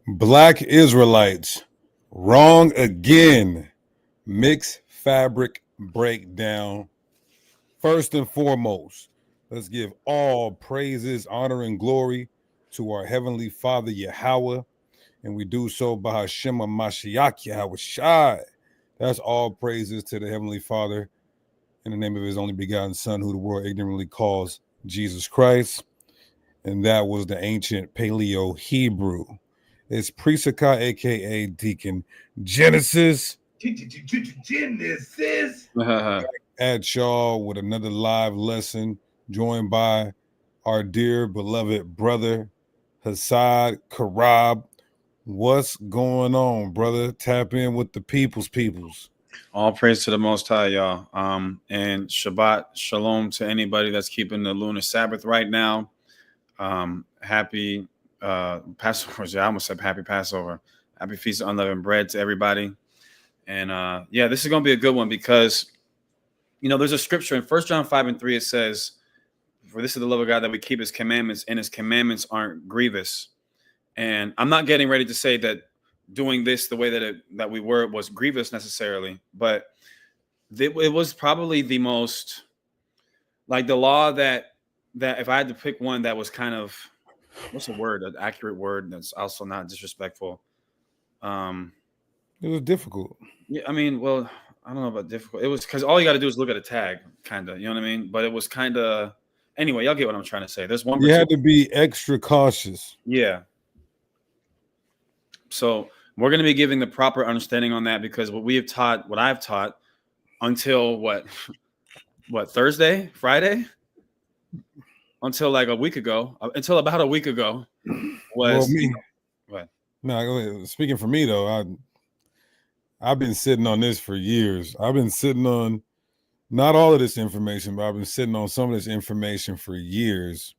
Black Israelites, wrong again. Mixed fabric breakdown. First and foremost, let's give all praises, honor, and glory to our Heavenly Father Yahweh, and we do so by Hashem Mashiach Yahweh Shai. That's all praises to the Heavenly Father in the name of his only begotten Son, who the world ignorantly calls Jesus Christ. And that was the ancient Paleo Hebrew. It's Presaka, aka Deacon Genesis. Genesis. At y'all with another live lesson, joined by our dear beloved brother Hassad Karab. What's going on, brother? Tap in with the peoples. All praise to the Most High, y'all. And Shabbat Shalom to anybody that's keeping the lunar Sabbath right now. Happy Passover. I almost said happy Passover. Happy Feast of Unleavened Bread to everybody. And yeah, this is going to be a good one because, you know, there's a scripture in 1 John 5:3. It says, "For this is the love of God, that we keep his commandments, and his commandments aren't grievous." And I'm not getting ready to say that doing this the way that we were was grievous necessarily, but it was probably the most, like, the law that if I had to pick one that was kind of, what's a word, an accurate word that's also not disrespectful. It was difficult. Yeah, I mean, well, I don't know about difficult. It was because all you got to do is look at a tag, kind of, you know what I mean? But it was kind of, anyway, y'all get what I'm trying to say. There's one. You had to be extra cautious. Yeah. So we're going to be giving the proper understanding on that, because what I've taught until Thursday, Friday, until like a week ago, until about a week ago was. Well, me. What? No, go ahead. Speaking for me though, I've been sitting on this for years. I've been sitting on not all of this information, but I've been sitting on some of this information for years.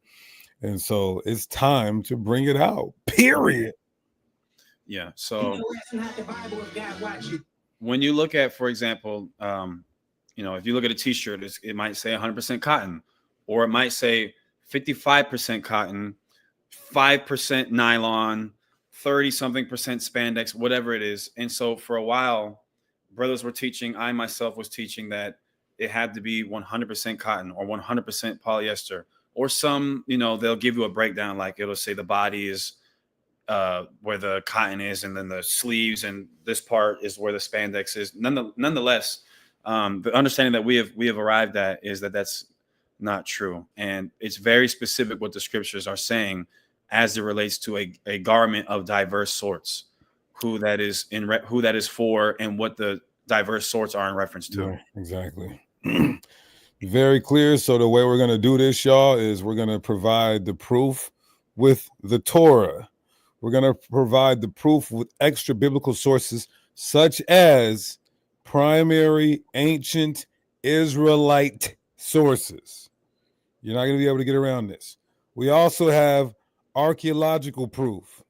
And so it's time to bring it out, period. Yeah. So when you look at, for example, you know, if you look at a t-shirt, it might say 100% cotton, or it might say 55% cotton, 5% nylon, 30-something percent spandex, whatever it is. And so for a while, brothers were teaching, I myself was teaching, that it had to be 100% cotton or 100% polyester, or some, you know, they'll give you a breakdown, like it'll say the body is where the cotton is, and then the sleeves and this part is where the spandex is. Nonetheless, the understanding that we have arrived at is that that's not true, and it's very specific what the scriptures are saying as it relates to a garment of diverse sorts, who that is for, and what the diverse sorts are in reference to. Yeah, exactly. Very clear. So the way we're going to do this, y'all, is we're going to provide the proof with the Torah. We're going to provide the proof with extra biblical sources, such as primary ancient Israelite sources. You're not going to be able to get around this. We also have archeological proof.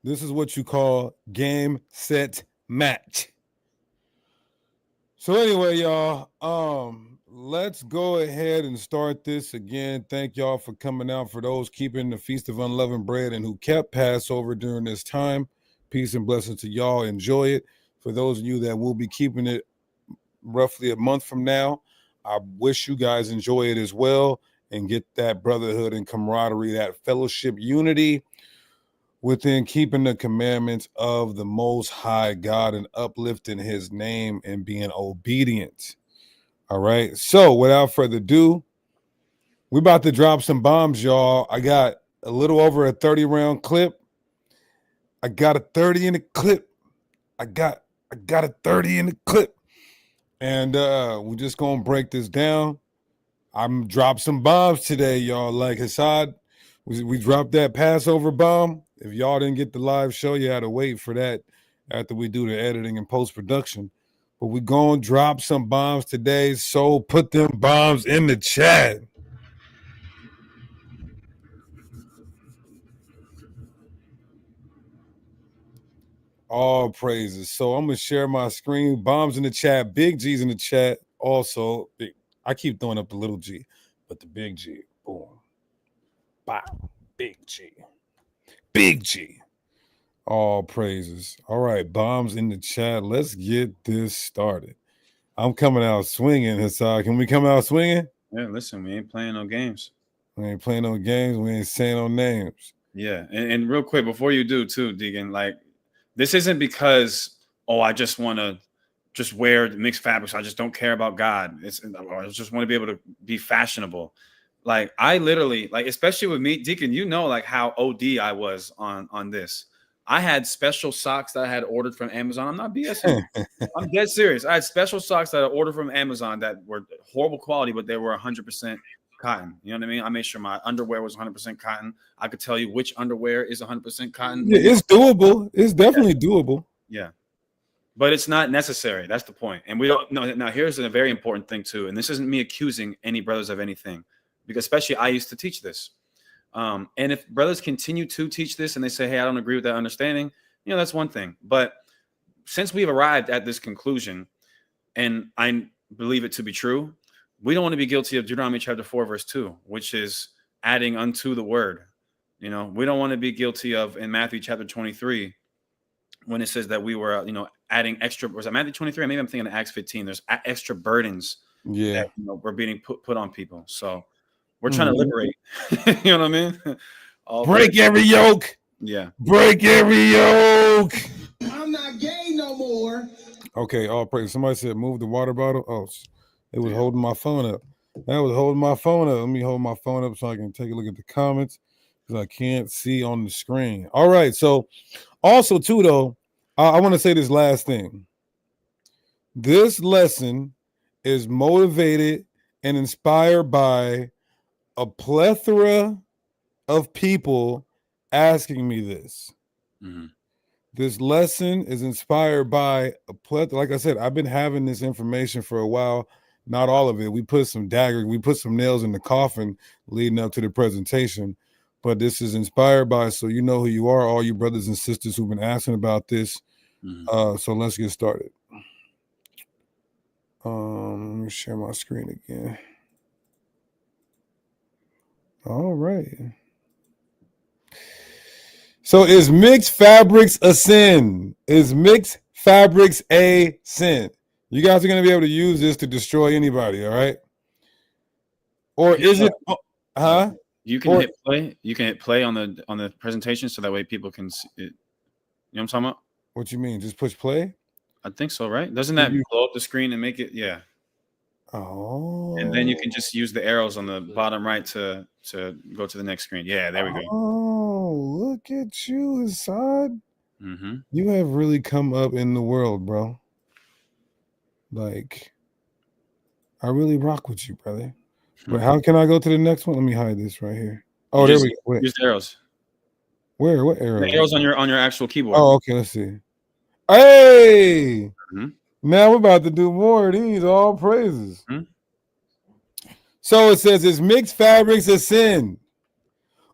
This is what you call game, set, match. So anyway, y'all, let's go ahead and start this again. Thank y'all for coming out. For those keeping the Feast of Unleavened Bread and who kept Passover during this time, peace and blessings to y'all. Enjoy it. For those of you that will be keeping it roughly a month from now, I wish you guys enjoy it as well and get that brotherhood and camaraderie, that fellowship, unity within keeping the commandments of the Most High God and uplifting his name and being obedient. All right. So without further ado, we're about to drop some bombs, y'all. I got a little over a 30-round clip. I got a 30 in the clip. I got a 30 in the clip. And we're just going to break this down. I'm drop some bombs today, y'all. Like Hassad, we dropped that Passover bomb. If y'all didn't get the live show, you had to wait for that after we do the editing and post-production. But we're going to drop some bombs today, so put them bombs in the chat. All praises. So I'm going to share my screen. Bombs in the chat. Big G's in the chat. Also, I keep throwing up the little G, but the big G. Boom. Bow. Big G. Big G. All praises. All right, bombs in the chat. Let's get this started. I'm coming out swinging, Hassad. Can we come out swinging? Yeah, listen, we ain't playing no games. We ain't playing no games. We ain't saying no names. Yeah, and real quick before you do too, Deacon, like this isn't because I just want to just wear mixed fabrics. I just don't care about God. I just want to be able to be fashionable. Like I literally, like especially with me, Deacon, you know, like how OD I was on this. I had special socks that I had ordered from Amazon. I'm not BSing. I'm dead serious. I had special socks that I ordered from Amazon that were horrible quality, but they were 100% cotton. You know what I mean? I made sure my underwear was 100% cotton. I could tell you which underwear is 100% cotton. Yeah, it's doable. It's definitely doable. Yeah. But it's not necessary. That's the point. And we don't know. Now, here's a very important thing, too. And this isn't me accusing any brothers of anything, because especially I used to teach this. And if brothers continue to teach this and they say, hey, I don't agree with that understanding, you know, that's one thing. But since we've arrived at this conclusion, and I believe it to be true, we don't want to be guilty of Deuteronomy chapter 4, verse 2, which is adding unto the word. You know, we don't want to be guilty of in Matthew chapter 23, when it says that we were, adding extra. Was it Matthew 23? Maybe I'm thinking of Acts 15. There's extra burdens that were being put on people. So we're trying to liberate. You know what I mean? Break every yoke. Yeah. Break every yoke. I'm not gay no more. Okay, all praise. Somebody said move the water bottle. Oh, it was holding my phone up. That was holding my phone up. Let me hold my phone up so I can take a look at the comments, because I can't see on the screen. All right. So also, too, though, I want to say this last thing. This lesson is motivated and inspired by a plethora of people asking me this. Mm-hmm. This lesson is inspired by a plethora. Like I said, I've been having this information for a while. Not all of it. We put some nails in the coffin leading up to the presentation. But this is inspired by, so you know who you are, all you brothers and sisters who've been asking about this. Mm-hmm. So let's get started. Let me share my screen again. All right. So is mixed fabrics a sin? Is mixed fabrics a sin? You guys are going to be able to use this to destroy anybody, all right? Or is it, huh? You can hit play. You can hit play on the presentation so that way people can see it. You know what I'm talking about? What you mean? Just push play? I think so, right? Doesn't that blow up the screen and make it? Yeah. Oh. And then you can just use the arrows on the bottom right to go to the next screen. Yeah, there we go. Oh, look at you, Hassad. Mm-hmm. You have really come up in the world, bro. Like, I really rock with you, brother. But how can I go to the next one? Let me hide this right here. Oh, there we go. Wait. Use the arrows. Where? What arrows? The arrows on your actual keyboard. Oh, okay. Let's see. Hey! Mm-hmm. Now we're about to do more of these. All praises. Mm-hmm. So it says, is mixed fabrics a sin?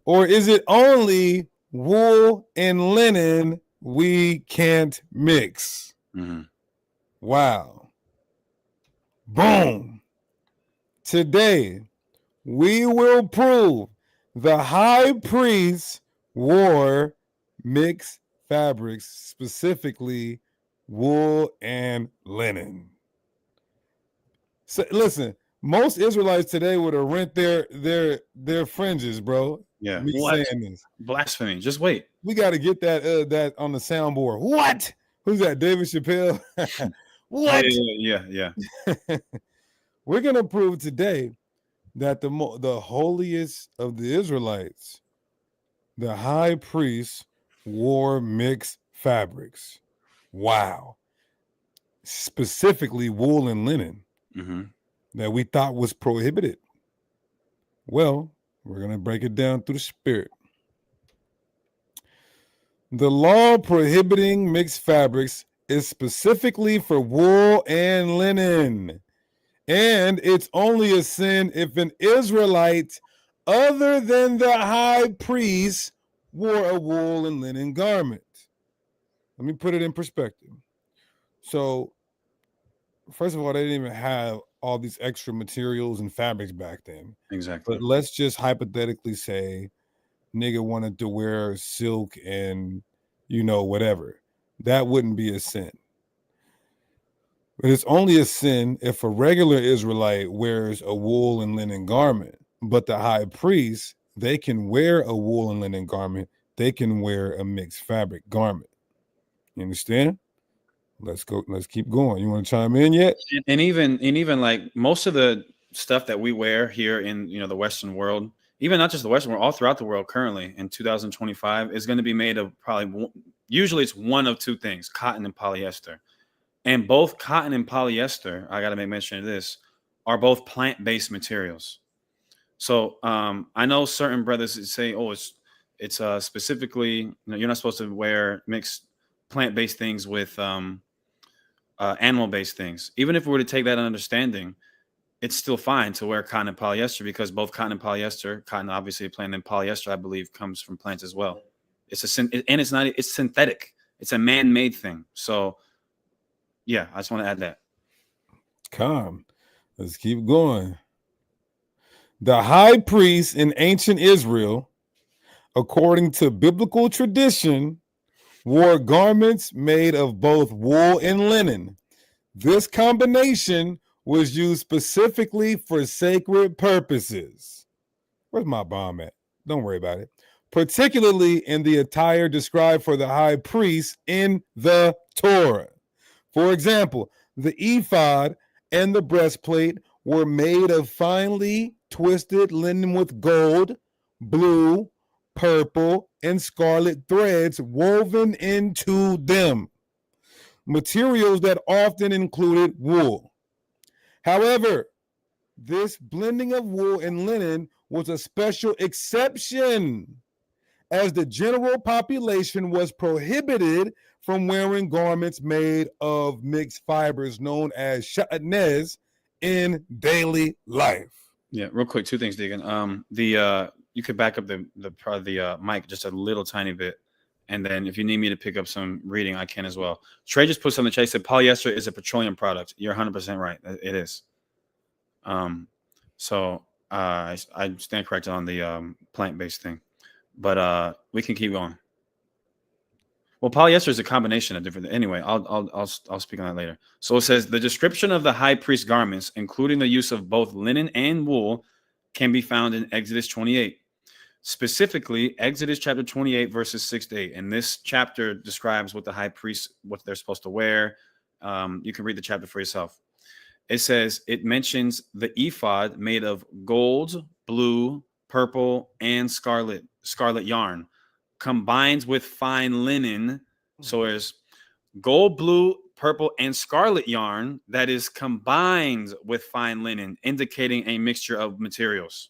Or is it only wool and linen we can't mix? Mm-hmm. Wow. Boom. Today, we will prove the high priest wore mixed fabrics, specifically wool and linen. So listen, most Israelites today would have rent their fringes, bro. Yeah. Me saying this. Blasphemy. Just wait. We got to get that on the soundboard. What? Who's that? David Chappelle? What? Yeah. We're gonna prove today that the holiest of the Israelites, the high priest, wore mixed fabrics. Wow. Specifically wool and linen, mm-hmm, that we thought was prohibited. Well, we're going to break it down through the spirit. The law prohibiting mixed fabrics is specifically for wool and linen. And it's only a sin if an Israelite other than the high priest wore a wool and linen garment. Let me put it in perspective. So, first of all, they didn't even have all these extra materials and fabrics back then. Exactly. But let's just hypothetically say nigga wanted to wear silk and, whatever. That wouldn't be a sin. But it's only a sin if a regular Israelite wears a wool and linen garment. But the high priest, they can wear a wool and linen garment. They can wear a mixed fabric garment. You understand? Let's go. Let's keep going. You want to chime in yet? And even like most of the stuff that we wear here in the Western world, even not just the Western world, all throughout the world currently in 2025 is going to be made of usually it's one of two things: cotton and polyester. And both cotton and polyester, I got to make mention of this, are both plant-based materials. So I know certain brothers that say, "Oh, it's specifically you're not supposed to wear mixed plant-based things with animal-based things." Even if we were to take that understanding, it's still fine to wear cotton and polyester because both cotton and polyester, cotton obviously a plant, and polyester I believe comes from plants as well. It's it's synthetic. It's a man-made thing. So yeah, I just want to add that. Calm. Let's keep going. The high priest in ancient Israel, according to biblical tradition, wore garments made of both wool and linen. This combination was used specifically for sacred purposes. Where's my bomb at? Don't worry about it. Particularly in the attire described for the high priest in the Torah. For example, the ephod and the breastplate were made of finely twisted linen with gold, blue, purple, and scarlet threads woven into them, materials that often included wool. However, this blending of wool and linen was a special exception, as the general population was prohibited from wearing garments made of mixed fibers known as shatnez in daily life. Yeah, real quick, two things, Deacon. You could back up the mic just a little tiny bit, and then if you need me to pick up some reading, I can as well. Trey just put something in the chat. He said polyester is a petroleum product. You're 100% right. It is. So I stand corrected on the plant-based thing, but we can keep going. Well, polyester is a combination of different. Anyway, I'll speak on that later. So it says the description of the high priest garments, including the use of both linen and wool, can be found in Exodus 28. Specifically, Exodus chapter 28, verses 6 to 8. And this chapter describes what the high priest, what they're supposed to wear. You can read the chapter for yourself. It says, it mentions the ephod made of gold, blue, purple, and scarlet yarn, combined with fine linen. So there's gold, blue, purple, and scarlet yarn that is combined with fine linen, indicating a mixture of materials.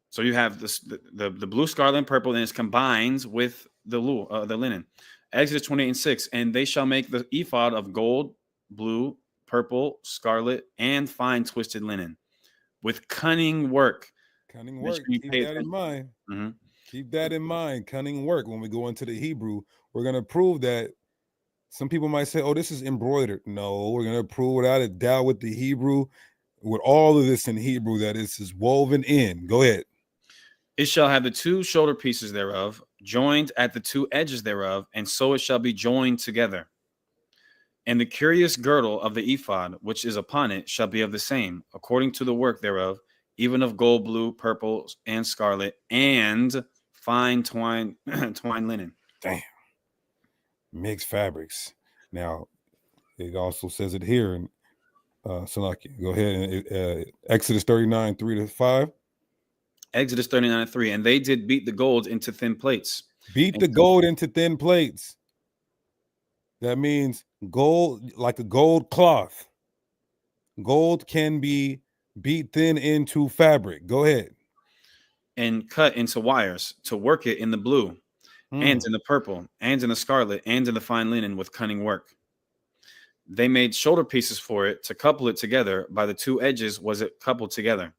So you have this, the blue, scarlet, and purple, and it's combined with the linen. Exodus 28 and 6, and they shall make the ephod of gold, blue, purple, scarlet, and fine twisted linen with cunning work. Cunning work. Keep that in mind. Mm-hmm. Keep that in mind. Cunning work. When we go into the Hebrew, we're going to prove that. Some people might say, oh, this is embroidered. No, we're going to prove without a doubt with the Hebrew, with all of this in Hebrew, that this is woven in. Go ahead. It shall have the two shoulder pieces thereof, joined at the two edges thereof, and so it shall be joined together. And the curious girdle of the ephod, which is upon it, shall be of the same, according to the work thereof, even of gold, blue, purple, and scarlet, and fine twine linen. Damn. Mixed fabrics. Now, it also says it here in Salaki. Go ahead and Exodus 39, 3 to 5. Exodus 39 and 3. And they did beat the gold into thin plates. Beat the gold into thin plates. That means gold, like a gold cloth. Gold can be beat thin into fabric. Go ahead. And cut into wires to work it in the blue, and in the purple, and in the scarlet, and in the fine linen with cunning work. They made shoulder pieces for it to couple it together. By the two edges was it coupled together.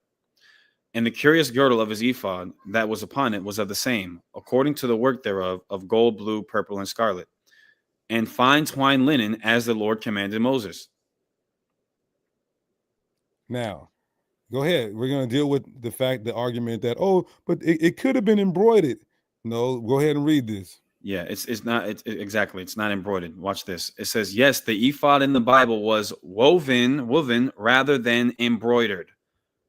And the curious girdle of his ephod that was upon it was of the same, according to the work thereof, of gold, blue, purple, and scarlet, and fine twine linen, as the Lord commanded Moses. Now, Go ahead. We're going to deal with the argument that, oh, but it could have been embroidered. No, go ahead and read this. Yeah, it's not exactly. It's not embroidered. Watch this. It says, yes, the ephod in the Bible was woven rather than embroidered.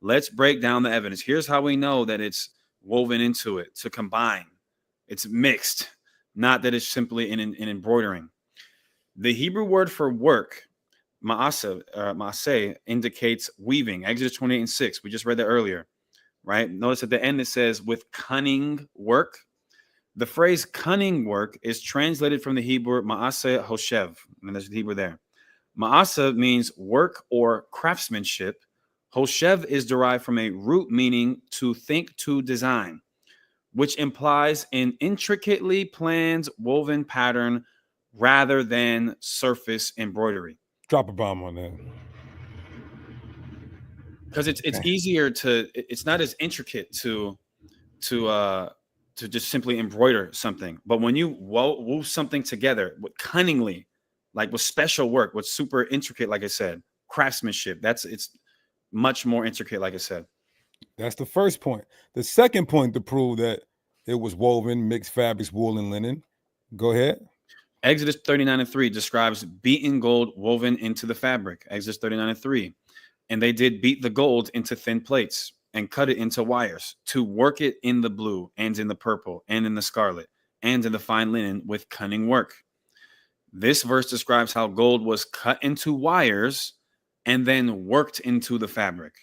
Let's break down the evidence. Here's how we know that it's woven into it to combine. It's mixed, not that it's simply in embroidering. The Hebrew word for work, maaseh, indicates weaving. Exodus 28:6. We just read that earlier, right? Notice at the end it says with cunning work. The phrase cunning work is translated from the Hebrew maaseh hoshev, and there's the Hebrew there. Maaseh means work or craftsmanship. Hoshev is derived from a root meaning to think, to design, which implies an intricately planned woven pattern rather than surface embroidery. Drop a bomb on that. Because it's easier to, it's not as intricate to just simply embroider something. But when you wove something together with cunningly, like with special work, with super intricate, like I said, craftsmanship, it's much more intricate, like I said. That's the first point. The second point to prove that it was woven, mixed fabrics, wool and linen. Go ahead. Exodus 39:3 describes beaten gold woven into the fabric. Exodus 39:3. And they did beat the gold into thin plates and cut it into wires to work it in the blue and in the purple and in the scarlet and in the fine linen with cunning work. This verse describes how gold was cut into wires and then worked into the fabric.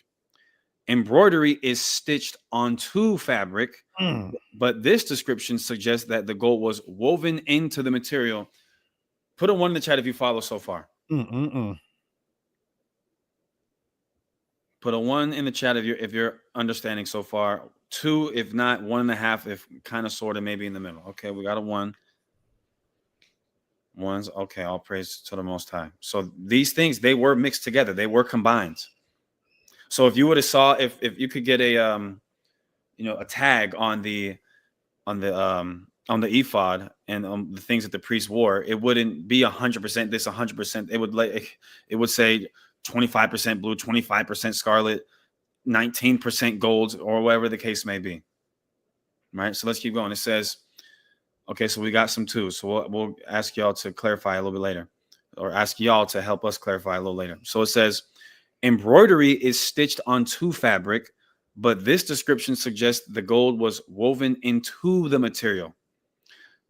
Embroidery is stitched onto fabric, but this description suggests that the gold was woven into the material. Put a 1 in the chat if you follow so far. Put a 1 in the chat if you're understanding so far. 2, if not, 1.5, if kind of sort of maybe in the middle. Okay, we got a 1. 1's okay. All praise to the Most High. So these things, they were mixed together. They were combined. So if you would have saw, if you could get a a tag on the ephod and the things that the priest wore, it wouldn't be 100% this, 100%. It would say 25% blue, 25% scarlet, 19% gold, or whatever the case may be. Right. So let's keep going. It says, okay, so we got some too. So we'll ask y'all to clarify a little bit later, or ask y'all to help us clarify a little later. So it says, embroidery is stitched onto fabric, but this description suggests the gold was woven into the material.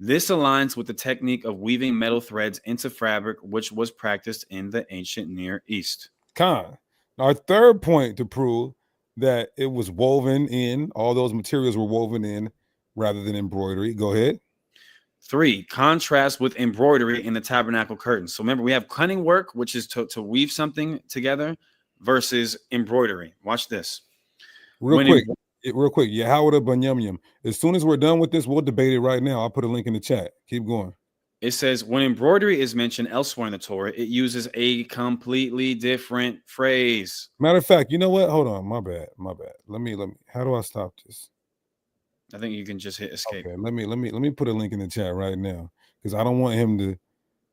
This aligns with the technique of weaving metal threads into fabric, which was practiced in the ancient Near East. Our third point to prove that it was woven in, all those materials were woven in rather than embroidery. Go ahead. 3, contrast with embroidery in the tabernacle curtains. So remember, we have cunning work, which is to weave something together, versus embroidery. Watch this. Real quick. Yahweh Banyamyam. As soon as we're done with this, we'll debate it right now. I'll put a link in the chat. Keep going. It says when embroidery is mentioned elsewhere in the Torah, it uses a completely different phrase. Matter of fact, you know what? Hold on. My bad. Let me. How do I stop this? I think you can just hit escape. Okay, let me put a link in the chat right now, because I don't want him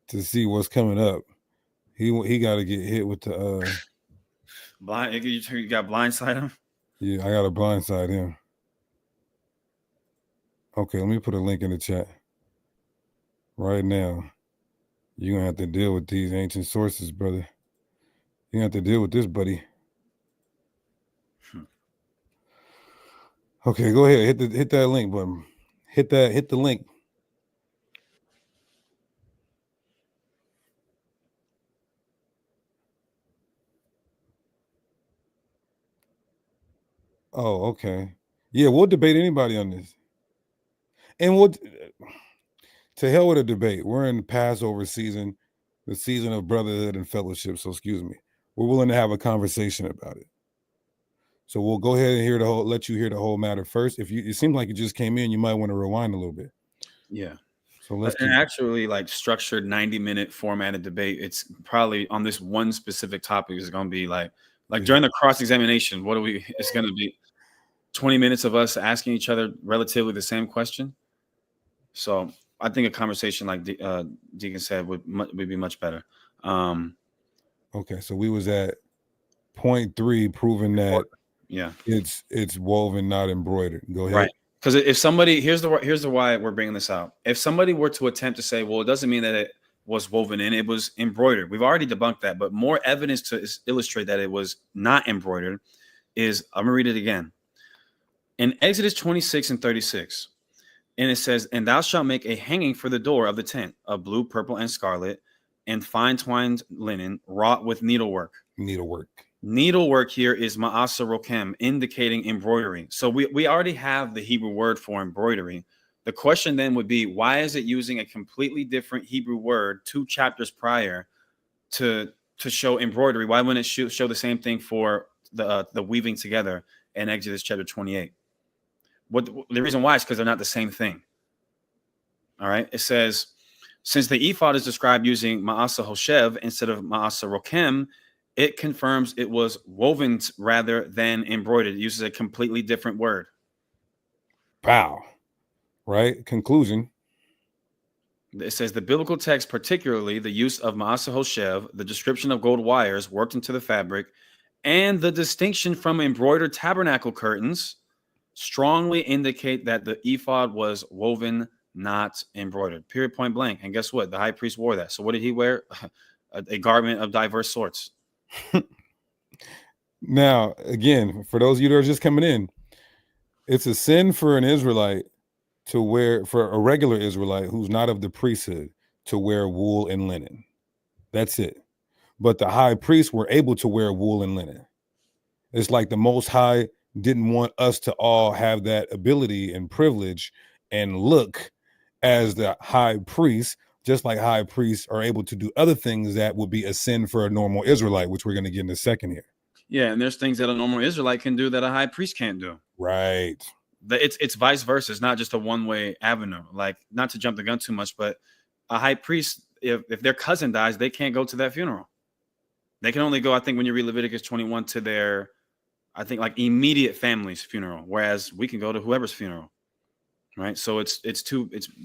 to see what's coming up. He got to get hit with the blind. You got blindside him. Yeah, I got to blindside him. Okay, let me put a link in the chat right now. You're gonna have to deal with these ancient sources, brother. You have to deal with this, buddy. Okay, go ahead. Hit that link button. Hit the link. Oh, okay. Yeah, we'll debate anybody on this. And we'll to hell with a debate. We're in the Passover season, the season of brotherhood and fellowship. So excuse me. We're willing to have a conversation about it. So we'll go ahead and let you hear the whole matter first. It seems like you just came in, you might want to rewind a little bit. Yeah. So let's actually like structured 90-minute formatted debate. It's probably on this one specific topic is going to be like during the cross-examination, it's going to be 20 minutes of us asking each other relatively the same question. So I think a conversation like Deacon said would be much better. Okay, so we was at point 3, proving that Yeah. It's woven, not embroidered. Go ahead. Right. Because if somebody, here's the why we're bringing this out. If somebody were to attempt to say, well, it doesn't mean that it was woven in, it was embroidered. We've already debunked that, but more evidence to illustrate that it was not embroidered is, I'm gonna read it again. In Exodus 26 and 36, and it says, and thou shalt make a hanging for the door of the tent of blue, purple, and scarlet, and fine twined linen wrought with needlework. Needlework. Needlework here is ma'asa rokem, indicating embroidery. So we already have the Hebrew word for embroidery. The question then would be, why is it using a completely different Hebrew word 2 chapters prior to show embroidery? Why wouldn't it show the same thing for the weaving together in Exodus chapter 28? What the reason why is because they're not the same thing. All right. It says, since the ephod is described using ma'asa hoshev instead of ma'asa rokem, it confirms it was woven rather than embroidered. It uses a completely different word. Pow. Right? Conclusion. It says the biblical text, particularly the use of ma'asa hoshev, the description of gold wires worked into the fabric, and the distinction from embroidered tabernacle curtains strongly indicate that the ephod was woven, not embroidered. Period, point blank. And guess what? The high priest wore that. So what did he wear? A garment of diverse sorts. Now, again, for those of you that are just coming in, it's a sin for an Israelite to wear, for a regular Israelite who's not of the priesthood, to wear wool and linen. That's it. But the high priests were able to wear wool and linen. It's like the Most High didn't want us to all have that ability and privilege and look as the high priest, just like high priests are able to do other things that would be a sin for a normal Israelite, which we're going to get in a second here. Yeah, and there's things that a normal Israelite can do that a high priest can't do. Right. It's vice versa. It's not just a one-way avenue. Like, not to jump the gun too much, but a high priest, if their cousin dies, they can't go to that funeral. They can only go, I think, when you read Leviticus 21, to their, I think, like immediate family's funeral, whereas we can go to whoever's funeral. Right. So it's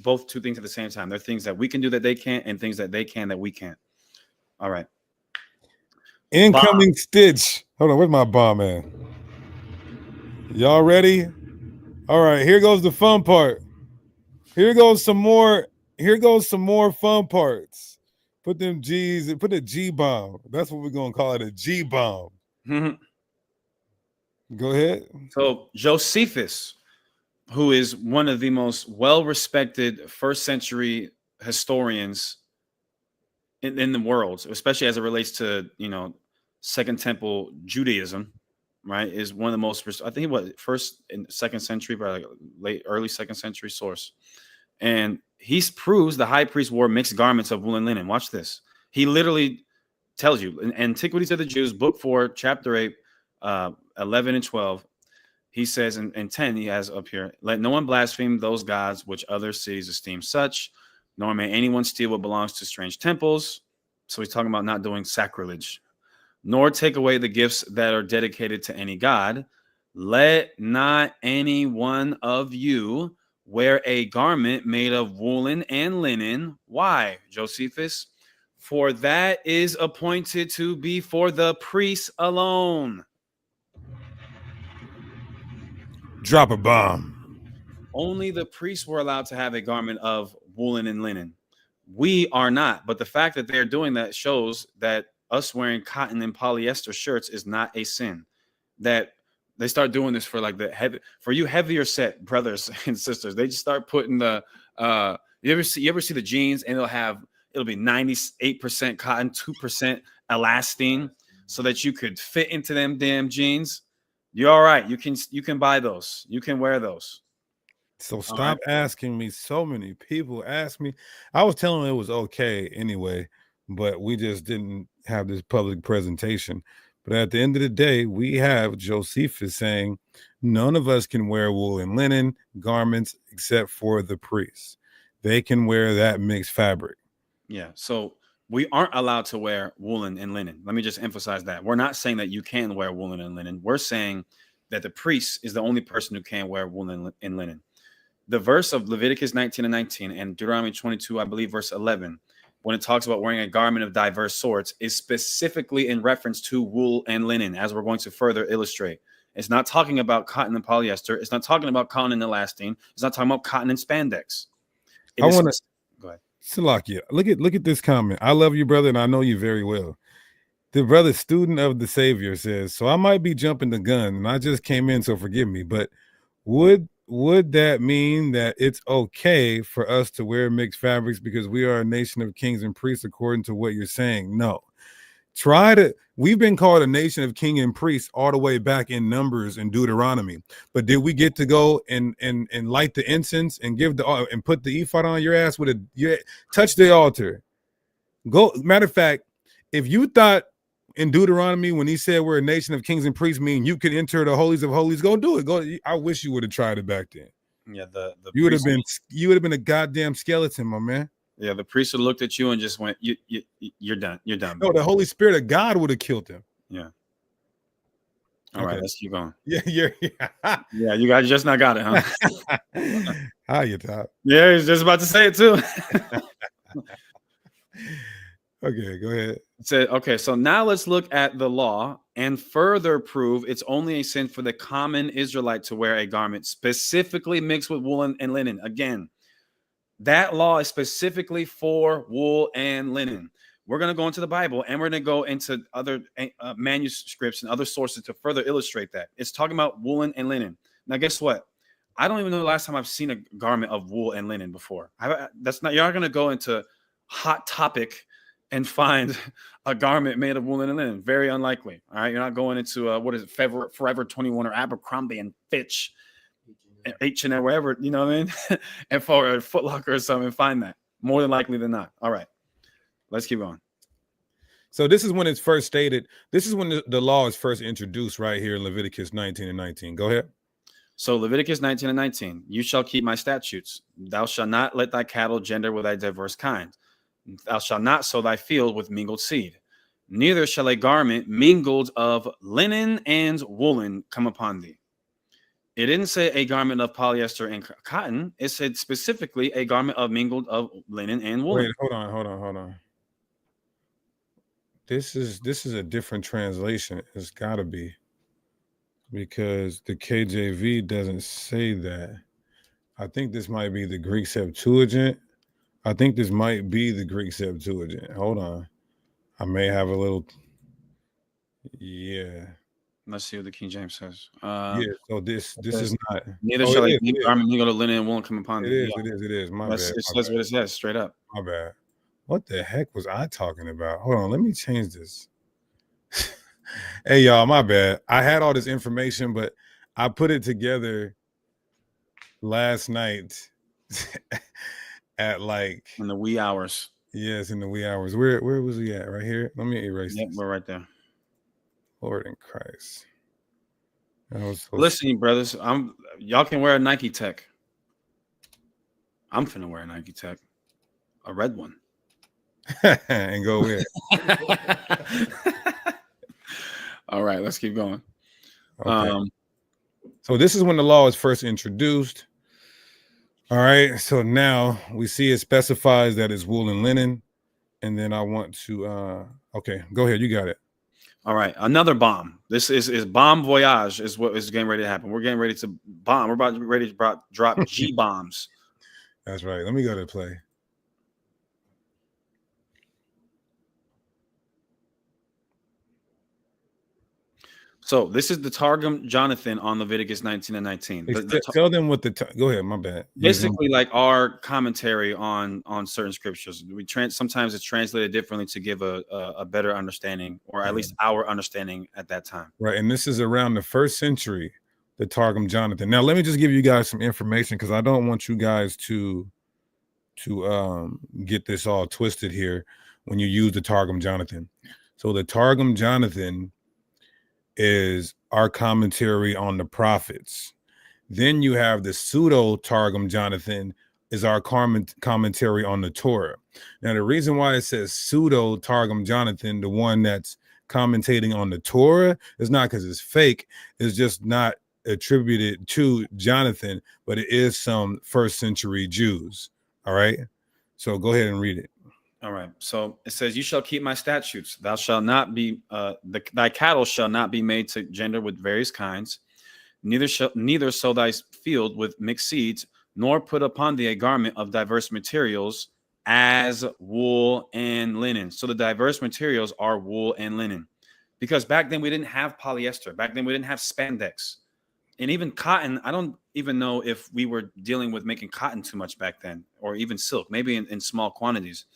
both two things at the same time. There are things that we can do that they can't, and things that they can that we can't. All right. Incoming Stitch. Hold on, where's my bomb at? Y'all ready? All right, here goes the fun part. Here goes some more fun parts. Put them G's, put a G bomb. That's what we're gonna call it, a G bomb. Go ahead. So Josephus, who is one of the most well-respected first century historians in the world, especially as it relates to, Second Temple Judaism, right, is one of the most, I think, first and second century, but like early second century source. And he proves the high priest wore mixed garments of wool and linen. Watch this. He literally tells you in Antiquities of the Jews, book 4, chapter 8, 11 and 12. He says in 10, he has up here, let no one blaspheme those gods which other cities esteem such, nor may anyone steal what belongs to strange temples. So he's talking about not doing sacrilege, nor take away the gifts that are dedicated to any god. Let not any one of you wear a garment made of woolen and linen. Why, Josephus? For that is appointed to be for the priests alone. Drop a bomb. Only the priests were allowed to have a garment of woolen and linen. We are not. But the fact that they're doing that shows that us wearing cotton and polyester shirts is not a sin. That they start doing this for like for you heavier set brothers and sisters. They just start putting the you ever see the jeans, and it'll be 98% cotton, 2% elastane, so that you could fit into them damn jeans. You're all right. You can buy those. You can wear those. So stop asking me. So many people ask me. I was telling them it was okay anyway, but we just didn't have this public presentation. But at the end of the day, we have Josephus saying none of us can wear wool and linen garments except for the priests. They can wear that mixed fabric. Yeah. So we aren't allowed to wear woolen and linen. Let me just emphasize that. We're not saying that you can wear woolen and linen. We're saying that the priest is the only person who can wear woolen and linen. The verse of Leviticus 19 and 19 and Deuteronomy 22, I believe, verse 11, when it talks about wearing a garment of diverse sorts, is specifically in reference to wool and linen, as we're going to further illustrate. It's not talking about cotton and polyester. It's not talking about cotton and elastane. It's not talking about cotton and spandex. I want to go ahead. Salakia, look at this comment. I love you, brother, and I know you very well. The brother, student of the Savior, says, so I might be jumping the gun, and I just came in, so forgive me. But would that mean that it's okay for us to wear mixed fabrics because we are a nation of kings and priests, according to what you're saying? No. We've been called a nation of king and priests all the way back in Numbers and Deuteronomy. But did we get to go and light the incense and give and put the ephod on your ass with touch the altar? Go. Matter of fact, if you thought in Deuteronomy when he said we're a nation of kings and priests mean you could enter the holies of holies, go do it. Go. I wish you would have tried it back then. Yeah, you would have been a goddamn skeleton, my man. Yeah, the priest would have looked at you and just went, you're done. You're done. No, the Holy Spirit of God would have killed him. Yeah. All right, let's keep going. Yeah. Yeah, you guys just not got it, huh? How you top? Yeah, he's just about to say it too. Okay, go ahead. It said, okay, so now let's look at the law and further prove it's only a sin for the common Israelite to wear a garment specifically mixed with wool and linen. Again, that law is specifically for wool and linen. We're going to go into the Bible and we're going to go into other manuscripts and other sources to further illustrate that. It's talking about woolen and linen. Now, guess what? I don't even know the last time I've seen a garment of wool and linen before. You're not going to go into Hot Topic and find a garment made of wool and linen. Very unlikely. All right. You're not going into what is it, Forever 21 or Abercrombie and Fitch, H&M, wherever, you know what I mean? And for a Foot Locker or something, find that. More than likely than not. All right. Let's keep going. So this is when it's first stated. This is when the law is first introduced right here in Leviticus 19 and 19. Go ahead. So Leviticus 19 and 19. You shall keep my statutes. Thou shalt not let thy cattle gender with thy diverse kind. Thou shalt not sow thy field with mingled seed. Neither shall a garment mingled of linen and woolen come upon thee. It didn't say a garment of polyester and cotton. It said specifically a garment of mingled of linen and woolen. Wait, hold on. This is a different translation. It's got to be, because the KJV doesn't say that. I think this might be the Greek Septuagint. Hold on. I may have a little. Yeah. Let's see what the King James says. Yeah. So this is not. Neither shall a garment mingled of linen and woolen come upon thee. It is. My bad. It says what it says straight up. My bad. What the heck was I talking about? Hold on. Let me change this. Hey, y'all, my bad. I had all this information, but I put it together last night at like in the wee hours. Yes, in the wee hours. Where was he at? Right here. Let me erase this. We're right there. Lord in Christ. Listen, brothers. Y'all can wear a Nike Tech. I'm finna wear a Nike Tech, a red one, and go with. All right, let's keep going. Okay. So this is when the law is first introduced. All right, so now we see it specifies that it's wool and linen, and then I want to. Okay, go ahead. You got it. All right, another bomb. This is bomb voyage is what is getting ready to happen. We're getting ready to bomb. We're about to be ready to drop G bombs. That's right. Let me go to play. So this is the Targum Jonathan on Leviticus 19 and 19. Tell them what go ahead. My bad. Basically, like our commentary on certain scriptures. Sometimes it's translated differently to give a better understanding, or at least our understanding at that time. Right, and this is around the 1st century, the Targum Jonathan. Now, let me just give you guys some information because I don't want you guys to get this all twisted here when you use the Targum Jonathan. So the Targum Jonathan is our commentary on the prophets. Then you have the pseudo Targum Jonathan is our commentary on the Torah. Now, the reason why it says pseudo Targum Jonathan, the one that's commentating on the Torah, is not because it's fake. It's just not attributed to Jonathan, but it is some 1st century Jews. All right. So go ahead and read it. All right. So it says, you shall keep my statutes. Thou shalt not be, thy cattle shall not be made to gender with various kinds. Neither sow thy field with mixed seeds, nor put upon thee a garment of diverse materials, as wool and linen. So the diverse materials are wool and linen, because back then we didn't have polyester. Back then we didn't have spandex, and even cotton. I don't even know if we were dealing with making cotton too much back then, or even silk, maybe in small quantities.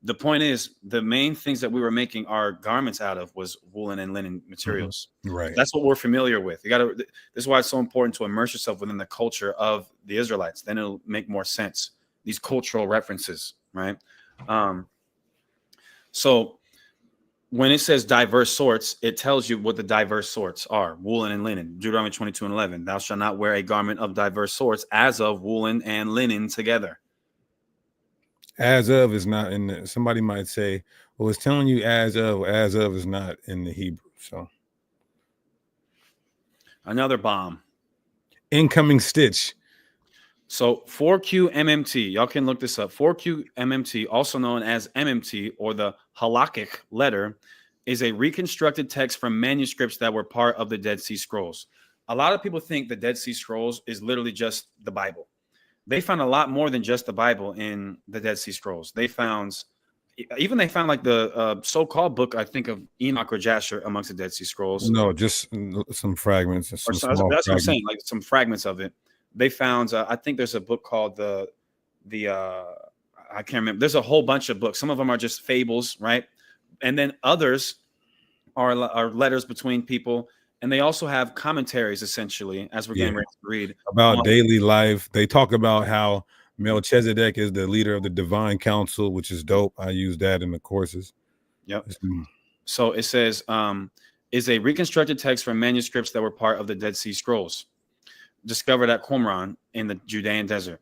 The point is, the main things that we were making our garments out of was woolen and linen materials. Right. That's what we're familiar with. You got to. This is why it's so important to immerse yourself within the culture of the Israelites. Then it'll make more sense. These cultural references, right? So when it says diverse sorts, it tells you what the diverse sorts are: woolen and linen. Deuteronomy 22:11. Thou shalt not wear a garment of diverse sorts, as of woolen and linen together. As of is not in the, somebody might say, well, it's telling you as of is not in the Hebrew. So Another bomb. Incoming stitch. So 4Q MMT, y'all can look this up. 4Q MMT, also known as MMT or the halakhic letter, is a reconstructed text from manuscripts that were part of the Dead Sea Scrolls. A lot of people think the Dead Sea Scrolls is literally just the Bible. They found a lot more than just the Bible in the Dead Sea Scrolls. They found like the so-called book, I think, of Enoch or Jasher amongst the Dead Sea Scrolls. No, just some fragments. And some small that's fragments. what I'm saying, like some fragments of it. They found, I think there's a book called I can't remember. There's a whole bunch of books. Some of them are just fables, right? And then others are letters between people. And they also have commentaries, essentially, as we're getting ready to read. About daily life. They talk about how Melchizedek is the leader of the divine council, which is dope. I use that in the courses. Yep. So it says, is a reconstructed text from manuscripts that were part of the Dead Sea Scrolls, discovered at Qumran in the Judean desert.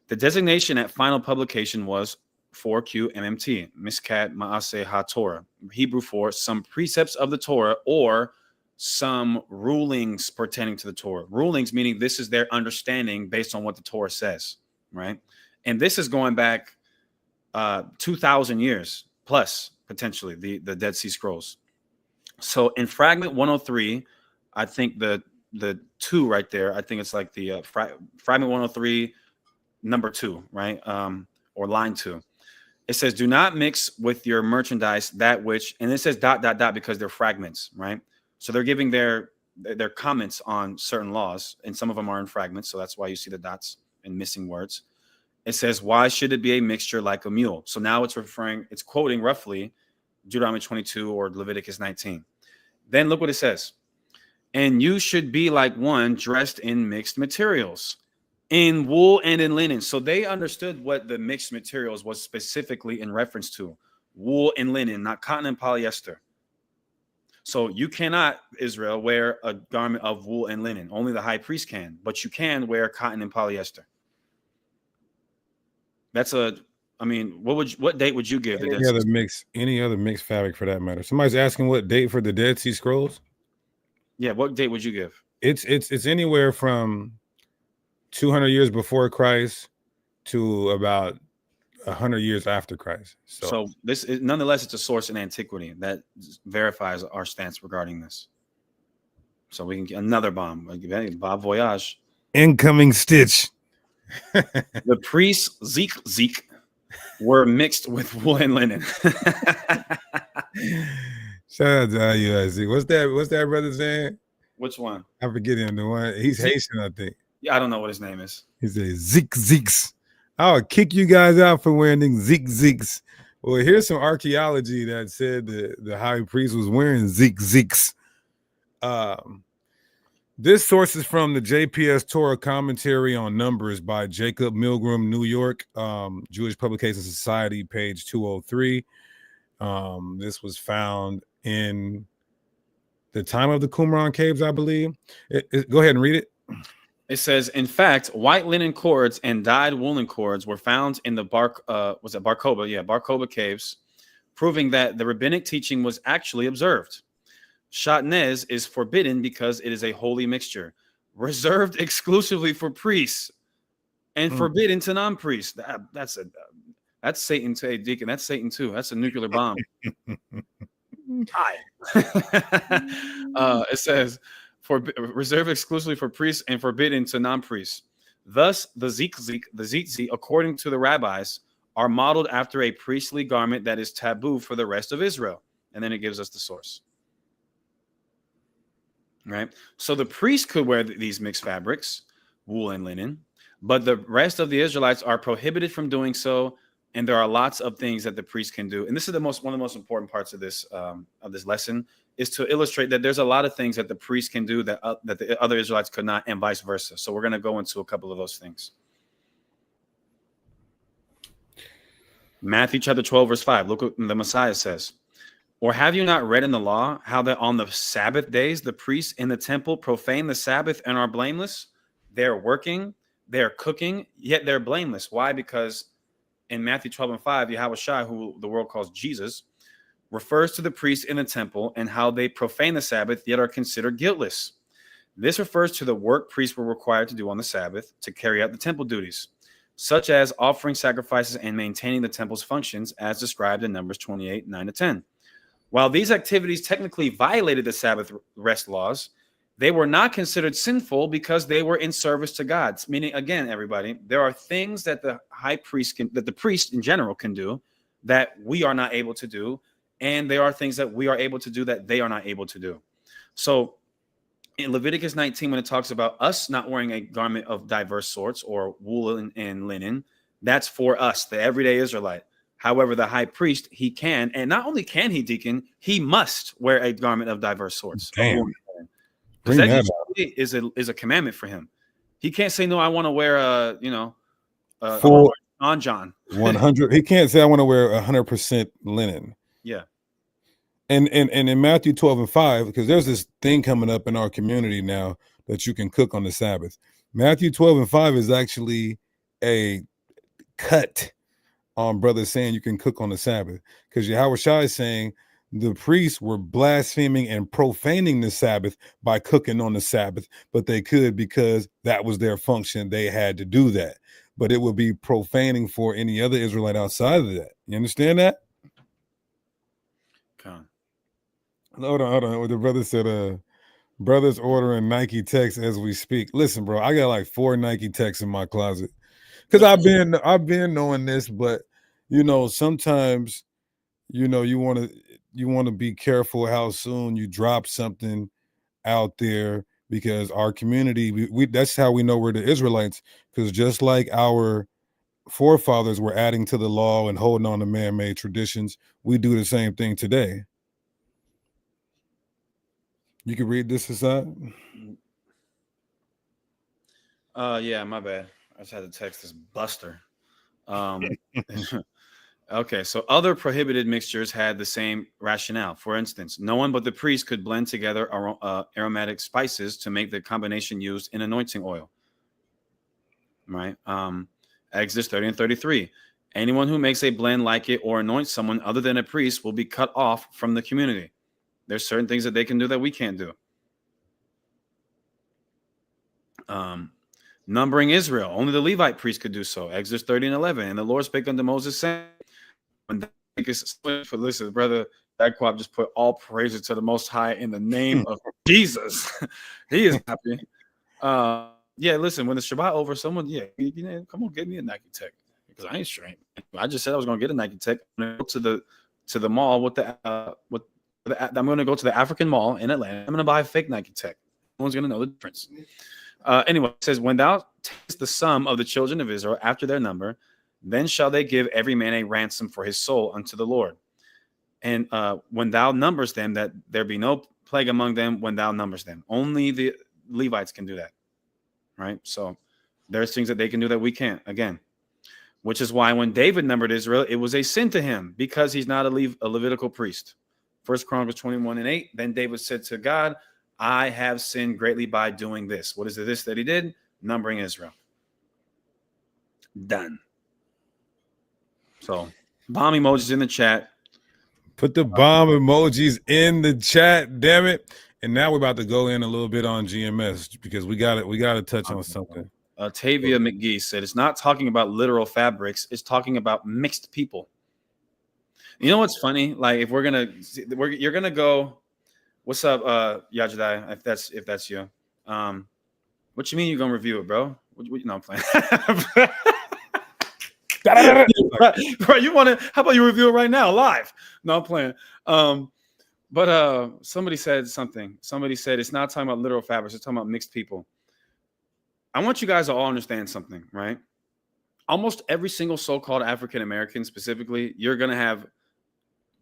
The designation at final publication was 4Q MMT, Miskat Maaseh HaTorah, Hebrew for some precepts of the Torah or some rulings pertaining to the Torah. Rulings meaning this is their understanding based on what the Torah says, right? And this is going back 2,000 years plus, potentially, the Dead Sea Scrolls. So in fragment 103, I think the 2 right there, I think it's like the fragment 103, number 2, right? Or line 2. It says, do not mix with your merchandise that which, and it says ... because they're fragments, right? So they're giving their comments on certain laws, and some of them are in fragments. So that's why you see the dots and missing words. It says, why should it be a mixture like a mule? So now it's quoting roughly Deuteronomy 22 or Leviticus 19. Then look what it says. And you should be like one dressed in mixed materials, in wool and in linen. So they understood what the mixed materials was specifically in reference to: wool and linen, not cotton and polyester. So you cannot, Israel, wear a garment of wool and linen. Only the high priest can, but you can wear cotton and polyester. What date would you give the Dead Sea? Any other mixed fabric for that matter? Somebody's asking what date for the Dead Sea Scrolls? Yeah, what date would you give? It's anywhere from 200 years before Christ to about 100 years after Christ. So this is, nonetheless, it's a source in antiquity that verifies our stance regarding this. So we can get another bomb. Bob Voyage. Incoming stitch. The priests Zeke were mixed with wool and linen. Shout out to IUIC. What's that brother saying? Which one? I forget him. The one he's Haitian, I think. Yeah, I don't know what his name is. He says Zeeks. I'll kick you guys out for wearing Zeeks. Well, here's some archaeology that said the high priest was wearing Zeeks. This source is from the JPS Torah Commentary on Numbers by Jacob Milgram, New York, Jewish Publication Society, page 203. This was found in the time of the Qumran caves, I believe. Go ahead and read it. It says, in fact, white linen cords and dyed woolen cords were found in the Barcoba? Yeah, Barcoba caves, proving that the rabbinic teaching was actually observed. Shatnez is forbidden because it is a holy mixture, reserved exclusively for priests and forbidden to non-priests. That's Satan to a deacon. That's Satan too. That's a nuclear bomb. Hi. It says, reserved exclusively for priests and forbidden to non-priests. Thus, the tzitzit, according to the rabbis, are modeled after a priestly garment that is taboo for the rest of Israel. And then it gives us the source. Right? So the priest could wear these mixed fabrics, wool and linen, but the rest of the Israelites are prohibited from doing so. And there are lots of things that the priest can do. And this is one of the most important parts of this lesson, is to illustrate that there's a lot of things that the priest can do that the other Israelites could not, and vice versa. So we're going to go into a couple of those things. Matthew chapter 12, verse 5. Look what the Messiah says. Or have you not read in the law how that on the Sabbath days the priests in the temple profane the Sabbath and are blameless? They're working, they're cooking, yet they're blameless. Why? Because in Matthew 12 and 5, Yahushua, who the world calls Jesus, refers to the priests in the temple and how they profane the Sabbath, yet are considered guiltless. This refers to the work priests were required to do on the Sabbath to carry out the temple duties, such as offering sacrifices and maintaining the temple's functions, as described in Numbers 28, 9-10. While these activities technically violated the Sabbath rest laws, they were not considered sinful because they were in service to God. Meaning, again, everybody, there are things that the high priest that the priest in general can do that we are not able to do. And there are things that we are able to do that they are not able to do. So in Leviticus 19, when it talks about us not wearing a garment of diverse sorts or wool and linen, that's for us, the everyday Israelite. However, the high priest, he can, and not only can he, Deacon, he must wear a garment of diverse sorts. Damn. Because that is a commandment for him. He can't say, no, I want to wear full on John 100. He can't say I want to wear 100% linen. Yeah. And in Matthew 12 and 5, because there's this thing coming up in our community now that you can cook on the Sabbath. Matthew 12 and 5 is actually a cut on brothers saying you can cook on the Sabbath, because Yahushua is saying the priests were blaspheming and profaning the Sabbath by cooking on the Sabbath, but they could because that was their function. They had to do that, but it would be profaning for any other Israelite outside of that. You understand that? Okay. Hold on. The brother said, brothers ordering Nike techs as we speak. Listen, bro, I got like 4 Nike techs in my closet because I've been knowing this, but sometimes you want to be careful how soon you drop something out there, because our community, we that's how we know we're the Israelites, because just like our forefathers were adding to the law and holding on to man-made traditions, we do the same thing today. You can read this aside. Yeah, my bad. I just had to text this Buster. Okay, so other prohibited mixtures had the same rationale. For instance, no one but the priest could blend together aromatic spices to make the combination used in anointing oil. Right? Exodus 30 and 33. Anyone who makes a blend like it or anoints someone other than a priest will be cut off from the community. There's certain things that they can do that we can't do. Numbering Israel, only the Levite priest could do so. Exodus 30 and 11. And the Lord spake unto Moses, saying, listen, brother, Dagquab just put all praises to the Most High in the name of Jesus. He is happy. Yeah, listen, when the Shabbat over, someone, come on, get me a Nike Tech, because I ain't straight. I just said I was going to get a Nike Tech. I'm going to go to the mall I'm going to go to the African Mall in Atlanta. I'm going to buy a fake Nike Tech. No one's going to know the difference. Anyway, it says, when thou takest the sum of the children of Israel after their number, then shall they give every man a ransom for his soul unto the Lord. And when thou numbers them, that there be no plague among them when thou numbers them. Only the Levites can do that. Right? So there's things that they can do that we can't, again. Which is why when David numbered Israel, it was a sin to him, because he's not a Levitical priest. 1 Chronicles 21 and 8. Then David said to God, I have sinned greatly by doing this. What is this that he did? Numbering Israel. Done. So, bomb emojis in the chat. Put the bomb emojis in the chat, damn it. And now we're about to go in a little bit on GMS, because we got to touch on something. Tavia McGee said, it's not talking about literal fabrics. It's talking about mixed people. You know what's funny? Like, if you're going to go What's up, Yajadai? If that's you. What you mean you're gonna review it, bro? No, I'm playing. Bro, you want to? How about you review it right now, live? No, I'm playing. But somebody said something. Somebody said it's not talking about literal fabrics. It's talking about mixed people. I want you guys to all understand something, right? Almost every single so-called African American, specifically, you're gonna have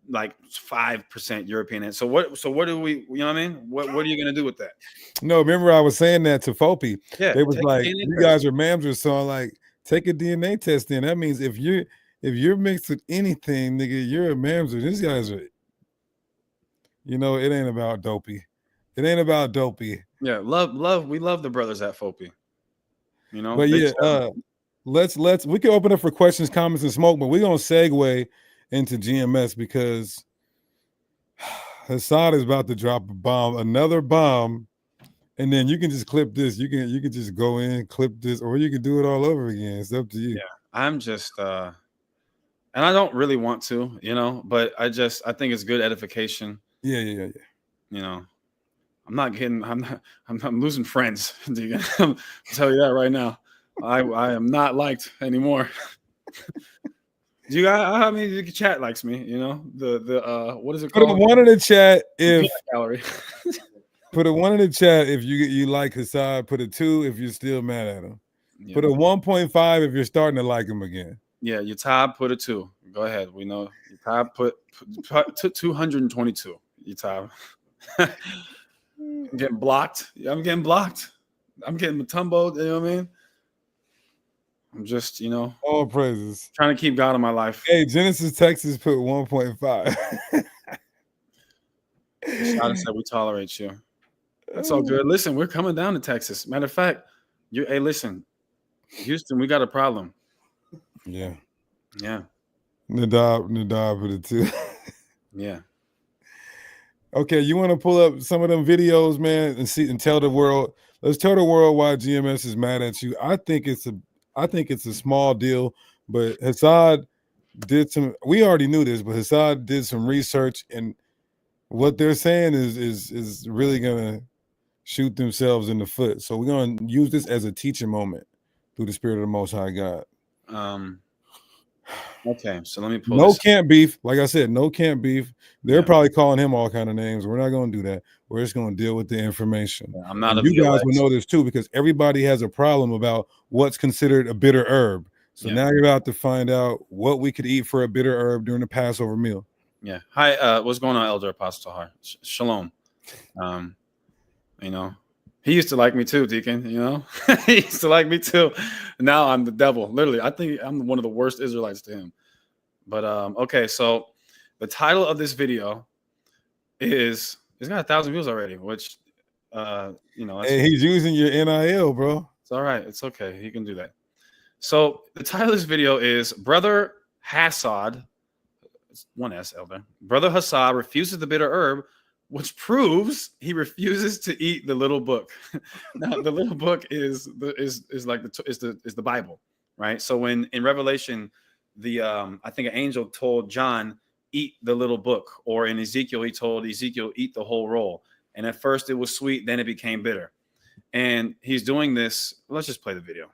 like 5% European. So what do we? You know what I mean? What are you gonna do with that? No, remember I was saying that to Fopi. Yeah, they was like, you guys are mamzers, so I'm like, take a DNA test. Then that means if you're mixed with anything, nigga, you're a mamzer. These guys are. You know, it ain't about dopey. It ain't about dopey. Yeah, love. We love the brothers at Fopi. You know, but yeah, let's we can open up for questions, comments, and smoke, but we're gonna segue into GMS because Hassan is about to drop a bomb, another bomb, and then you can just clip this. You can just go in, clip this, or you can do it all over again. It's up to you. Yeah, I'm just and I don't really want to, you know, but I think it's good edification. Yeah. You know, I'm losing friends. I'll tell you that right now. I am not liked anymore. Do you guys? I mean, the chat likes me. You know, the what is it called? Put a one in the chat if gallery. Put a one in the chat if you like Hassan. Put a 2 if you're still mad at him. Yeah. Put a 1.5 if you're starting to like him again. Yeah, your tab put a 2. Go ahead. We know your tab put 222. Your tab. I'm getting blocked. I'm getting blocked. I'm getting matumboed. You know what I mean? I'm just, you know, all praises. Trying to keep God in my life. Hey, Genesis, Texas put 1.5. Shada said we tolerate you. That's all good. Listen, we're coming down to Texas. Matter of fact, hey, listen, Houston, we got a problem. Yeah. Nadab put it too. Yeah. Okay, you want to pull up some of them videos, man, and see and tell the world. Let's tell the world why GMS is mad at you. I think it's a small deal, but Hassad did some. We already knew this, but Hassad did some research, and what they're saying is really gonna shoot themselves in the foot. So we're gonna use this as a teaching moment through the Spirit of the Most High God. Okay, so let me pull. No camp beef, like I said, no camp beef. They're probably calling him all kind of names. We're not going to do that. We're just going to deal with the information. Yeah, I'm not. You guys will know this too because everybody has a problem about what's considered a bitter herb. So now you're about to find out what we could eat for a bitter herb during the Passover meal. Yeah. Hi. What's going on, Elder Apostle Har? Shalom. You know, he used to like me too, Deacon. You know, he used to like me too. Now I'm the devil. Literally, I think I'm one of the worst Israelites to him. But okay, so the title of this video it's got 1,000 views already, which you know. Hey, he's using your NIL, bro. It's all right. It's okay. He can do that. So the title of this video is Brother Hassad. It's one S, Elder. Brother Hassad refuses the bitter herb, which proves he refuses to eat the little book. Now, the little book is the Bible, right? So when in Revelation, I think an angel told John, eat the little book, or in Ezekiel, he told Ezekiel, eat the whole roll. And at first it was sweet, then it became bitter. And he's doing this. Let's just play the video.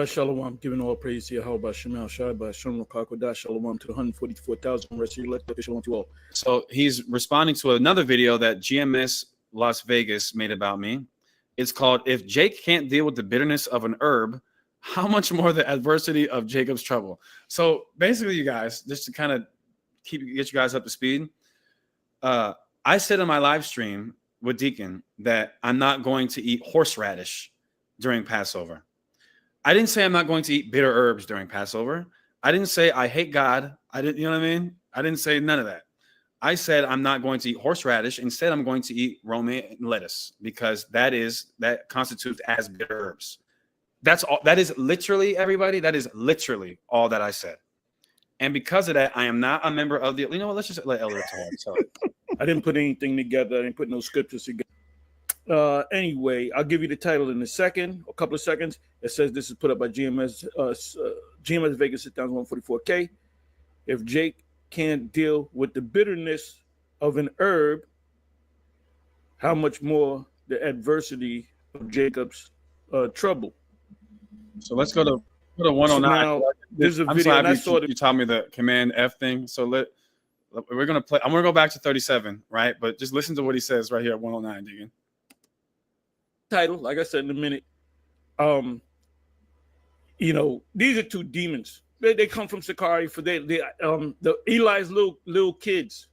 Shalom, giving all praise to Yahweh, Shemal Shai, Shalom, Kakodah, Shalom to the 144,000 rest of you. Let Shalom to all. So he's responding to another video that GMS Las Vegas made about me. It's called, If Jake Can't Deal with the Bitterness of an Herb, How Much More the Adversity of Jacob's Trouble. So basically, you guys, just to kind of get you guys up to speed, I said on my live stream with Deacon that I'm not going to eat horseradish during Passover. I didn't say I'm not going to eat bitter herbs during Passover. I didn't say I hate God. I didn't, you know what I mean? I didn't say none of that. I said I'm not going to eat horseradish. Instead, I'm going to eat romaine lettuce because that constitutes as bitter herbs. That's all. That is literally, everybody. That is literally all that I said. And because of that, I am not a member of the. You know what? Let's just let Elder talk. So I didn't put anything together. I didn't put no scriptures together. Anyway, I'll give you the title in a couple of seconds. It says this is put up by GMS Vegas 6144K. If Jake can't deal with the bitterness of an herb, how much more the adversity of Jacob's trouble. So let's go to 109. So now there's a I'm video, so and I happy saw you taught me the Command F thing. So we're gonna play. I'm gonna go back to 37, right? But just listen to what he says right here at 109, Deacon. Title, like I said in a minute. You know, these are two demons. They come from Sakari for the Eli's little kids,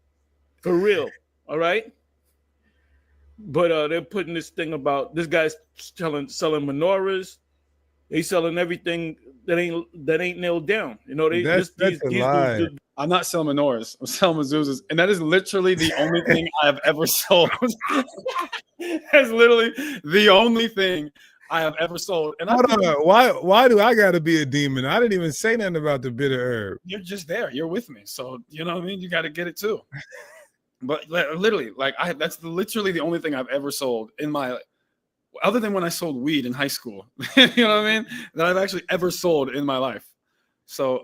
for real. All right. But they're putting this thing about this guy's selling menorahs. They selling everything that ain't nailed down. You know, That's a lie. I'm not selling menorahs. I'm selling mezuzahs, and that is literally the only thing I have ever sold. That's literally the only thing I have ever sold. And hold on, why do I gotta be a demon? I didn't even say nothing about the bitter herb. You're just there. You're with me. So you know what I mean? You got to get it too. But literally, like that's literally the only thing I've ever sold in my, other than when I sold weed in high school. You know what I mean? That I've actually ever sold in my life. So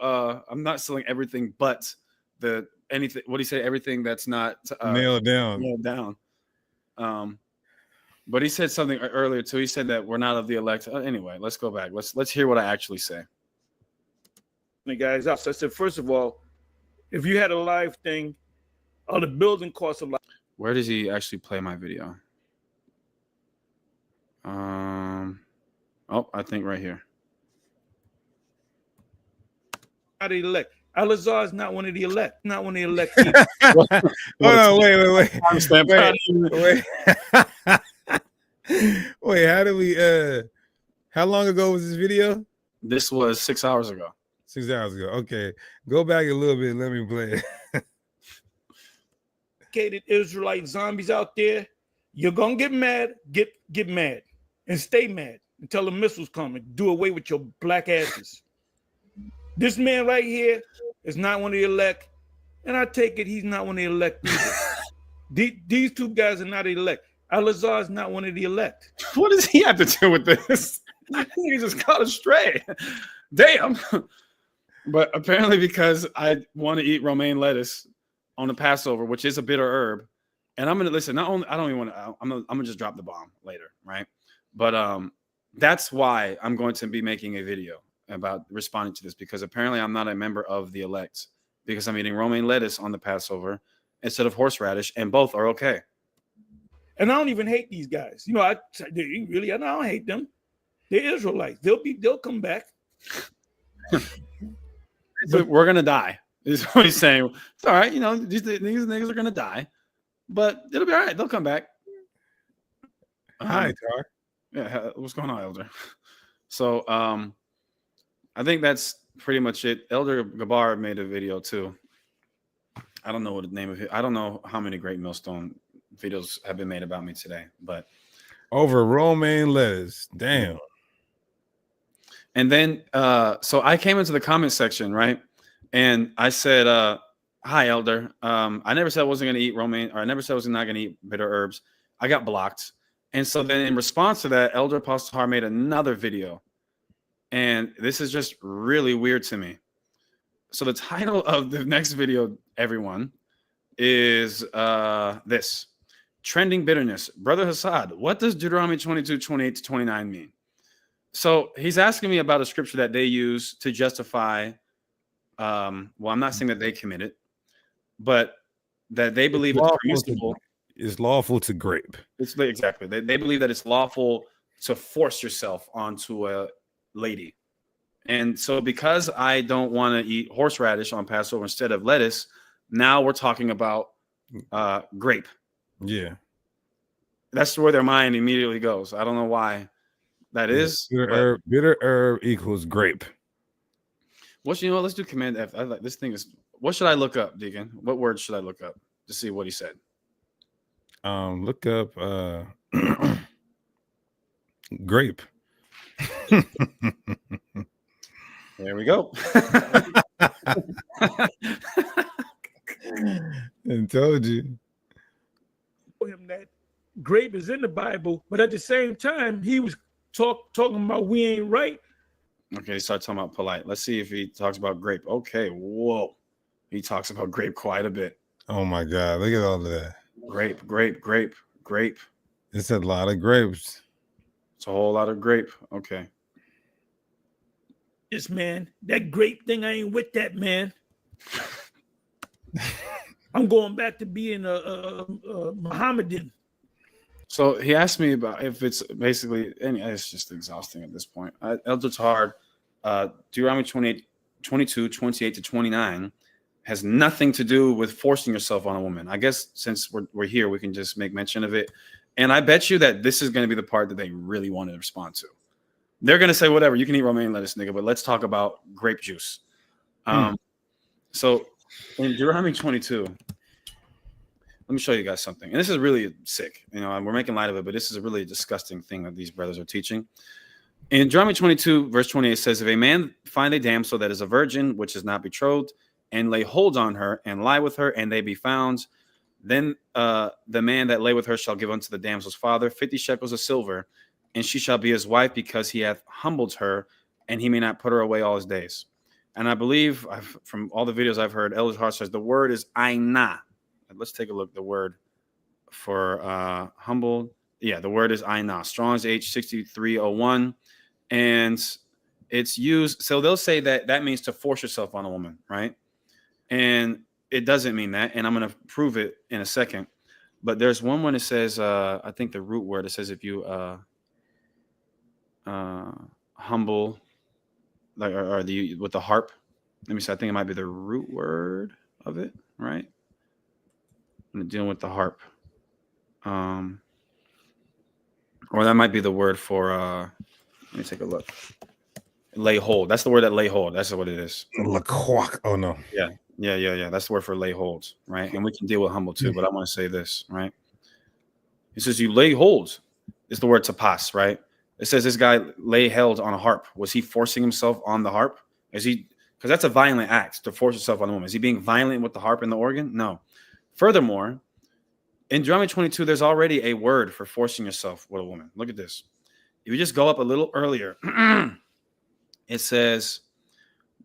I'm not selling everything but anything. What do you say? Everything that's not nailed down. Nailed down. But he said something earlier too. He said that we're not of the elect. Anyway, let's go back. Let's hear what I actually say. The guys out. So I said, first of all, if you had a live thing, all the building costs a lot. Where does he actually play my video? Oh, I think right here. Not the elect. Alazar is not one of the elect. Not one of the elect. Hold on, wait. Wait, how do we? How long ago was this video? This was 6 hours ago. 6 hours ago. Okay, go back a little bit. Let me play it. Israelite zombies out there. You're gonna get mad. Get mad and stay mad until the missiles come and do away with your black asses. This man right here is not one of the elect, and I take it he's not one of the elect either. These two guys are not elect. Alazar is not one of the elect. What does he have to do with this? He just caught astray. Damn. But apparently, because I want to eat romaine lettuce on the Passover, which is a bitter herb, and I'm gonna listen. Not only I don't even want to. I'm gonna just drop the bomb later, right? But that's why I'm going to be making a video about responding to this, because apparently I'm not a member of the elect because I'm eating romaine lettuce on the Passover instead of horseradish, and both are okay. And I don't even hate these guys. You know, I don't hate them. They're Israelites. They'll come back. But we're gonna die, is what he's saying. It's all right, you know, these niggas are gonna die, but it'll be all right. They'll come back. Hi, Tar. Yeah, what's going on, Elder? So I think that's pretty much it. Elder Gabar made a video too. I don't know what the name of it. I don't know how many Great Millstone videos have been made about me today, but over romaine lettuce. Damn. And then so I came into the comment section, right? And I said, hi, Elder. I never said I wasn't gonna eat romaine, or I never said I was not gonna eat bitter herbs. I got blocked. And so then in response to that, Elder Apostle Har made another video. And this is just really weird to me. So the title of the next video, everyone, is this: Trending Bitterness. Brother Hassad, what does Deuteronomy 22, 28 to 29 mean? So he's asking me about a scripture that they use to justify, well, I'm not saying that they commit it, but that they believe it's permissible. It's lawful to grape. It's exactly. They believe that it's lawful to force yourself onto a lady. And so because I don't want to eat horseradish on Passover instead of lettuce, now we're talking about grape. Yeah. That's where their mind immediately goes. I don't know why that is. Bitter herb equals grape. Let's do Command F. I like this thing is, what should I look up, Deacon? What word should I look up to see what he said? Look up grape. There we go. And told you. Him that grape is in the Bible, but at the same time, he was talking about we ain't right. Okay, he started talking about polite. Let's see if he talks about grape. Okay, whoa. He talks about grape quite a bit. Oh my God, look at all of that. Grape. It's a lot of grapes. It's a whole lot of grape. Okay. Yes, man. That grape thing, I ain't with that, man. I'm going back to being a Mohammedan. So he asked me about if it's basically, and it's just exhausting at this point. Elder Tahar, Deuteronomy 28, 22, 28 to 29 has nothing to do with forcing yourself on a woman. I guess since we're here, we can just make mention of it. And I bet you that this is going to be the part that they really want to respond to. They're going to say, whatever, you can eat romaine lettuce, nigga, but let's talk about grape juice. So in Deuteronomy 22, let me show you guys something. And this is really sick. You know, we're making light of it, but this is a really disgusting thing that these brothers are teaching. In Deuteronomy 22, verse 28 says, if a man find a damsel that is a virgin, which is not betrothed, and lay hold on her and lie with her, and they be found, then the man that lay with her shall give unto the damsel's father 50 shekels of silver, and she shall be his wife, because he hath humbled her, and he may not put her away all his days. And I believe from all the videos I've heard, Elder Hart says the word is aina. Let's take a look. The word for humbled. Yeah, the word is aina. Strong's H6301. And it's used. So they'll say that means to force yourself on a woman, right? And it doesn't mean that. And I'm going to prove it in a second. But there's one when it says, I think the root word, it says if you humble, like or the with the harp. Let me see. I think it might be the root word of it, right? I'm dealing with the harp. Or that might be the word for let me take a look. Lay hold. That's the word that lay hold. That's what it is. Oh no. Yeah. That's the word for lay hold, right? And we can deal with humble too, but I want to say this, right? It says you lay hold. It's the word tapas, right? It says this guy lay held on a harp. Was he forcing himself on the harp? Is he? Because that's a violent act to force yourself on a woman. Is he being violent with the harp and the organ? No. Furthermore, in Deuteronomy 22, there's already a word for forcing yourself with a woman. Look at this. If you just go up a little earlier, it says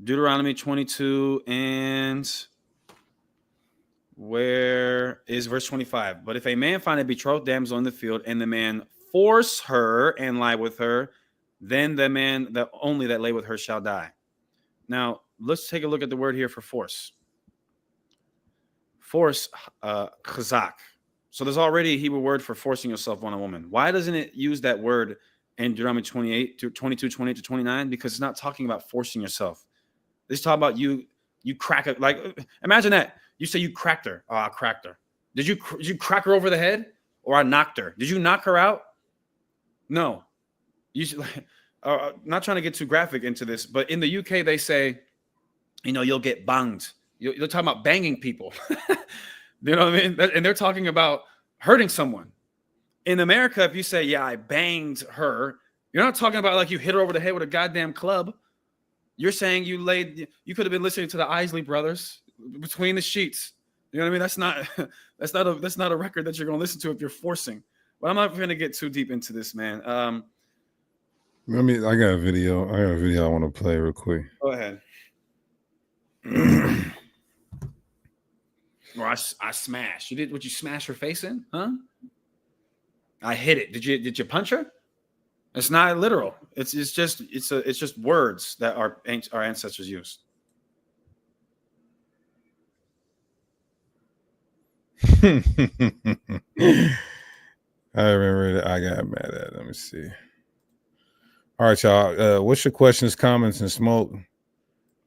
Deuteronomy 22 and where is verse 25? But if a man find a betrothed damsel in the field and the man force her and lie with her, then the man that only that lay with her shall die. Now, let's take a look at the word here for force. Force, chazak. So there's already a Hebrew word for forcing yourself on a woman. Why doesn't it use that word in Deuteronomy 28 to 22, 28 to 29? Because it's not talking about forcing yourself. It's talking about you crack it. Like, imagine that. You say you cracked her. Oh, I cracked her. Did you crack her over the head? Or I knocked her? Did you knock her out? No. You should, not trying to get too graphic into this, but in the UK, they say, you know, you'll get banged. You're talking about banging people. You know what I mean? And they're talking about hurting someone. In America, if you say, yeah, I banged her, you're not talking about like you hit her over the head with a goddamn club. You're saying you could have been listening to the Isley Brothers between the sheets. You know what I mean? That's not a record that you're going to listen to if you're forcing. But I'm not going to get too deep into this, man. I got a video. I want to play real quick. Go ahead. Or I smashed. You did what? You smash her face in? Huh? I hit it. Did you punch her? It's not literal. It's just words that our ancestors used. I remember that I got mad at it. Let me see. All right, y'all. What's your questions, comments, and smoke?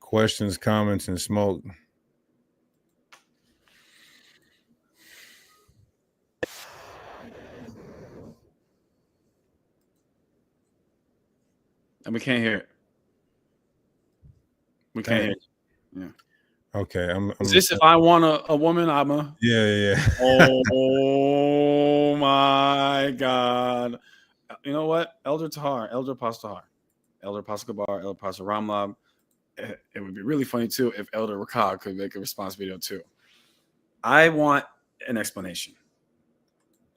Questions, comments, and smoke. And we can't hear it. We can't hear it. Yeah. Okay. Is this if I want a woman, I'm a... Yeah. Oh my God. You know what? Elder Tahar, Elder Apostle Tahar, Elder Apostle Kabar, Elder Apostle Ramlab. It would be really funny too if Elder Rakad could make a response video too. I want an explanation.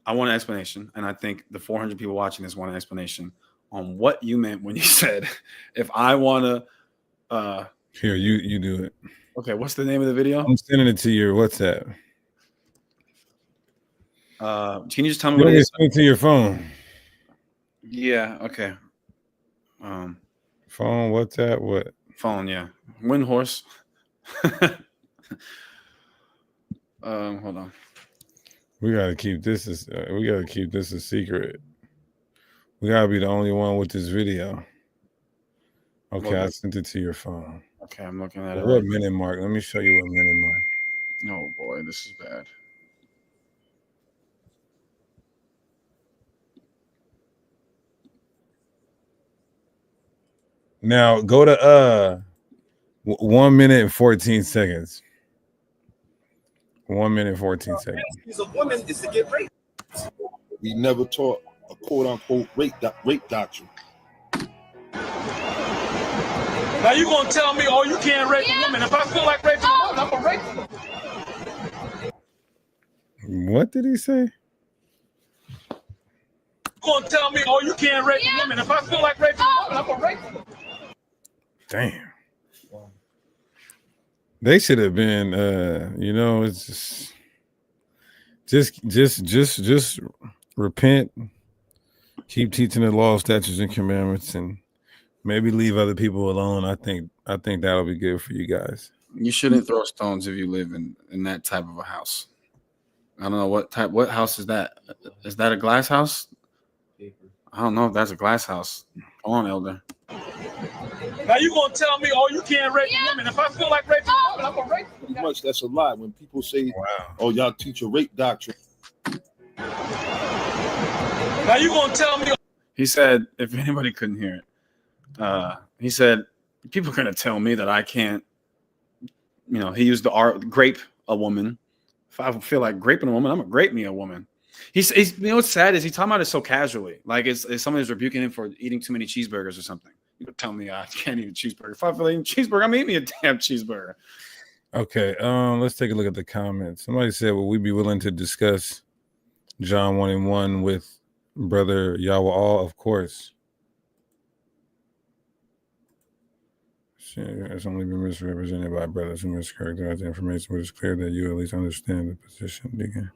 And I think the 400 people watching this want an explanation on what you meant when you said, if I want to... Here, you do it. Okay, what's the name of the video? I'm sending it to your WhatsApp. Can you just tell me You what want it me to is? send it to your phone? Yeah. Okay. Phone, WhatsApp, what? Phone. Yeah. Wind horse. Hold on. We gotta keep this a secret. We gotta be the only one with this video. Okay, Well, I sent it to your phone. okay, I'm looking at it What right. minute mark? Let me show you what minute mark. Oh boy, this is bad. Now go to 1 minute and 14 seconds. 1 minute 14 seconds. Of women is to get raped. We never taught a quote unquote rape doctrine. Now you gonna tell me, oh, you can't rape a woman? If I feel like raping a woman, I'm gonna rape her. What did he say? You gonna tell me, oh, you can't rape a woman? If I feel like raping a woman, I'm gonna rape her. Damn. They should have been it's just repent, keep teaching the law, statutes, and commandments, and maybe leave other people alone. I think that'll be good for you guys. You shouldn't throw stones if you live in that type of a house. I don't know what house is that? Is that a glass house? I don't know if that's a glass house. Come on, elder. Now you gonna tell me, oh, you can't rape a woman? If I feel like raping a woman, I'm gonna rape her. Pretty much that's a lie. When people say, Wow. oh, y'all teach a rape doctrine. Now you gonna tell me? He said, if anybody couldn't hear it, he said, people are gonna tell me that I can't. He used the art grape a woman. If I feel like graping a woman, I'm gonna grape me a woman. He's what's sad is he talking about it so casually, like it's somebody's rebuking him for eating too many cheeseburgers or something. You could tell me I can't eat a cheeseburger. If I feel like eating a cheeseburger, I'm eating me a damn cheeseburger. Okay, let's take a look at the comments. Somebody said, "Will we be willing to discuss John 1:1 with Brother Yahweh?" Of course. It's only been misrepresented by brothers who mischaracterize the information, but it's clear that you at least understand the position, Deacon.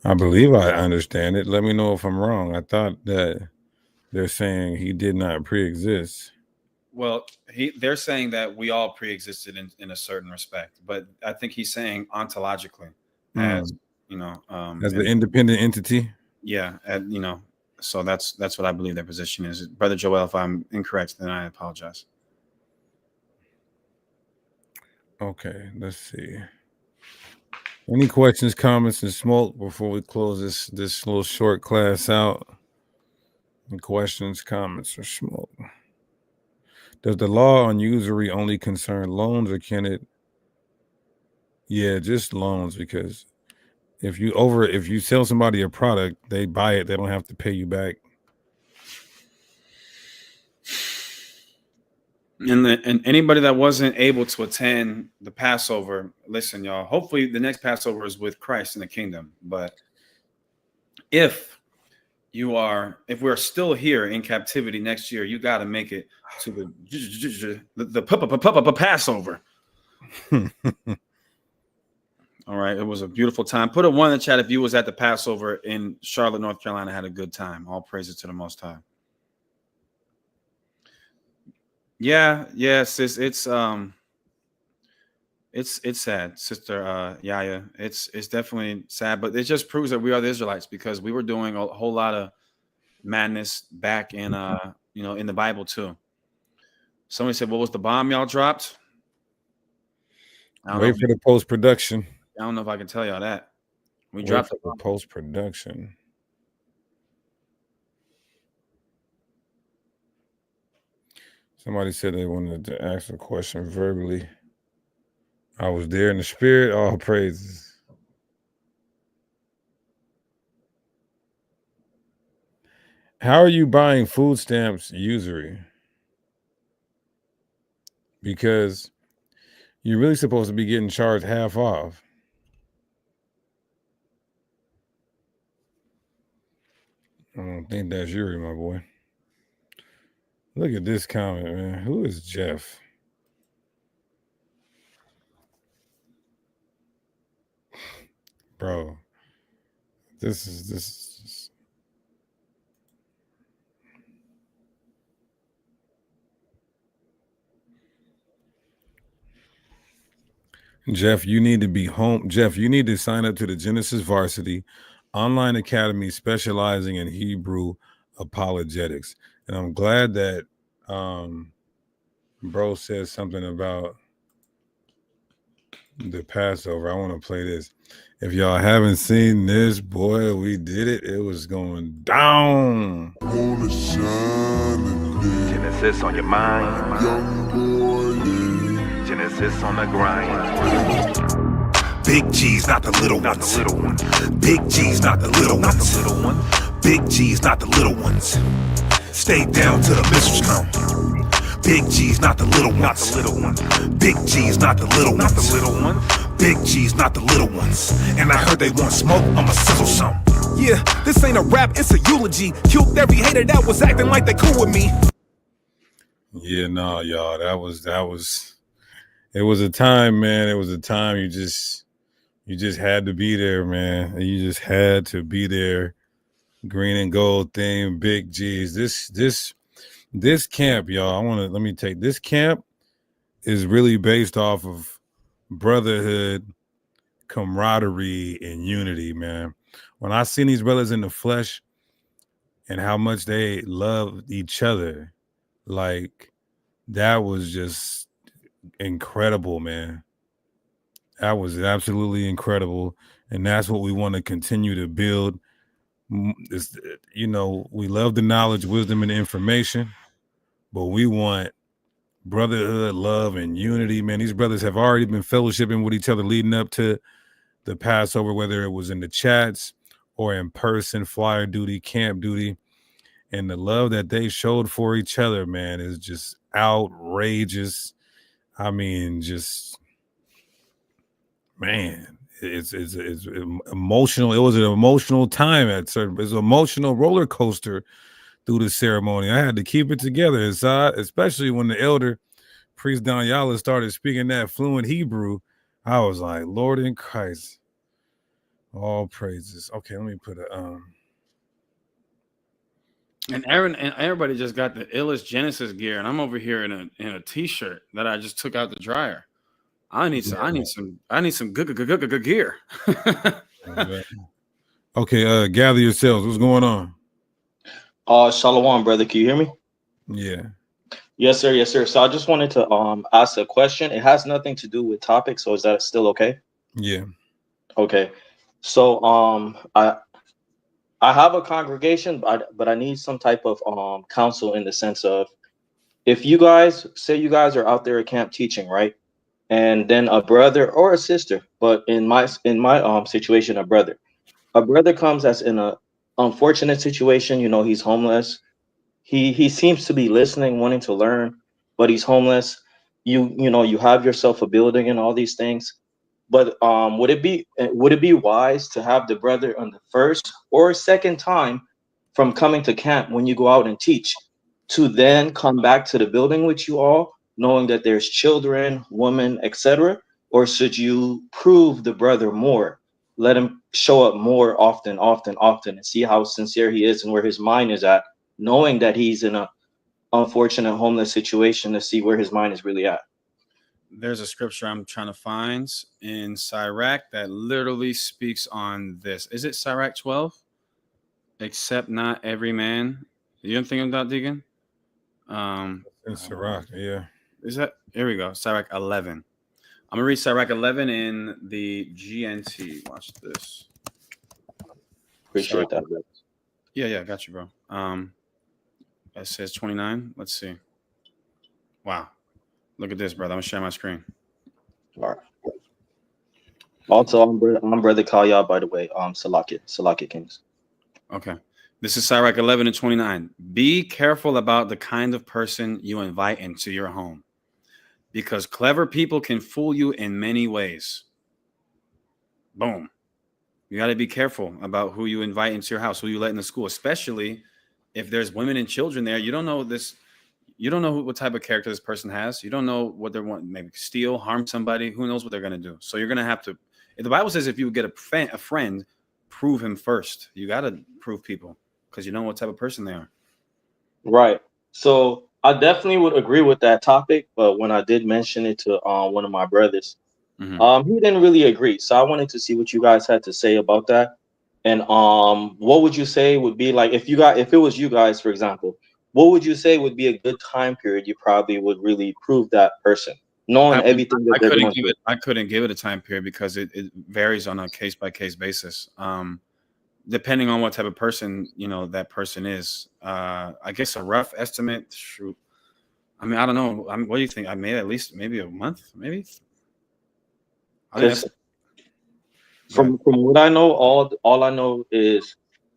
I believe I understand it. Let me know if I'm wrong. I thought that they're saying he did not pre-exist. Well, they're saying that we all pre-existed in a certain respect, but I think he's saying ontologically, as as the independent entity. Yeah, so that's what I believe their position is. Brother Joel, if I'm incorrect, then I apologize. Okay, let's see. Any questions, comments, and smoke before we close this little short class out? Any questions, comments, or smoke? Does the law on usury only concern loans, or can it? Yeah, just loans, because if you sell somebody a product, they buy it, they don't have to pay you back. And anybody that wasn't able to attend the Passover, listen, y'all. Hopefully, the next Passover is with Christ in the kingdom. But if we're still here in captivity next year, you got to make it to the Passover. All right, it was a beautiful time. Put a 1 in the chat if you was at the Passover in Charlotte, North Carolina, had a good time. All praises to the Most High. Yeah, sis, it's sad, Sister Yaya. It's definitely sad, but it just proves that we are the Israelites, because we were doing a whole lot of madness back in in the Bible too. Somebody said, "What was the bomb y'all dropped?" Wait for the post-production. I don't know if I can tell y'all that. We Wait dropped for the post-production. Somebody said they wanted to ask a question verbally. I was there in the spirit. All praises. How are you buying food stamps usury? Because you're really supposed to be getting charged half off. I don't think that's Yuri, my boy. Look at this comment, man. Who is Jeff? Bro, This is Jeff, you need to be home. Jeff, you need to sign up to the Genesis Varsity Online Academy specializing in Hebrew apologetics. And I'm glad that bro says something about the Passover. I want to play this. If y'all haven't seen this, boy, we did it. It was going down. Genesis on your mind. Genesis on the grind. Big G's, not the little ones. Big G's, not the little ones. Big G's, not the little ones. Stay down till the missiles come. Big G's, not the little ones. Big G's, not the little ones. Big G's, not the little ones. And I heard they want smoke, I'ma sizzle some. Yeah, this ain't a rap, it's a eulogy. Killed every hater that was acting like they cool with me. Yeah, no, y'all, that was it was a time, man. It was a time you just had to be there, man. You just had to be there. Green and gold thing, big G's. This camp, y'all, let me take this camp is really based off of brotherhood, camaraderie, and unity, man. When I seen these brothers in the flesh and how much they love each other, like that was just incredible, man. That was absolutely incredible. And that's what we want to continue to build. You know, we love the knowledge, wisdom, and information, but we want brotherhood, love, and unity, man. These brothers have already been fellowshipping with each other leading up to the Passover, whether it was in the chats or in person, flyer duty, camp duty. And the love that they showed for each other, man, is just outrageous. I mean, just, man, it's emotional. It was an emotional time it was an emotional roller coaster through the ceremony. I had to keep it together inside, especially when the elder priest Daniela started speaking that fluent Hebrew. I was like, Lord in Christ, all praises. Okay, let me put a And Aaron and everybody just got the illest Genesis gear, and I'm over here in a t-shirt that I just took out the dryer. I need some good gear. Okay, gather yourselves. What's going on? Shalom, brother. Can you hear me? Yeah. Yes, sir. Yes, sir. So I just wanted to ask a question. It has nothing to do with topic, so is that still okay? Yeah. Okay. So I have a congregation, but I need some type of counsel in the sense of if you guys say you guys are out there at camp teaching, right? And then a brother or a sister, but in my situation, a brother comes that's in a unfortunate situation. You know, he's homeless. He seems to be listening, wanting to learn, but he's homeless. You know, you have yourself a building and all these things. But would it be wise to have the brother on the first or second time from coming to camp when you go out and teach to then come back to the building with you all, knowing that there's children, women, etc.? Or should you prove the brother more? Let him show up more often, and see how sincere he is and where his mind is at, knowing that he's in a unfortunate homeless situation, to see where his mind is really at. There's a scripture I'm trying to find in Sirach that literally speaks on this. Is it Sirach 12? Except not every man. You don't think of that, Deacon? In Sirach, yeah. Is that? Here we go. Sirach 11. I'm gonna read Sirach 11 in the GNT. Watch this. Appreciate that. Yeah, got you, bro. It says 29. Let's see. Wow. Look at this, brother. I'm gonna share my screen. All right. Also, I'm brother Kaya, by the way. Salakia Kings. Okay. This is Sirach 11 and 29. Be careful about the kind of person you invite into your home, because clever people can fool you in many ways. Boom. You got to be careful about who you invite into your house, who you let in the school, especially if there's women and children there. You don't know this. You don't know what type of character this person has. You don't know what they're wanting. Maybe steal, harm somebody. Who knows what they're going to do? So you're going to have to. If the Bible says if you would get a friend, prove him first. You got to prove people because you know what type of person they are. Right. So I definitely would agree with that topic, but when I did mention it to one of my brothers, he didn't really agree. So I wanted to see what you guys had to say about that. And what would you say would be like if it was you guys, for example, what would you say would be a good time period you probably would really prove that person, knowing everything that they're going through? I couldn't give it a time period because it varies on a case by case basis. Depending on what type of person that person is. I guess a rough estimate. Shoot, I mean, I don't know. What do you think? I made at least maybe a month, maybe. From what I know, all I know is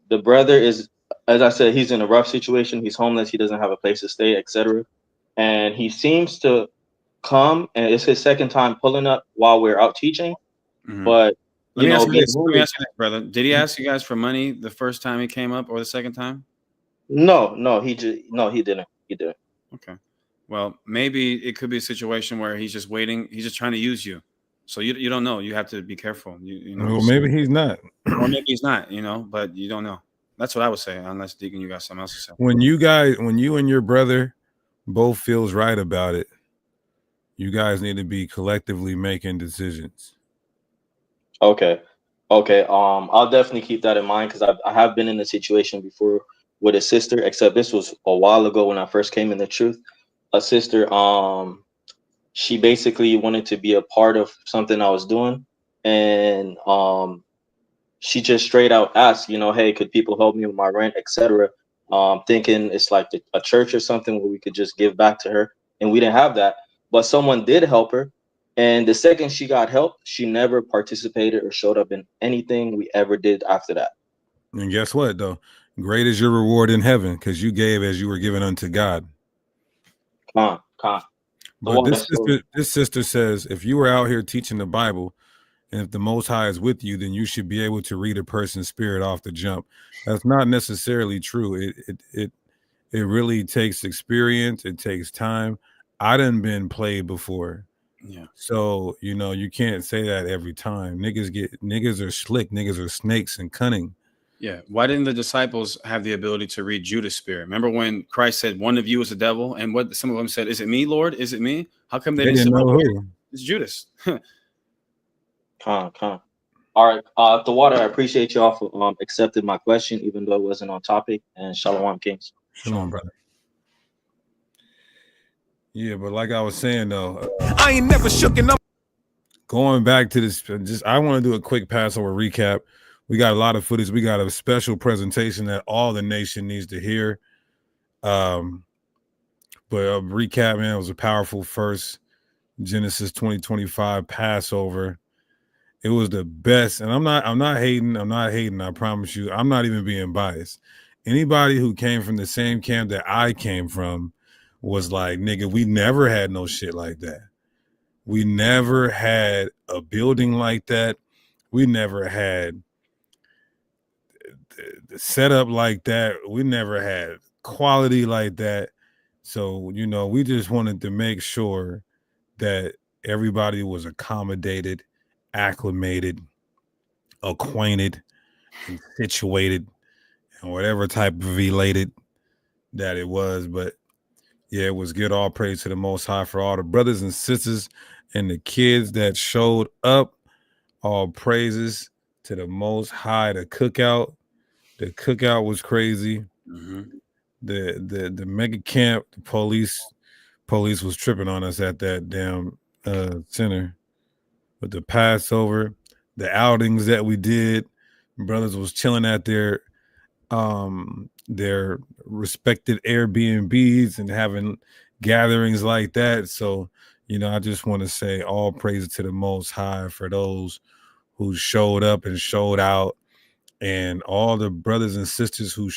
the brother is, as I said, he's in a rough situation. He's homeless. He doesn't have a place to stay, etc. And he seems to come, and it's his second time pulling up while we're out teaching. But let me ask you this, brother. Did he ask you guys for money the first time he came up, or the second time? No, he didn't. He didn't. Okay. Well, maybe it could be a situation where he's just waiting. He's just trying to use you. So you don't know. You have to be careful. You know. Well, maybe he's not. Or maybe he's not, but you don't know. That's what I would say, unless Deacon, you got something else to say. When you and your brother both feels right about it, you guys need to be collectively making decisions. Okay. I'll definitely keep that in mind because I have been in a situation before with a sister, except this was a while ago when I first came in the truth. A sister, she basically wanted to be a part of something I was doing, and she just straight out asked, hey, could people help me with my rent, etc. Thinking it's like a church or something where we could just give back to her, and we didn't have that, but someone did help her. And the second she got help, she never participated or showed up in anything we ever did after that. And guess what, though? Great is your reward in heaven, because you gave as you were given unto God. Con. But this sister says, if you were out here teaching the Bible, and if the Most High is with you, then you should be able to read a person's spirit off the jump. That's not necessarily true. It really takes experience. It takes time. I done been played before. Yeah. So, you can't say that every time. Niggas are slick. Niggas are snakes and cunning. Yeah. Why didn't the disciples have the ability to read Judas' spirit? Remember when Christ said, one of you is a devil? And what some of them said, is it me, Lord? Is it me? How come they didn't know who? It's Judas. Con. All right. The water, I appreciate y'all for accepting my question, even though it wasn't on topic. And Shalom, Kings. Shalom, brother. Yeah, but like I was saying, though, I ain't never shooken up. Going back to this, I want to do a quick Passover recap. We got a lot of footage. We got a special presentation that all the nation needs to hear. But a recap, man, it was a powerful first Genesis 2025 Passover. It was the best, and I'm not hating. I promise you, I'm not even being biased. Anybody who came from the same camp that I came from was like, nigga, we never had no shit like that. We never had a building like that. We never had the setup like that. We never had quality like that. So, we just wanted to make sure that everybody was accommodated, acclimated, acquainted, and situated, and whatever type of related that it was. But yeah, it was good. All praise to the Most High for all the brothers and sisters and the kids that showed up. All praises to the Most High. The cookout was crazy. The mega camp, the police was tripping on us at that damn center. But the Passover, the outings that we did, brothers was chilling at their respected Airbnbs and having gatherings like that. So, I just want to say all praise to the Most High for those who showed up and showed out, and all the brothers and sisters who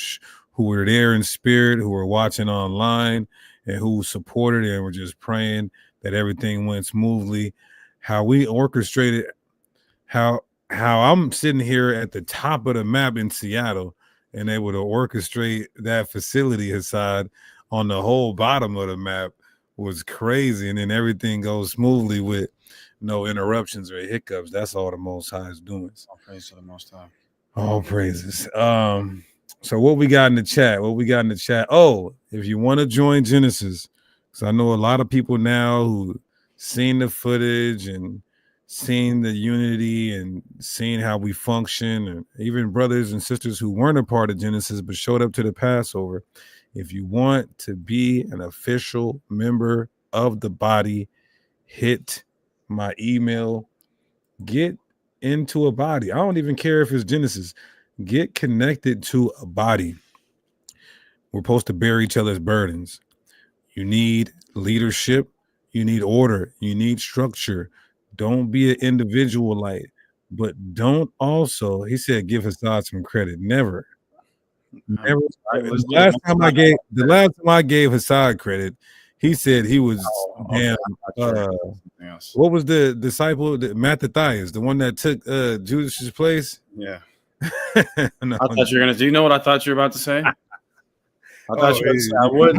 were there in spirit, who were watching online, and who supported and were just praying that everything went smoothly. How we orchestrated, how I'm sitting here at the top of the map in Seattle and able to orchestrate that facility aside on the whole bottom of the map was crazy. And then everything goes smoothly with no interruptions or hiccups. That's all the Most High is doing. All praise to the Most High. All praises. So what we got in the chat? Oh, if you want to join Genesis, because I know a lot of people now who seen the footage and seen the unity and seeing how we function, and even brothers and sisters who weren't a part of Genesis but showed up to the Passover. If you want to be an official member of the body, hit my email. Get into a body. I don't even care if it's Genesis. Get connected to a body. We're supposed to bear each other's burdens. You need leadership. You need order. You need structure. Don't be an individualite, but don't also, he said, give Hassad some credit. Never. The last time I gave Hassad credit, he said he was what was the disciple, Mattathias, the one that took Judas's place? Yeah. No, I thought you were gonna. Do you know what I thought you were about to say? I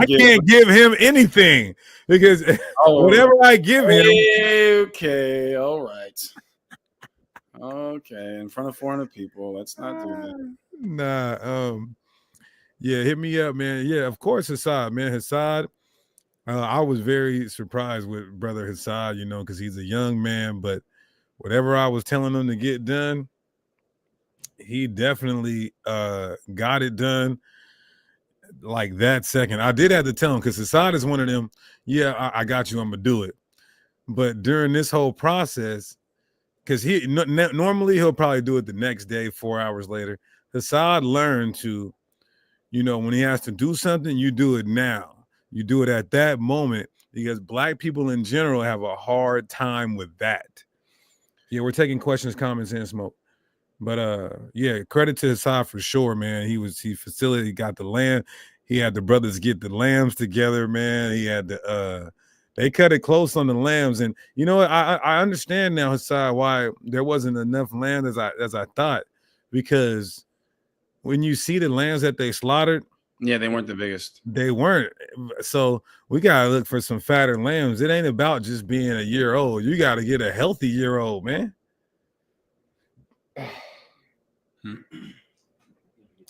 can't give him anything because whatever I give him. Okay, all right. Okay, in front of 400 people. Let's not do that. Nah. Yeah, hit me up, man. Yeah, of course, Hassad, man. Hassad. I was very surprised with brother Hassad, you know, because he's a young man, but whatever I was telling him to get done, he definitely got it done like that second. I did have to tell him because Hassad is one of them, yeah, I got you, I'm gonna do it. But during this whole process, because normally he'll probably do it the next day, 4 hours later. Hassad learned to, you know, when he has to do something, you do it now. You do it at that moment, because black people in general have a hard time with that. Yeah, we're taking questions, comments, and smoke. But yeah, credit to Hassad for sure, man. He got the lamb. He had the brothers get the lambs together, man. He had the they cut it close on the lambs. And you know what? I understand now, Hassad, why there wasn't enough lamb as I thought, because when you see the lambs that they slaughtered, yeah, they weren't the biggest. They weren't. So we gotta look for some fatter lambs. It ain't about just being a year old. You gotta get a healthy year old, man.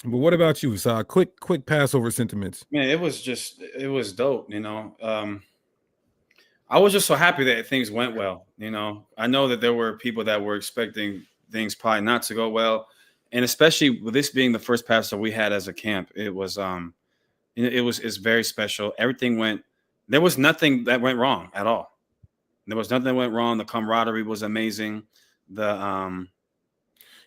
But what about you, Hassad? Quick Passover sentiments. Man, it was dope, you know. I was just so happy that things went well, you know. I know that there were people that were expecting things probably not to go well. And especially with this being the first Passover we had as a camp, it's very special. Everything went, there was nothing that went wrong at all. There was nothing that went wrong. The camaraderie was amazing.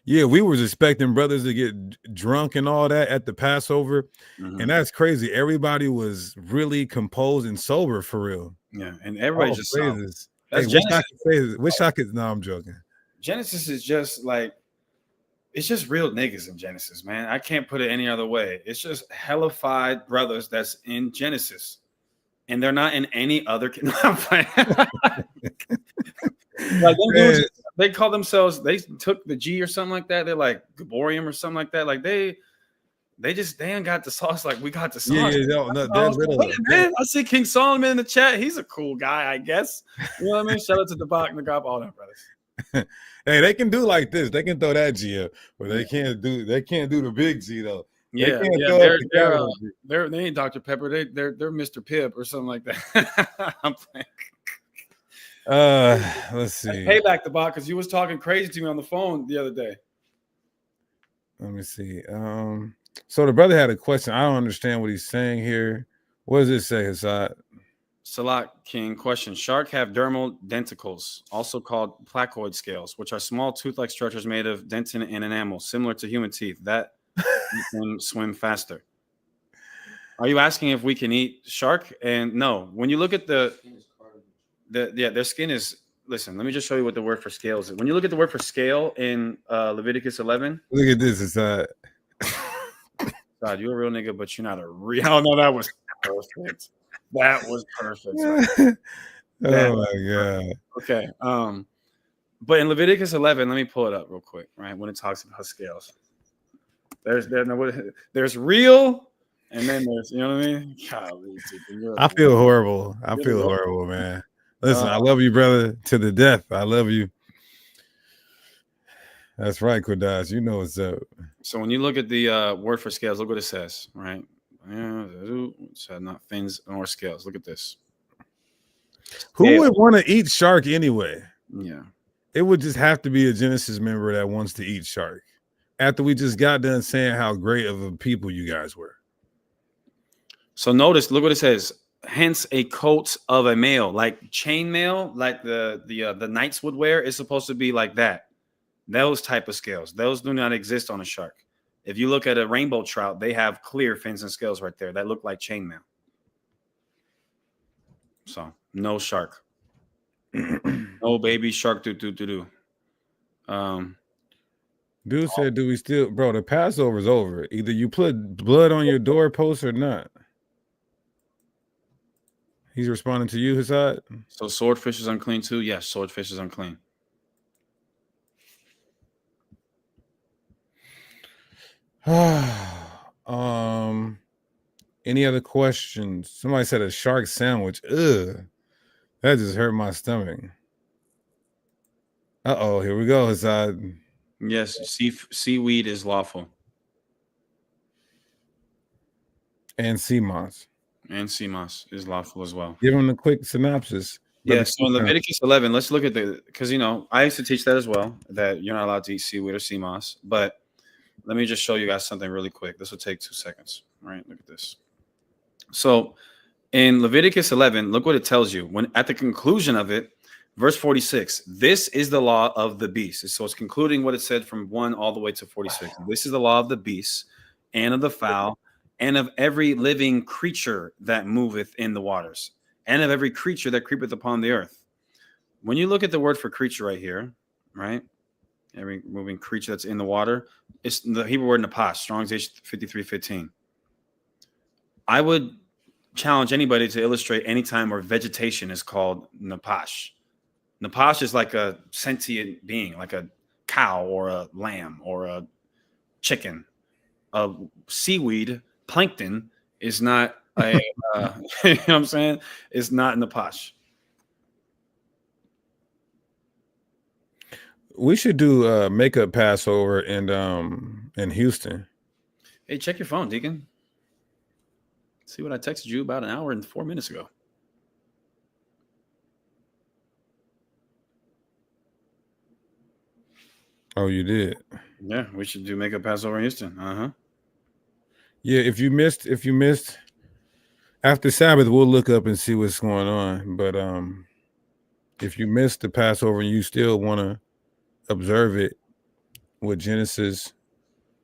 Yeah, we was expecting brothers to get drunk and all that at the Passover. And that's crazy. Everybody was really composed and sober for real. Yeah, and everybody just praises. That's Wish I could. No, I'm joking. Genesis is just like, it's just real niggas in Genesis, man. I can't put it any other way. It's just hellified brothers that's in Genesis, and they're not in any other. No, I'm playing. Like they call themselves. They took the G or something like that. They're like Gaborium or something like that. Like they ain't got the sauce like we got the sauce. Man, I see King Solomon in the chat. He's a cool guy, I guess. You know what I mean? Shout out to the Bach and the Gob, all that, brothers. Hey, they can do like this. They can throw that G up, but they can't do the big G though. Yeah, they ain't Dr. Pepper. They're Mr. Pibb or something like that. I'm playing. Let's see. Payback the Bach, because you was talking crazy to me on the phone the other day. Let me see. So the brother had a question. I don't understand what he's saying here. What does it say, Hassad? Salak King question. Shark have dermal denticles, also called placoid scales, which are small tooth-like structures made of dentin and enamel, similar to human teeth, that can swim faster. Are you asking if we can eat shark? And no, when you look at their skin is, listen, let me just show you what the word for scales is. When you look at the word for scale in Leviticus 11. Look at this, Hassad. God, you're a real nigga, but you're not a real. Oh, no, that was perfect. That was perfect. Oh my God. Okay. But in Leviticus 11, let me pull it up real quick, right? When it talks about scales. There's real, and then there's, you know what I mean? Golly, I feel horrible. I feel horrible, man. Listen, I love you, brother, to the death. I love you. That's right, Kodash. You know what's up. So when you look at the word for scales, look what it says, right? So not fins nor scales. Look at this. Who Scale. would want to eat shark anyway? Yeah. It would just have to be a Genesis member that wants to eat shark. After we just got done saying how great of a people you guys were. So notice, look what it says. Hence a coat of a male, like chainmail, like the knights would wear, is supposed to be like that. Those type of scales. Those do not exist on a shark. If you look at a rainbow trout, they have clear fins and scales right there that look like chainmail. So no shark. No baby shark. Do. Dude said, do we still, bro, the Passover's over. Either you put blood on your doorpost or not. He's responding to you, Hassad. So swordfish is unclean too? Yes, swordfish is unclean. Any other questions? Somebody said a shark sandwich. Ugh. That just hurt my stomach. Uh-oh, here we go, Hassad. Yes, seaweed is lawful. And sea moss. And sea moss is lawful as well. Give him a quick synopsis. Yeah, so in Leviticus 11, let's look at because, I used to teach that as well, that you're not allowed to eat seaweed or sea moss. But let me just show you guys something really quick. This will take 2 seconds. All right, look at this. So in Leviticus 11, look what it tells you. When at the conclusion of it, verse 46, this is the law of the beast. So it's concluding what it said from 1 all the way to 46. This is the law of the beast and of the fowl and of every living creature that moveth in the waters and of every creature that creepeth upon the earth. When you look at the word for creature right here, right? Every moving creature that's in the water, it's the Hebrew word napash, Strong's H5315. I would challenge anybody to illustrate any time where vegetation is called napash. Napash is like a sentient being, like a cow or a lamb or a chicken. A seaweed, plankton, is not a, you know what I'm saying? It's not napash. We should do makeup Passover in Houston. Hey, check your phone, Deacon. See what I texted you about an hour and 4 minutes ago. Oh, you did? Yeah, we should do makeup Passover in Houston. Yeah, if you missed after Sabbath, we'll look up and see what's going on. But if you missed the Passover and you still want to observe it with Genesis,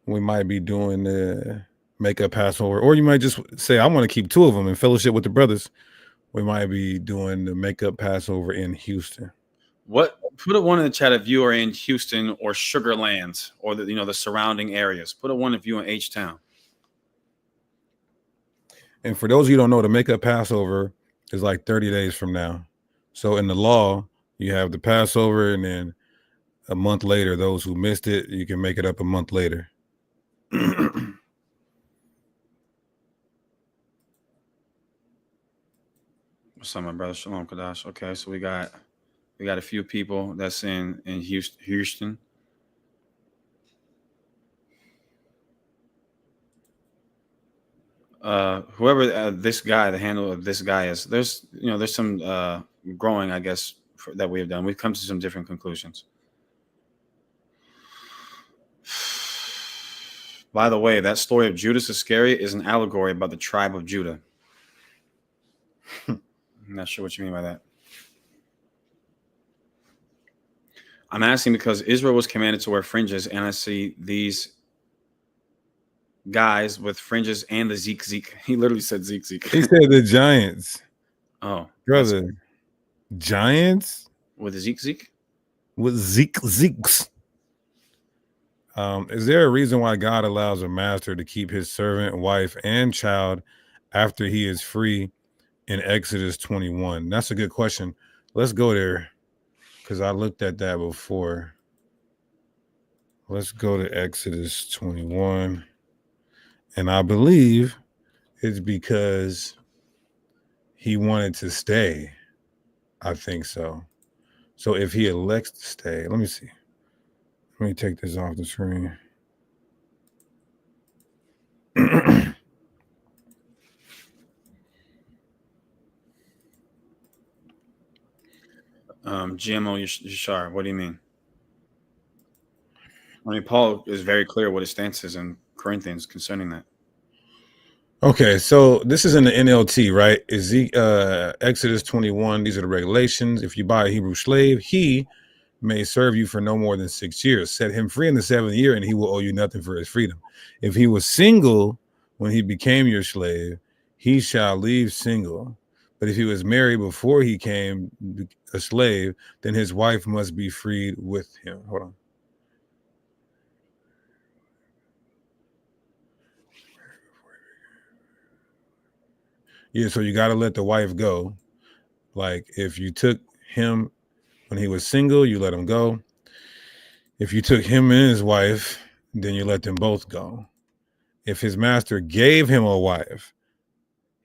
we might be doing the makeup Passover, or you might just say, I want to keep 2 of them in fellowship with the brothers. We might be doing the makeup Passover in Houston. Put a 1 in the chat if you are in Houston or Sugar Land or the surrounding areas. Put a 1 if you're in H-Town. And for those of you who don't know, the makeup Passover is like 30 days from now. So in the law, you have the Passover, and then a month later, those who missed it, you can make it up a month later. What's up, my brother? Shalom, Kadash. Okay, so we got a few people that's in Houston. Whoever this guy, the handle of this guy is, there's some growing, I guess, that we have done. We've come to some different conclusions. By the way, that story of Judas Iscariot is an allegory about the tribe of Judah. I'm not sure what you mean by that. I'm asking because Israel was commanded to wear fringes, and I see these guys with fringes and the Zeke. He literally said Zeke. He said the Giants. Oh, brother. Giants? With the Zeke? With Zeeks. Is there a reason why God allows a master to keep his servant, wife, and child after he is free in Exodus 21? That's a good question. Let's go there, because I looked at that before. Let's go to Exodus 21. And I believe it's because he wanted to stay. I think so. So if he elects to stay, let me see. Let me take this off the screen. GMO Yashar, what do you mean? I mean, Paul is very clear what his stance is in Corinthians concerning that. Okay, so this is in the NLT, right? Is Exodus 21. These are the regulations. If you buy a Hebrew slave, he may serve you for no more than 6 years. Set him free in the 7th year, and he will owe you nothing for his freedom. If he was single when he became your slave, he shall leave single. But if he was married before he came a slave, then his wife must be freed with him. Hold on. Yeah, so you got to let the wife go. Like if you took him when he was single, you let him go. If you took him and his wife, then you let them both go. If his master gave him a wife,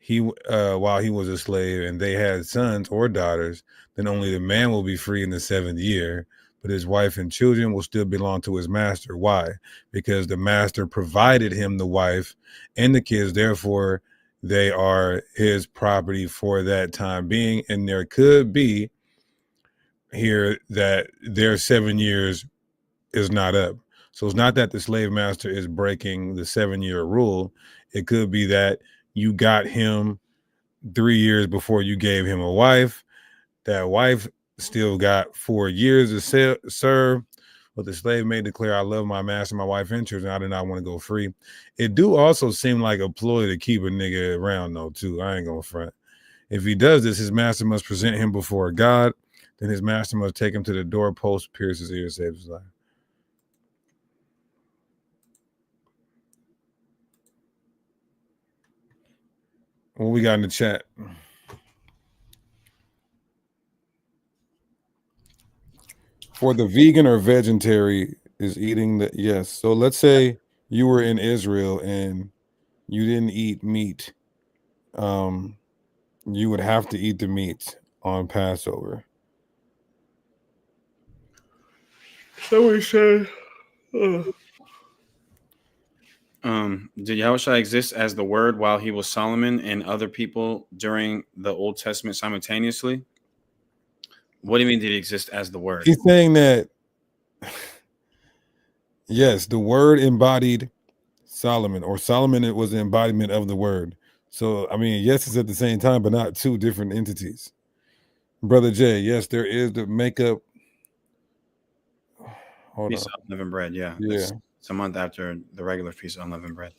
while he was a slave, and they had sons or daughters, then only the man will be free in the 7th year, but his wife and children will still belong to his master. Why? Because the master provided him the wife and the kids, therefore they are his property for that time being. And there could be here that their 7 years is not up. So it's not that the slave master is breaking the 7-year rule. It could be that you got him 3 years before you gave him a wife. That wife still got 4 years to serve, but the slave may declare, I love my master, my wife, and children. I do not want to go free. It do also seem like a ploy to keep a nigga around, though, too. I ain't gonna front. If he does this, his master must present him before God. Then his master must take him to the doorpost, pierce his ear, save his life. What we got in the chat? For the vegan or vegetarian is eating the, yes. So let's say you were in Israel and you didn't eat meat. You would have to eat the meat on Passover. So we say, Did Yahushua exist as the Word while he was Solomon and other people during the Old Testament simultaneously? What do you mean did he exist as the Word? He's saying that, yes, the Word embodied Solomon, or Solomon, it was the embodiment of the Word. So, I mean, yes, it's at the same time, but not two different entities. Brother Jay, yes, there is the makeup. Hold Feast on. of Unleavened Bread, yeah. Yeah. It's a month after the regular Feast of Unleavened Bread.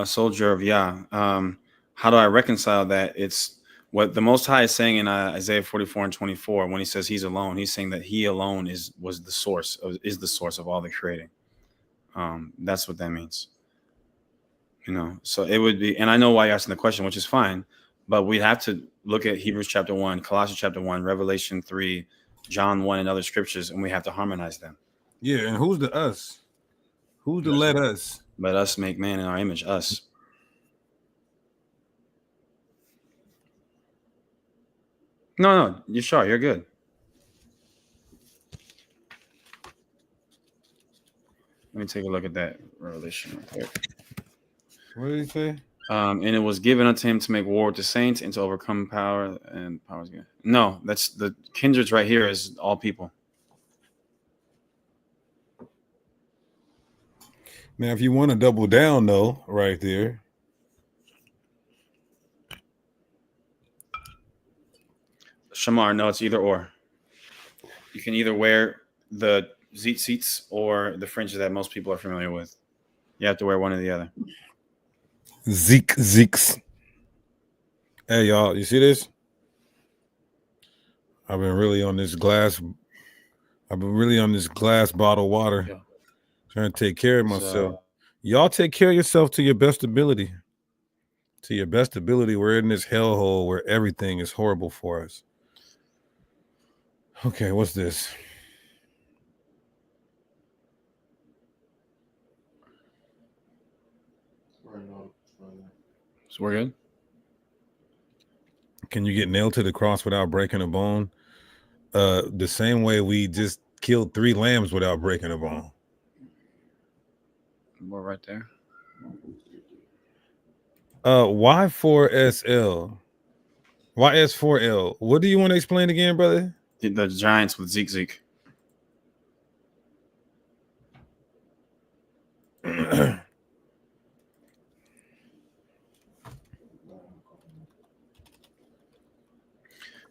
Soldier of Yah. How do I reconcile that? It's what the Most High is saying in Isaiah 44:24 when he says he's alone. He's saying that he alone is the source of all the creating. That's what that means. You know, so it would be, and I know why you're asking the question, which is fine, but we'd have to look at Hebrews chapter 1, Colossians chapter 1, Revelation 3, John 1, and other scriptures, and we have to harmonize them. Yeah, and who's the us? Who's the let us? Let us make man in our image, us. No, you're sure, you're good. Let me take a look at that Revelation real quick. What did he say? And it was given unto him to make war with the saints and to overcome power and powers. No, that's the kindreds right here is all people. Now, if you want to double down, though, right there. Shamar, no, it's either or. You can either wear the tzitzits or the fringes that most people are familiar with. You have to wear one or the other. Zeeks. Hey, y'all, you see this? I've been really on this glass bottle water, Yeah. trying to take care of myself. Y'all take care of yourself to your best ability. To your best ability, we're in this hellhole where everything is horrible for us. Okay, what's this? So we're good? Can you get nailed to the cross without breaking a bone? The same way we just killed 3 lambs without breaking a bone. More right there. Why 4SL? Why S4L? What do you want to explain again, brother? The Giants with Zeke.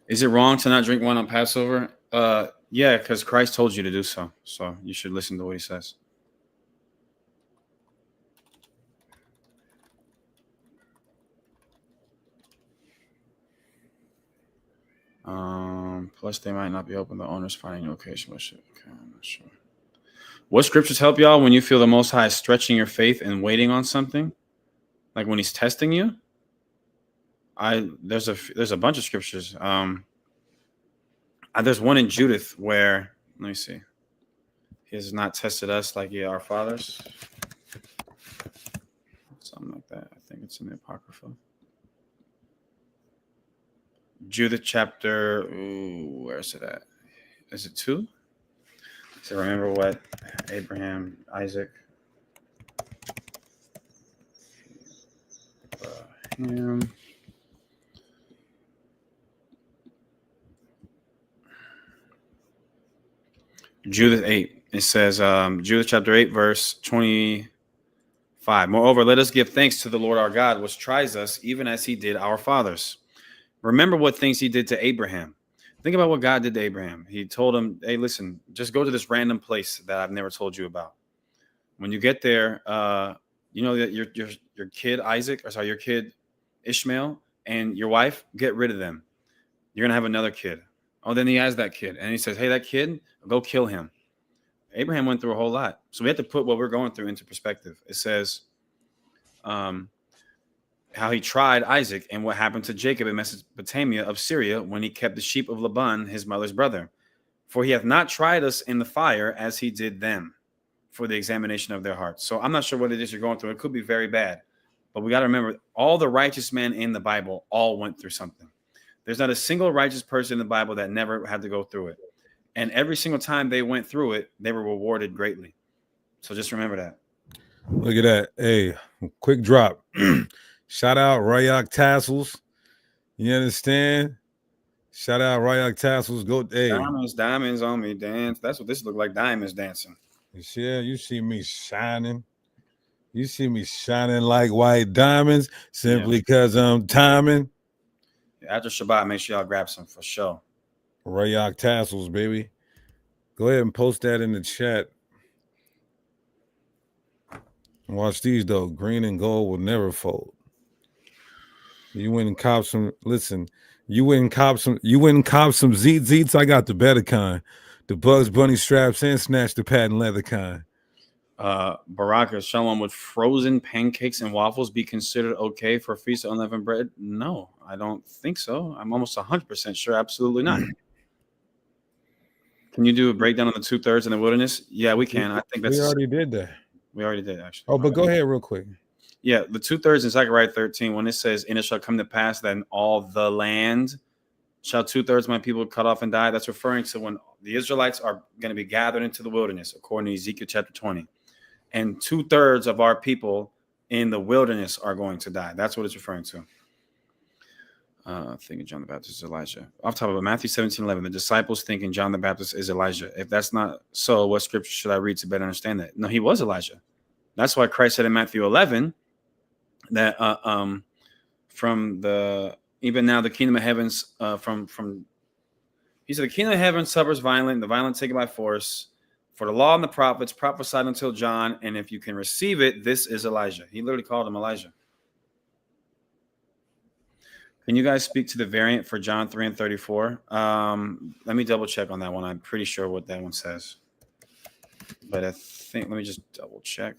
Is it wrong to not drink wine on Passover? Yeah, because Christ told you to do so. So you should listen to what he says. Plus they might not be open. The owner's finding no occasion. Okay, I'm not sure. What scriptures help y'all when you feel the Most High is stretching your faith and waiting on something? Like when he's testing you? There's a bunch of scriptures. There's one in Judith where, let me see. He has not tested us like our fathers. Something like that. I think it's in the Apocrypha. Judith chapter, where's it at? Is it 2? So remember what Abraham, Isaac, him. Judith 8. It says, Judith chapter 8, verse 25. Moreover, let us give thanks to the Lord our God, which tries us, even as he did our fathers. Remember what things he did to Abraham. Think about what God did to Abraham. He told him, hey, listen, just go to this random place that I've never told you about. When you get there, you know that your kid your kid Ishmael and your wife, get rid of them. You're going to have another kid. Oh, then he has that kid. And he says, hey, that kid, go kill him. Abraham went through a whole lot. So we have to put what we're going through into perspective. It says how he tried Isaac and what happened to Jacob in Mesopotamia of Syria when he kept the sheep of Laban, his mother's brother. For he hath not tried us in the fire as he did them for the examination of their hearts. So I'm not sure what it is you're going through. It could be very bad. But we got to remember, all the righteous men in the Bible all went through something. There's not a single righteous person in the Bible that never had to go through it. And every single time they went through it, they were rewarded greatly. So just remember that. Look at that. Hey, quick drop. Shout out Rayak Tassels. You understand? Shout out Rayak Tassels. Go, hey. Diamonds on me, dance. That's what this look like, diamonds dancing. Yeah, you see me shining. You see me shining like white diamonds simply because I'm timing. After Shabbat, make sure y'all grab some for sure. Rayak Tassels, baby. Go ahead and post that in the chat. Watch these though. Green and gold will never fold. You went and cop some. Listen, you went and cop some Zeets. I got the better kind. The Bugs Bunny straps and snatch the patent leather kind. Baraka, Shalom, would frozen pancakes and waffles be considered okay for a feast of unleavened bread? No, I don't think so. I'm almost 100% sure. Absolutely not. Can you do a breakdown on the 2/3 in the wilderness? Yeah, we can. I think that's. We already did that. We already did, actually. Oh, but go ahead real quick. Yeah, the 2/3 in Zechariah 13, when it says, and it shall come to pass that in all the land shall 2/3 of my people cut off and die. That's referring to when the Israelites are going to be gathered into the wilderness, according to Ezekiel chapter 20. And 2/3 of our people in the wilderness are going to die. That's what it's referring to. Thinking John the Baptist is Elijah. Off top of it, Matthew 17:11, the disciples thinking John the Baptist is Elijah. If that's not so, what scripture should I read to better understand that? No, he was Elijah. That's why Christ said in Matthew 11 that from the even now the kingdom of heavens he said the kingdom of heaven suffers violent, the violent take it by force. For the law and the prophets prophesied until John, and if you can receive it, this is Elijah. He literally called him Elijah. Can you guys speak to the variant for John 3 and 34? Let me double check on that one. I'm pretty sure what that one says. But I think, let me just double check.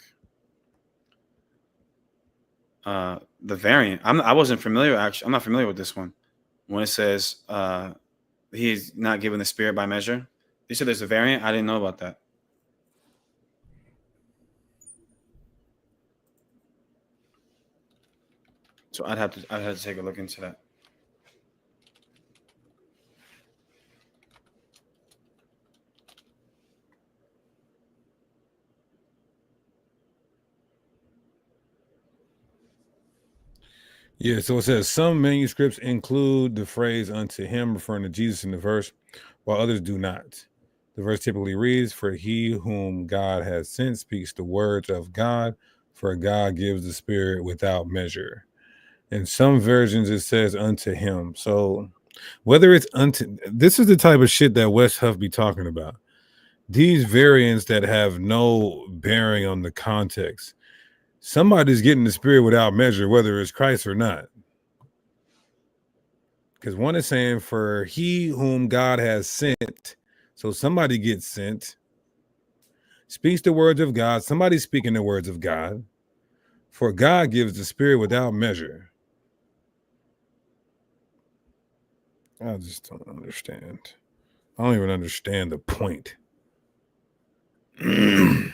The variant, I wasn't familiar, actually. I'm not familiar with this one. When it says he's not given the spirit by measure. You said there's a variant? I didn't know about that. So I'd have to take a look into that. Yeah, so it says some manuscripts include the phrase unto him, referring to Jesus in the verse, while others do not. The verse typically reads, for he whom God has sent speaks the words of God, for God gives the Spirit without measure. In some versions, it says unto him. So whether it's unto, this is the type of shit that West Huff be talking about. These variants that have no bearing on the context. Somebody's getting the Spirit without measure, whether it's Christ or not. Because one is saying, for he whom God has sent. So somebody gets sent, speaks the words of God. Somebody's speaking the words of God. For God gives the Spirit without measure. I just don't understand. I don't even understand the point. You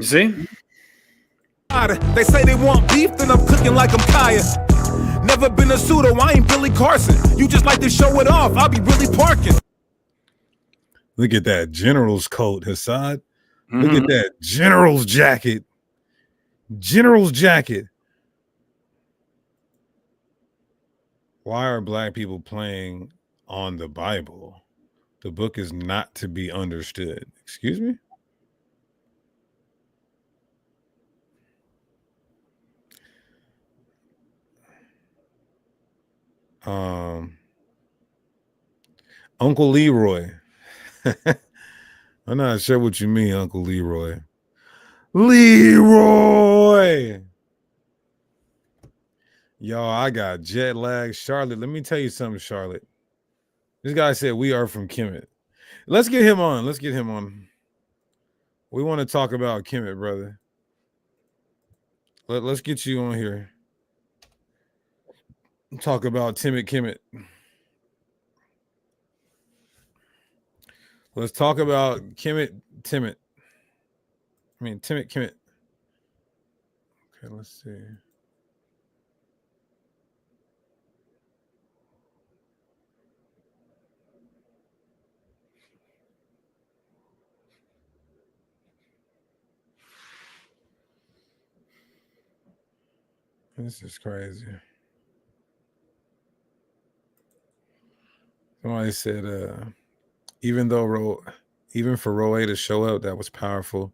see? They say they want beef, then I'm cooking like I'm Kaya. Never been a pseudo, I ain't Billy Carson. You just like to show it off, I'll be really parking. Look at that general's coat, Hassad. Look at that general's jacket. General's jacket. Why are black people playing on the Bible? The book is not to be understood. Excuse me? Uncle Leroy. I'm not sure what you mean, Uncle Leroy. Leroy! Y'all, I got jet lag. Charlotte, let me tell you something, Charlotte. This guy said we are from Kemet. Let's get him on. Let's get him on. We want to talk about Kemet, brother. Let's get you on here. Talk about Timid Kemet. Let's talk about Kemet, Timid. I mean, Timid Kemet. Okay, let's see. This is crazy. Somebody said, even for Roe to show up, that was powerful.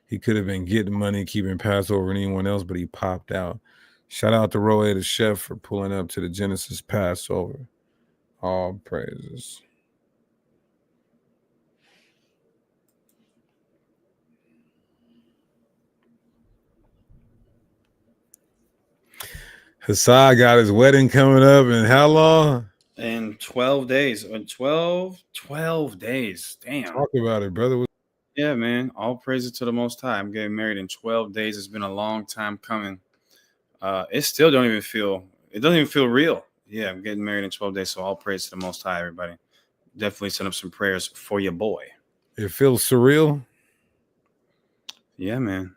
He could have been getting money, keeping Passover and anyone else, but he popped out. Shout out to Roe the chef for pulling up to the Genesis Passover. All praises. Hassad got his wedding coming up in how long? In 12 days. In 12 days. Damn. Talk about it, brother. Yeah, man. All praises to the Most High. I'm getting married in 12 days. It's been a long time coming. It still doesn't even feel real. Yeah, I'm getting married in 12 days. So all praise to the Most High, everybody. Definitely send up some prayers for your boy. It feels surreal. Yeah, man.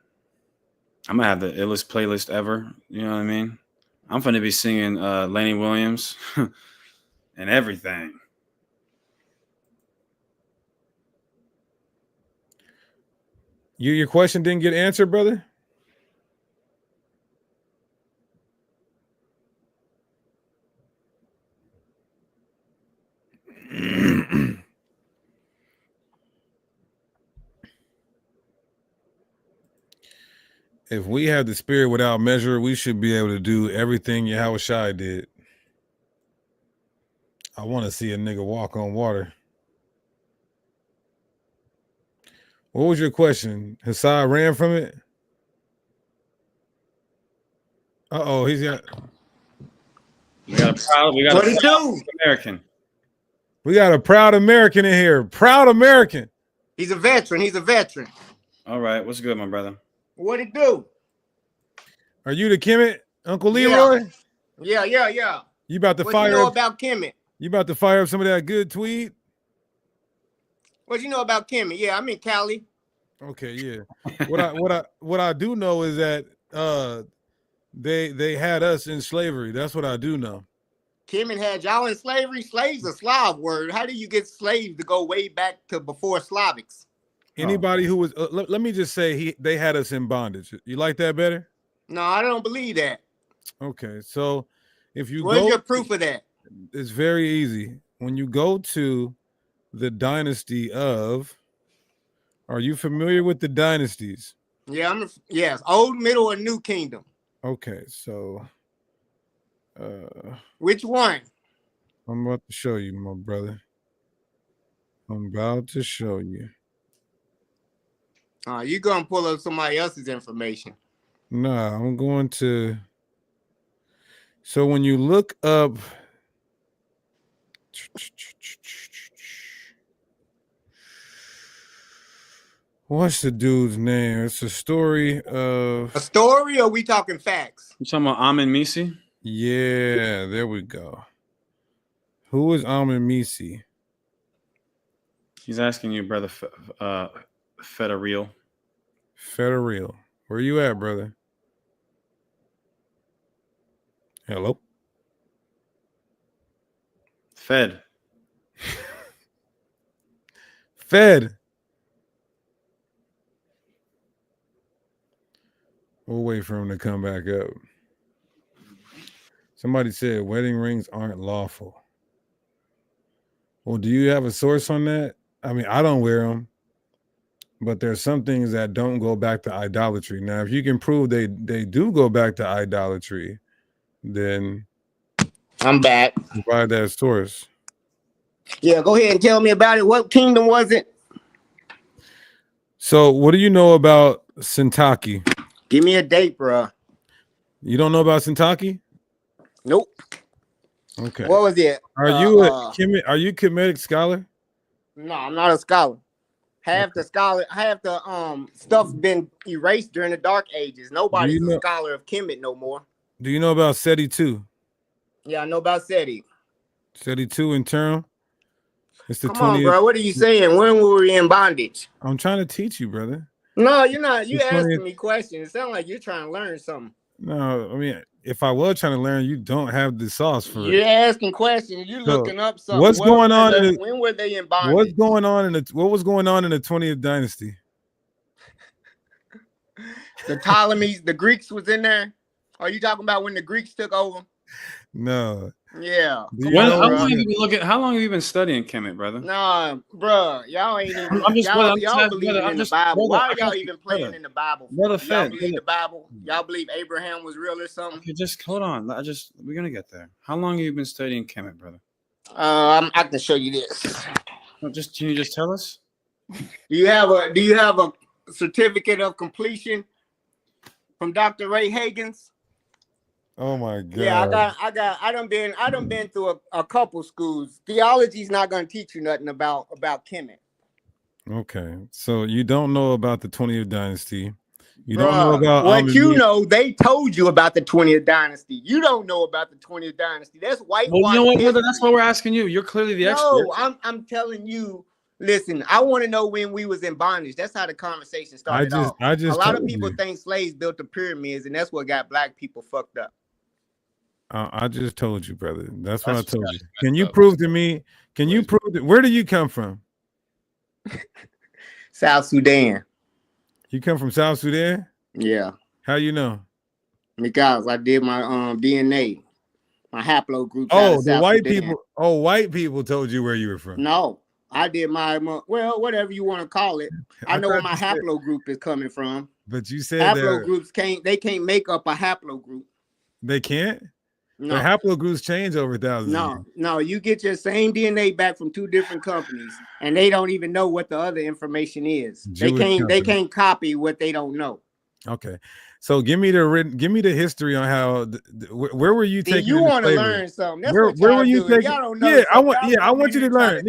I'm gonna have the illest playlist ever. You know what I mean? I'm gonna be singing Laney Williams and everything. Your question didn't get answered, brother? If we have the Spirit without measure, we should be able to do everything Yahushua did. I want to see a nigga walk on water. What was your question? Hassad ran from it? Uh-oh, he's got... We got a proud American. We got a proud American in here. Proud American. He's a veteran. He's a veteran. All right. What's good, my brother? What it do? Are you the Kemet, Uncle Leroy? Yeah. You about to what fire you know up, about Kemet? You about to fire up some of that good tweet? What you know about Kemet? Yeah, I'm in Cali. Okay, yeah. What I do know is that they had us in slavery. That's what I do know. Kemet had y'all in slavery. Slave's a Slav word. How do you get slaves to go way back to before Slavics? Anybody who was let me just say they had us in bondage. You like that better? No, I don't believe that. Okay, so if you Where's go, your proof of that? it's very easy. When you go to the dynasty of, are you familiar with the dynasties? Yeah, yes, old, middle, or new kingdom. Okay, so which one? I'm about to show you, my brother. I'm about to show you. You're gonna pull up somebody else's information. Nah, I'm going to. So when you look up, what's the dude's name? It's a story of a story, or we talking facts? You talking about Amen Misi? Yeah, there we go. Who is Amen Misi? He's asking you, brother. Federal. Federal. Where you at, brother? Hello? Fed. Fed. We'll wait for him to come back up. Somebody said wedding rings aren't lawful. Well, do you have a source on that? I mean, I don't wear them, but there's some things that don't go back to idolatry. Now, if you can prove they do go back to idolatry, then I'm back. Provide that source. Yeah, go ahead and tell me about it. What kingdom was it? So, what do you know about Sintaki? Give me a date, bro. You don't know about Sintaki? Nope. Okay. What was it? Are you a Kemetic scholar? No, I'm not a scholar. Half the stuff been erased during the Dark Ages. Nobody's a scholar of Kemet no more. Do you know about SETI 2? Yeah, I know about SETI. SETI 2 in term? It's the Come 20th. on, bro. What are you saying? When were we in bondage? I'm trying to teach you, brother. No, you're not. You asking 20th. me questions. It sounds like you're trying to learn something. No, I mean, if I was trying to learn, you don't have the sauce for You're it. asking questions. You're looking up something. What's going on? When were they in bondage? What was going on in the 20th dynasty? The Ptolemies, the Greeks was in there. Are you talking about when the Greeks took over? No. Yeah. How long have you been studying Kemet, brother? Nah, bro, y'all ain't even. Y'all believe in the Bible. Why are y'all even playing in the Bible? Y'all believe the Bible? Y'all believe Abraham was real or something? Okay, just hold on. We're gonna get there. How long have you been studying Kemet, brother? I can show you this. Can you just tell us? Do you have a certificate of completion from Dr. Ray Hagins? Oh my God. Yeah, I done been through a couple schools. Theology's not gonna teach you nothing about Kemet. Okay, so you don't know about the 20th dynasty. You don't know about what you know. They told you about the 20th dynasty. You don't know about the 20th dynasty. That's whitewash. Well, you know what, brother? That's why we're asking you. You're clearly the expert. No, I'm telling you. Listen, I want to know when we was in bondage. That's how the conversation started off. A lot of people think slaves built the pyramids, and that's what got black people fucked up. I just told you, brother. That's what I told you. Can you prove to me? Can you prove that? Where do you come from? South Sudan. You come from South Sudan? Yeah. How you know? Because I did my DNA, my haplogroup. Oh, the white people. Oh, white people told you where you were from. No, I did my whatever you want to call it. I know where my haplogroup is coming from. But you said haplogroups can't make up a haplogroup. They can't. No. The haplogroups change over thousands. No, you get your same DNA back from two different companies, and they don't even know what the other information is. They can't copy what they don't know. Okay, so give me the history on how where were you taking? You want to learn something? That's where were you taking? Y'all don't know. Yeah, I want you to learn.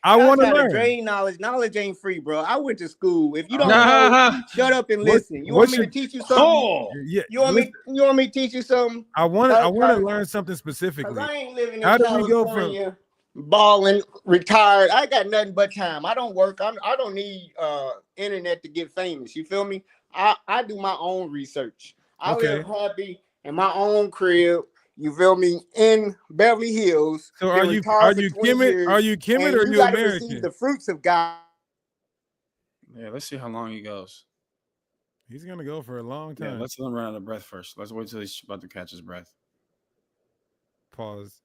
I want to learn. Drain knowledge. Knowledge ain't free, bro. I went to school. If you don't know, shut up and listen. You want me to teach you something? Oh, yeah. You want me to teach you something? I want to learn something specifically. I ain't living in California, balling, retired. I got nothing but time. I don't work. I don't need internet to get famous. You feel me? I do my own research. I live happy in my own crib. You feel me? In Beverly Hills. So are you Kemet? Are you Kemet or you American? Receive the fruits of God. Yeah, let's see how long he goes. He's gonna go for a long time. Yeah, let's let him run out of breath first. Let's wait till he's about to catch his breath. Pause.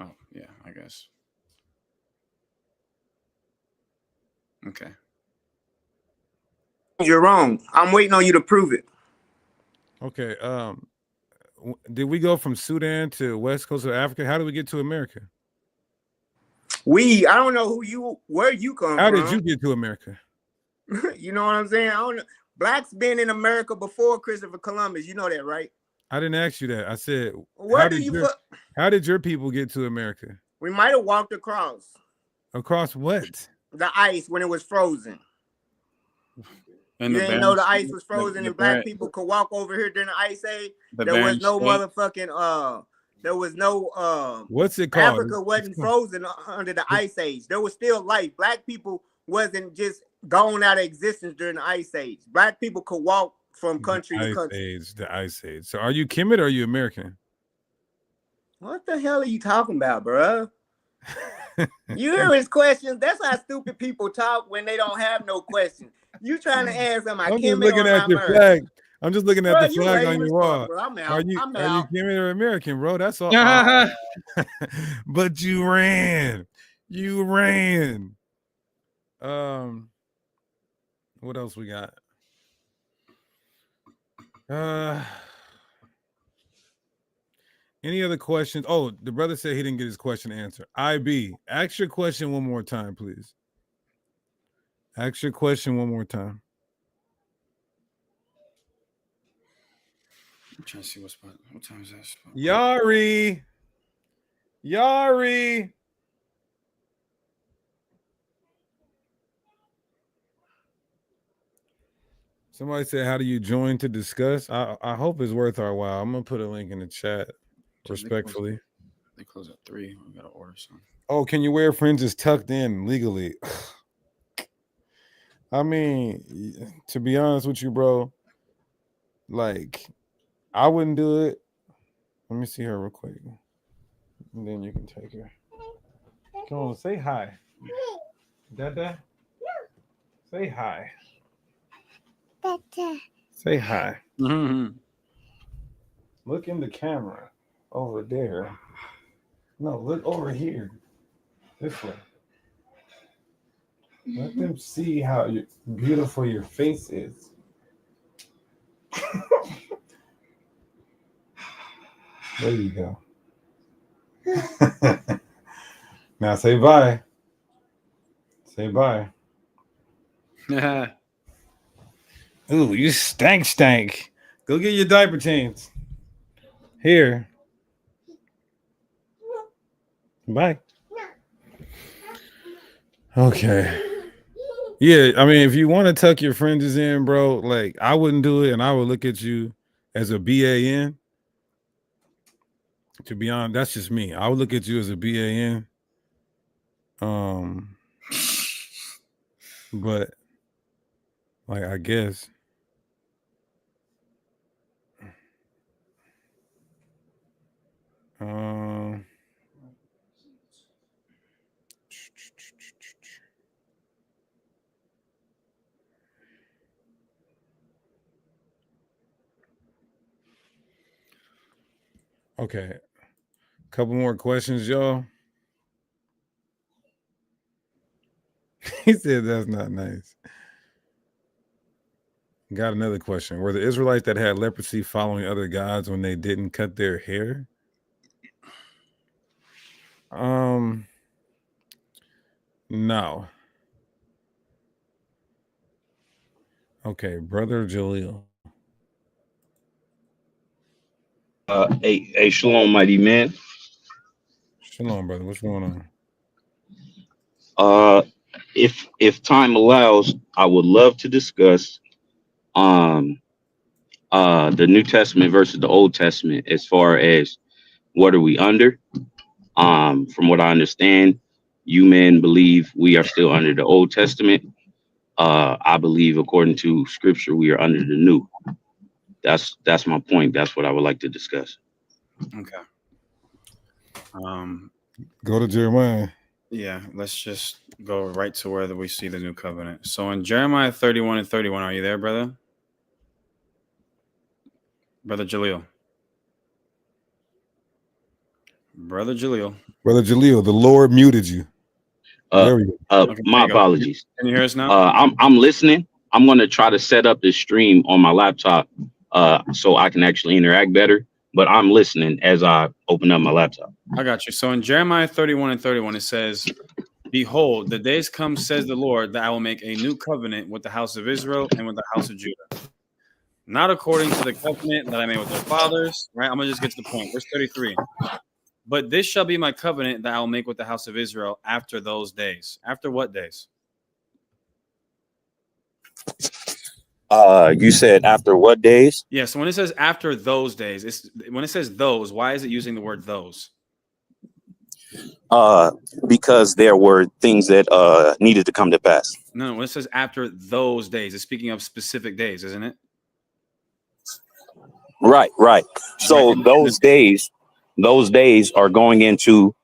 Oh, yeah, I guess. Okay. You're wrong. I'm waiting on you to prove it. Okay. Did we go from Sudan to West Coast of Africa? How did we get to America? I don't know where you come How from. did you get to America? You know what I'm saying? I don't know. Blacks been in America before Christopher Columbus. You know that, right? I didn't ask you that. I said, how did your people get to America? We might have walked across. Across what? The ice when it was frozen. And you didn't know the ice was frozen and black people could walk over here during the ice age. There was no motherfucking there was no what's it called? Africa wasn't frozen under the ice age. There was still life. Black people wasn't just gone out of existence during the ice age. Black people could walk from country to country. The ice age. So are you Kemet or are you American? What the hell are you talking about, bro? You hear his questions? That's how stupid people talk when they don't have no questions. You trying to ask them? I'm just looking at your flag. I'm just looking at the flag on your wall. I'm out. Are you Kemet or American, bro? That's all. But you ran. You ran. What else we got? Any other questions? Oh, the brother said he didn't get his question answered. IB, ask your question one more time, please. Ask your question one more time. I'm trying to see what time is that? Yari. Somebody said, how do you join to discuss? I hope it's worth our while. I'm going to put a link in the chat, respectfully. They close at 3. We got to order some. Oh, can you wear fringes tucked in legally? I mean, to be honest with you, bro, like, I wouldn't do it. Let me see her real quick. And then you can take her. Come on, say hi. Dada? Say hi. Say hi. Mm-hmm. Look in the camera over there. No, look over here. This way. Let them see how beautiful your face is. There you go. Now say bye. Say bye. Ooh, you stank. Go get your diaper changed. Here. Bye. Okay. Yeah, I mean, if you want to tuck your fringes in, bro, like, I wouldn't do it, and I would look at you as a BAN. To be honest, that's just me. I would look at you as a BAN. But, like, I guess. Okay. Couple more questions, y'all. He said that's not nice. Got another question. Were the Israelites that had leprosy following other gods when they didn't cut their hair? No. Okay, Brother Jaleel. Hey, shalom, mighty man. Shalom, brother. What's going on? If time allows, I would love to discuss the New Testament versus the Old Testament as far as what are we under. From what I understand, you men believe we are still under the Old Testament. I believe, according to Scripture, we are under the New. That's my point. That's what I would like to discuss. Okay. Go to Jeremiah. Yeah, let's just go right to where we see the new covenant. So in Jeremiah 31 and 31, are you there, brother? Brother Jaleel. Brother Jaleel. Brother Jaleel, the Lord muted you. There we go. Okay, My there you go. apologies. Can you hear us now? I'm listening. I'm gonna try to set up the stream on my laptop so I can actually interact better. But I'm listening as I open up my laptop. I got you. So in Jeremiah 31 and 31, it says, "Behold, the days come, says the Lord, that I will make a new covenant with the house of Israel and with the house of Judah. Not according to the covenant that I made with their fathers." Right? I'm going to just get to the point. Verse 33. "But this shall be my covenant that I will make with the house of Israel after those days." After what days? You said after what days? Yeah, so when it says after those days, when it says those, why is it using the word those? Because there were things that needed to come to pass. No, when it says after those days, it's speaking of specific days, isn't it? Right. So those days are going into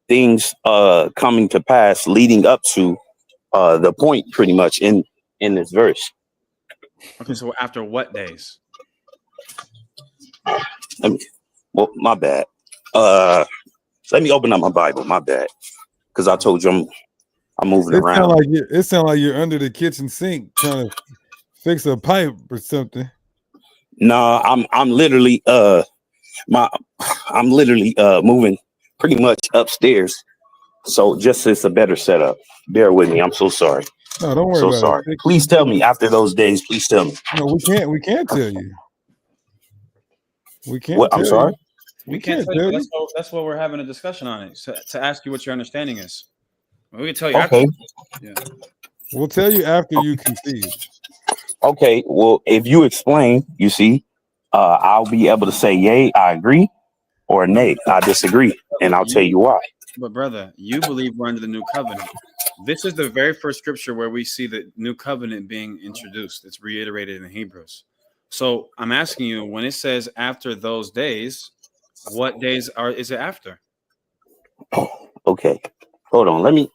things coming to pass, leading up to the point, pretty much in this verse. Okay, so after what days? Well, my bad. Let me open up my Bible. My bad, because I told you I'm moving around. It sounds like you're under the kitchen sink trying to fix a pipe or something. No, I'm literally moving pretty much upstairs. So just it's a better setup. Bear with me. I'm so sorry. No, don't worry about it. Please tell me after those days. Please tell me. No, we can't tell you. We can't. What? I'm sorry. We can't tell you. That's what we're having a discussion on it. So, to ask you what your understanding is. We can tell you. Okay. Yeah. We'll tell you after you concede. Okay. Well, if you explain, you see, I'll be able to say, yay, I agree, or nay, I disagree, and I'll tell you why. But brother, you believe we're under the new covenant. This is the very first scripture where we see the new covenant being introduced. It's reiterated in Hebrews. So I'm asking you, when it says after those days, what days is it after? Oh, okay. Hold on.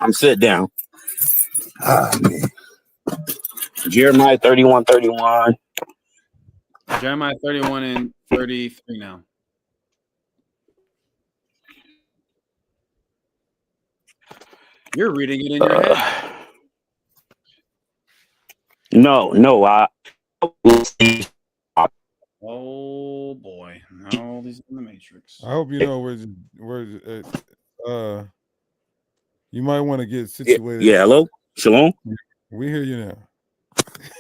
I'm sit down. Jeremiah 31:31. Jeremiah 31 and 33 now. You're reading it in your head. No, Oh boy, now he's in the matrix. I hope you know where you might want to get situated. Yeah, hello, shalom. We hear you now.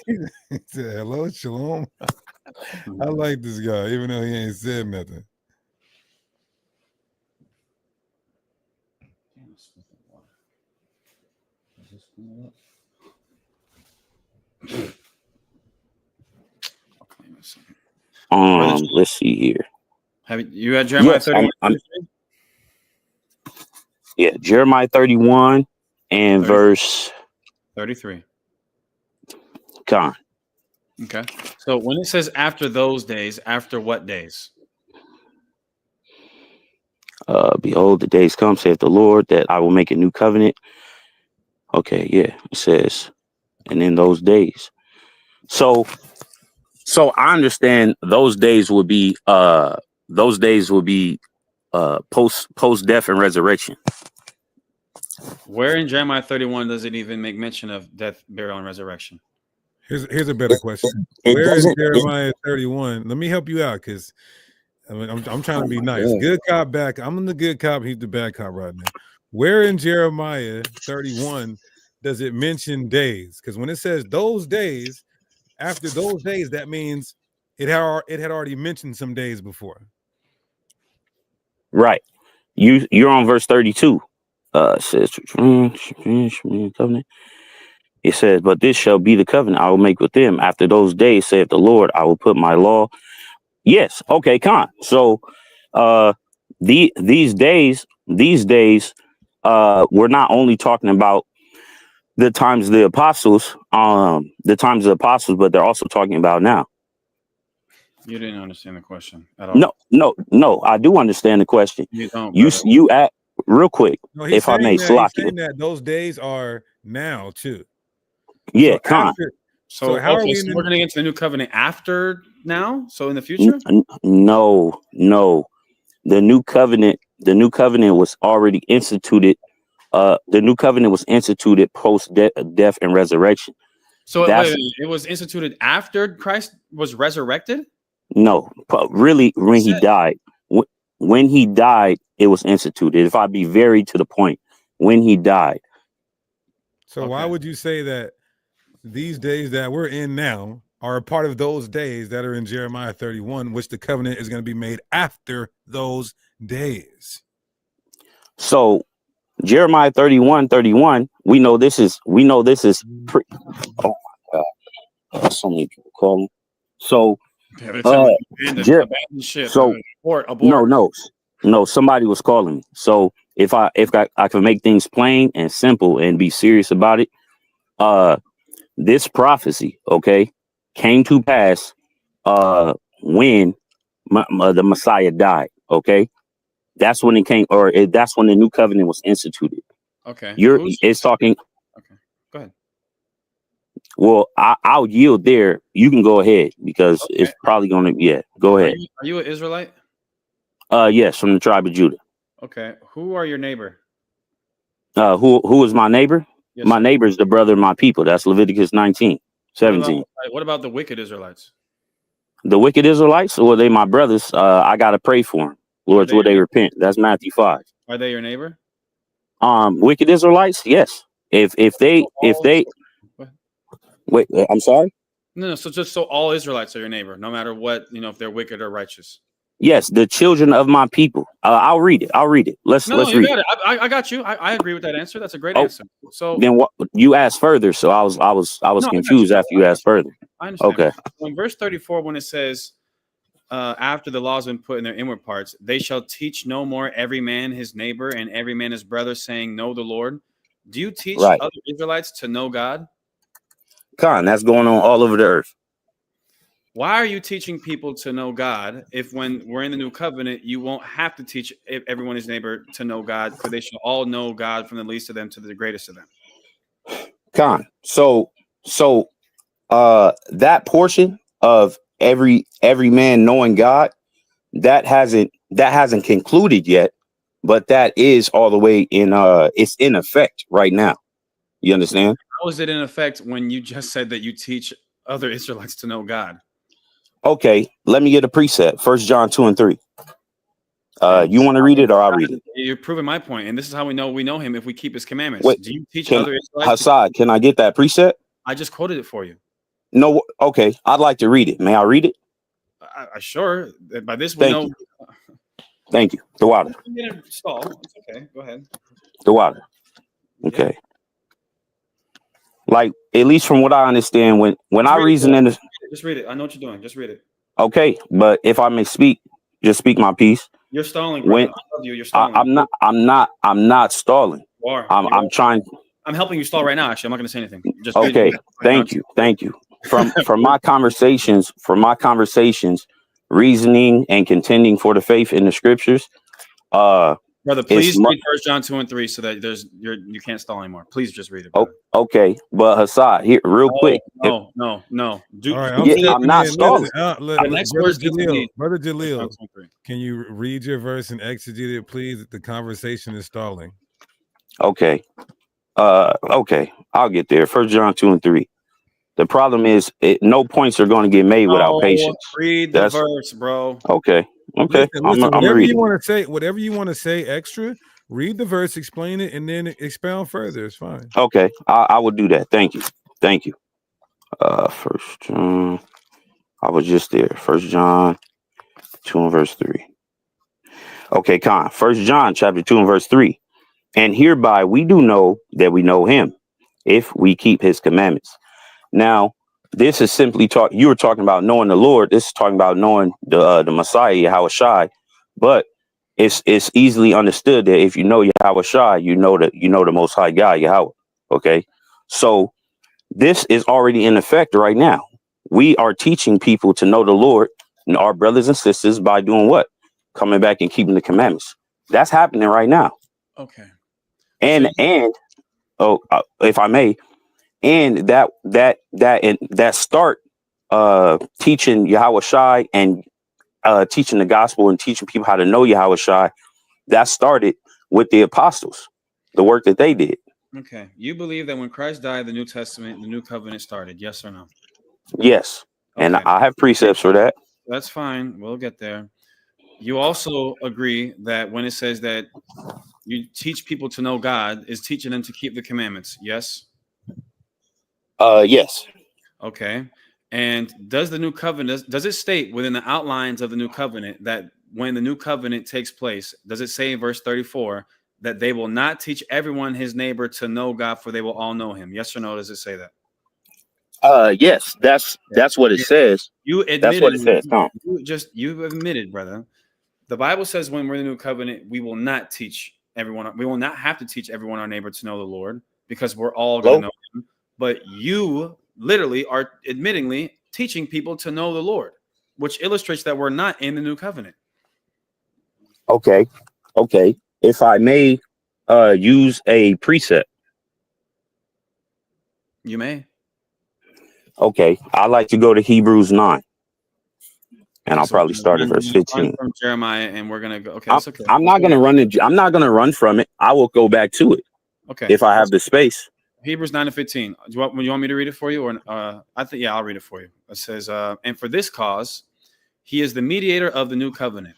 He said, "Hello, shalom." I like this guy, even though he ain't said nothing. Let's see here. Have you had Jeremiah 31? Yeah, Jeremiah 31 and verse 33. Con. Okay. So when it says after those days, after what days? Behold, the days come, saith the Lord, that I will make a new covenant. Okay, yeah, it says, and in those days. So I understand those days would be post death and resurrection. Where in Jeremiah 31 does it even make mention of death, burial, and resurrection? Here's a better question. Where is Jeremiah 31? Let me help you out, because I mean, I'm trying to be nice. Good cop, bad cop. I'm in the good cop. He's the bad cop right now. Where in Jeremiah 31 does it mention days? Because when it says those days, after those days, that means it had already mentioned some days before. Right. You're on verse 32. It says covenant. It says, but this shall be the covenant I will make with them after those days, saith the Lord, I will put my law. Yes. Okay, Con. So these days, we're not only talking about the times of the apostles, but they're also talking about now. You didn't understand the question at all. No, I do understand the question. You don't. You act real quick, No, he's if I may, saying that. He's Salakia. saying that those days are now too. Yeah, So Khan. after, So, how are okay, we so in we're the? going to get into the new covenant after now? So in the future? No. The new covenant was already instituted. The new covenant was instituted post death and resurrection. So That's wait, it was instituted after Christ was resurrected? no, but really when he died. When he died, it was instituted. If I be very to the point, when he died. So why would you say that these days that we're in now are a part of those days that are in Jeremiah 31, which the covenant is going to be made after those days? So Jeremiah 31, we know this is oh my God. So many people calling. So abandon ship. Abort. No, somebody was calling me. So if I can make things plain and simple and be serious about it, this prophecy, okay, came to pass when the Messiah died, okay? That's when it came, that's when the new covenant was instituted. Okay. It's talking. Okay, go ahead. Well, I'll yield there. You can go ahead because it's probably going to. Go ahead. Are you an Israelite? Yes, from the tribe of Judah. Okay. Who are your neighbor? Who is my neighbor? Yes, my sir. neighbor is the brother of my people. That's Leviticus 19:17. What about the wicked Israelites? The wicked Israelites, or they my brothers? I gotta pray for them. Lord, will they repent? That's Matthew 5. Are they your neighbor? Wicked Israelites, yes. If they wait, I'm sorry. No. So all Israelites are your neighbor, no matter what, if they're wicked or righteous. Yes, the children of my people. I'll read it. Let's read it. I got you. I agree with that answer. That's a great answer. So then what you asked further, so I was confused after you asked further. I understand. Okay. So in verse 34, when it says, after the laws have been put in their inward parts, they shall teach no more every man his neighbor and every man his brother, saying, know the Lord. Do you teach other Israelites to know God? Khan, that's going on all over the earth. Why are you teaching people to know God if when we're in the new covenant, you won't have to teach everyone his neighbor to know God, for they shall all know God from the least of them to the greatest of them? Khan. So that portion of every man knowing God, that hasn't concluded yet, but that is all the way in it's in effect right now. You understand? How is it in effect when you just said that you teach other Israelites to know God? Okay, let me get a precept. 1 John 2 and 3. You want to read it or I'll read it? You're proving my point, and this is how we know him if we keep his commandments. Wait, do you teach other Israelites? Hassad, can I get that precept? I just quoted it for you. No, okay. I'd like to read it. May I read it? I sure. By this we know. Thank you. The water. It's okay. Go ahead. The water. Okay. Like, at least from what I understand, when I reason in this. Just read it. I know what you're doing. Just read it. Okay, but if I may speak, just speak my piece. You're stalling, bro. I love you. You're stalling. I'm not stalling. You are. I'm trying. I'm helping you stall right now. Actually, I'm not going to say anything. Just okay. Thank you. From my conversations, reasoning and contending for the faith in the scriptures. Brother, please read 1 John 2 and 3 so that you can't stall anymore. Please just read it. Brother. Okay, but Hassad, here real quick. No. All right, I'm not stalling. Brother Jalil, can you read your verse and exegete it, please? The conversation is stalling. Okay. Okay, I'll get there. 1 John 2 and 3. The problem is, no points are going to get made without patience. Read the verse, bro. Okay. Listen, I'm whatever read you want to say, whatever you want to say extra, read the verse, explain it, and then expound further. It's fine. Okay, I will do that. Thank you. 1 John. I was just there. 1 John 2 and verse 3. Okay, Khan. 1 John chapter 2 and verse 3. And hereby we do know that we know him, if we keep his commandments. Now, this is simply you were talking about knowing the Lord. This is talking about knowing the Messiah, Yahushai. But it's easily understood that if you know Yahushai, you know the Most High God, Yahweh. Okay, so this is already in effect right now. We are teaching people to know the Lord and our brothers and sisters by doing what? Coming back and keeping the commandments. That's happening right now. Okay. And if I may, and that start teaching Yahweh Shai and teaching the gospel and teaching people how to know Yahweh Shai, that started with the apostles, the work that they did. Okay. You believe that when Christ died, the New Testament, the New Covenant started. Yes or no? Yes. And Okay. I have precepts for that. That's fine. We'll get there. You also agree that when it says that you teach people to know God, is teaching them to keep the commandments. Yes? Yes. Okay. And does the New Covenant, does it state within the outlines of the New Covenant that when the New Covenant takes place, does it say in verse 34 that they will not teach everyone his neighbor to know God, for they will all know him? Yes or no? Does it say that? Yes, that's what it says. You admitted, that's what it says. You've admitted, brother. The Bible says when we're in the New Covenant, we will not teach everyone. We will not have to teach everyone our neighbor to know the Lord, because we're all going to know him. But you literally are admittingly teaching people to know the Lord, which illustrates that we're not in the New Covenant. Okay. If I may use a precept. You may. Okay. I like to go to Hebrews 9. And I'll probably start at verse 15. From Jeremiah, and we're gonna go. Okay, that's okay. I'm not gonna run from it. I will go back to it. Okay. If I have the space. Hebrews 9:15. Do you want me to read it for you, or I think I'll read it for you. It says, "And for this cause, he is the mediator of the new covenant,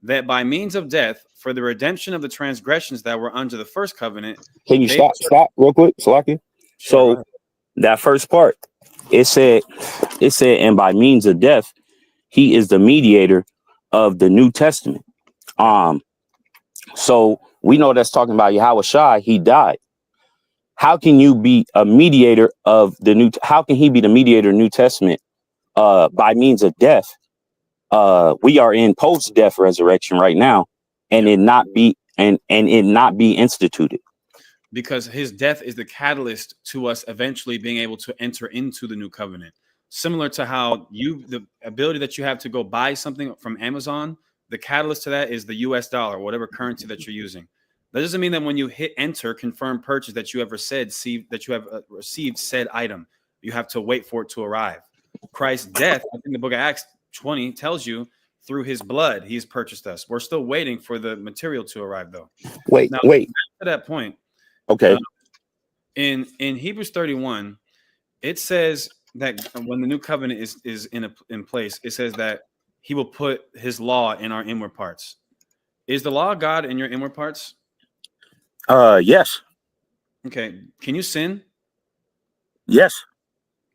that by means of death, for the redemption of the transgressions that were under the first covenant." Can you stop real quick, Salaki? So that first part, it said, and by means of death, he is the mediator of the New Testament. So we know that's talking about Yahweh Shai. He died. How can you be a mediator of the new? How can he be the mediator of the New Testament by means of death? We are in post-death resurrection right now, and it not be instituted. Because his death is the catalyst to us eventually being able to enter into the new covenant. Similar to how the ability that you have to go buy something from Amazon, the catalyst to that is the US dollar, whatever currency that you're using. That doesn't mean that when you hit enter, confirm purchase, that you have received said item. You have to wait for it to arrive. Christ's death, I think the book of Acts 20 tells you, through his blood, he's purchased us. We're still waiting for the material to arrive, though. Wait. Back to that point. Okay. In Hebrews 31, it says that when the new covenant is in place, it says that he will put his law in our inward parts. Is the law of God in your inward parts? Yes. Okay. Can you sin? Yes.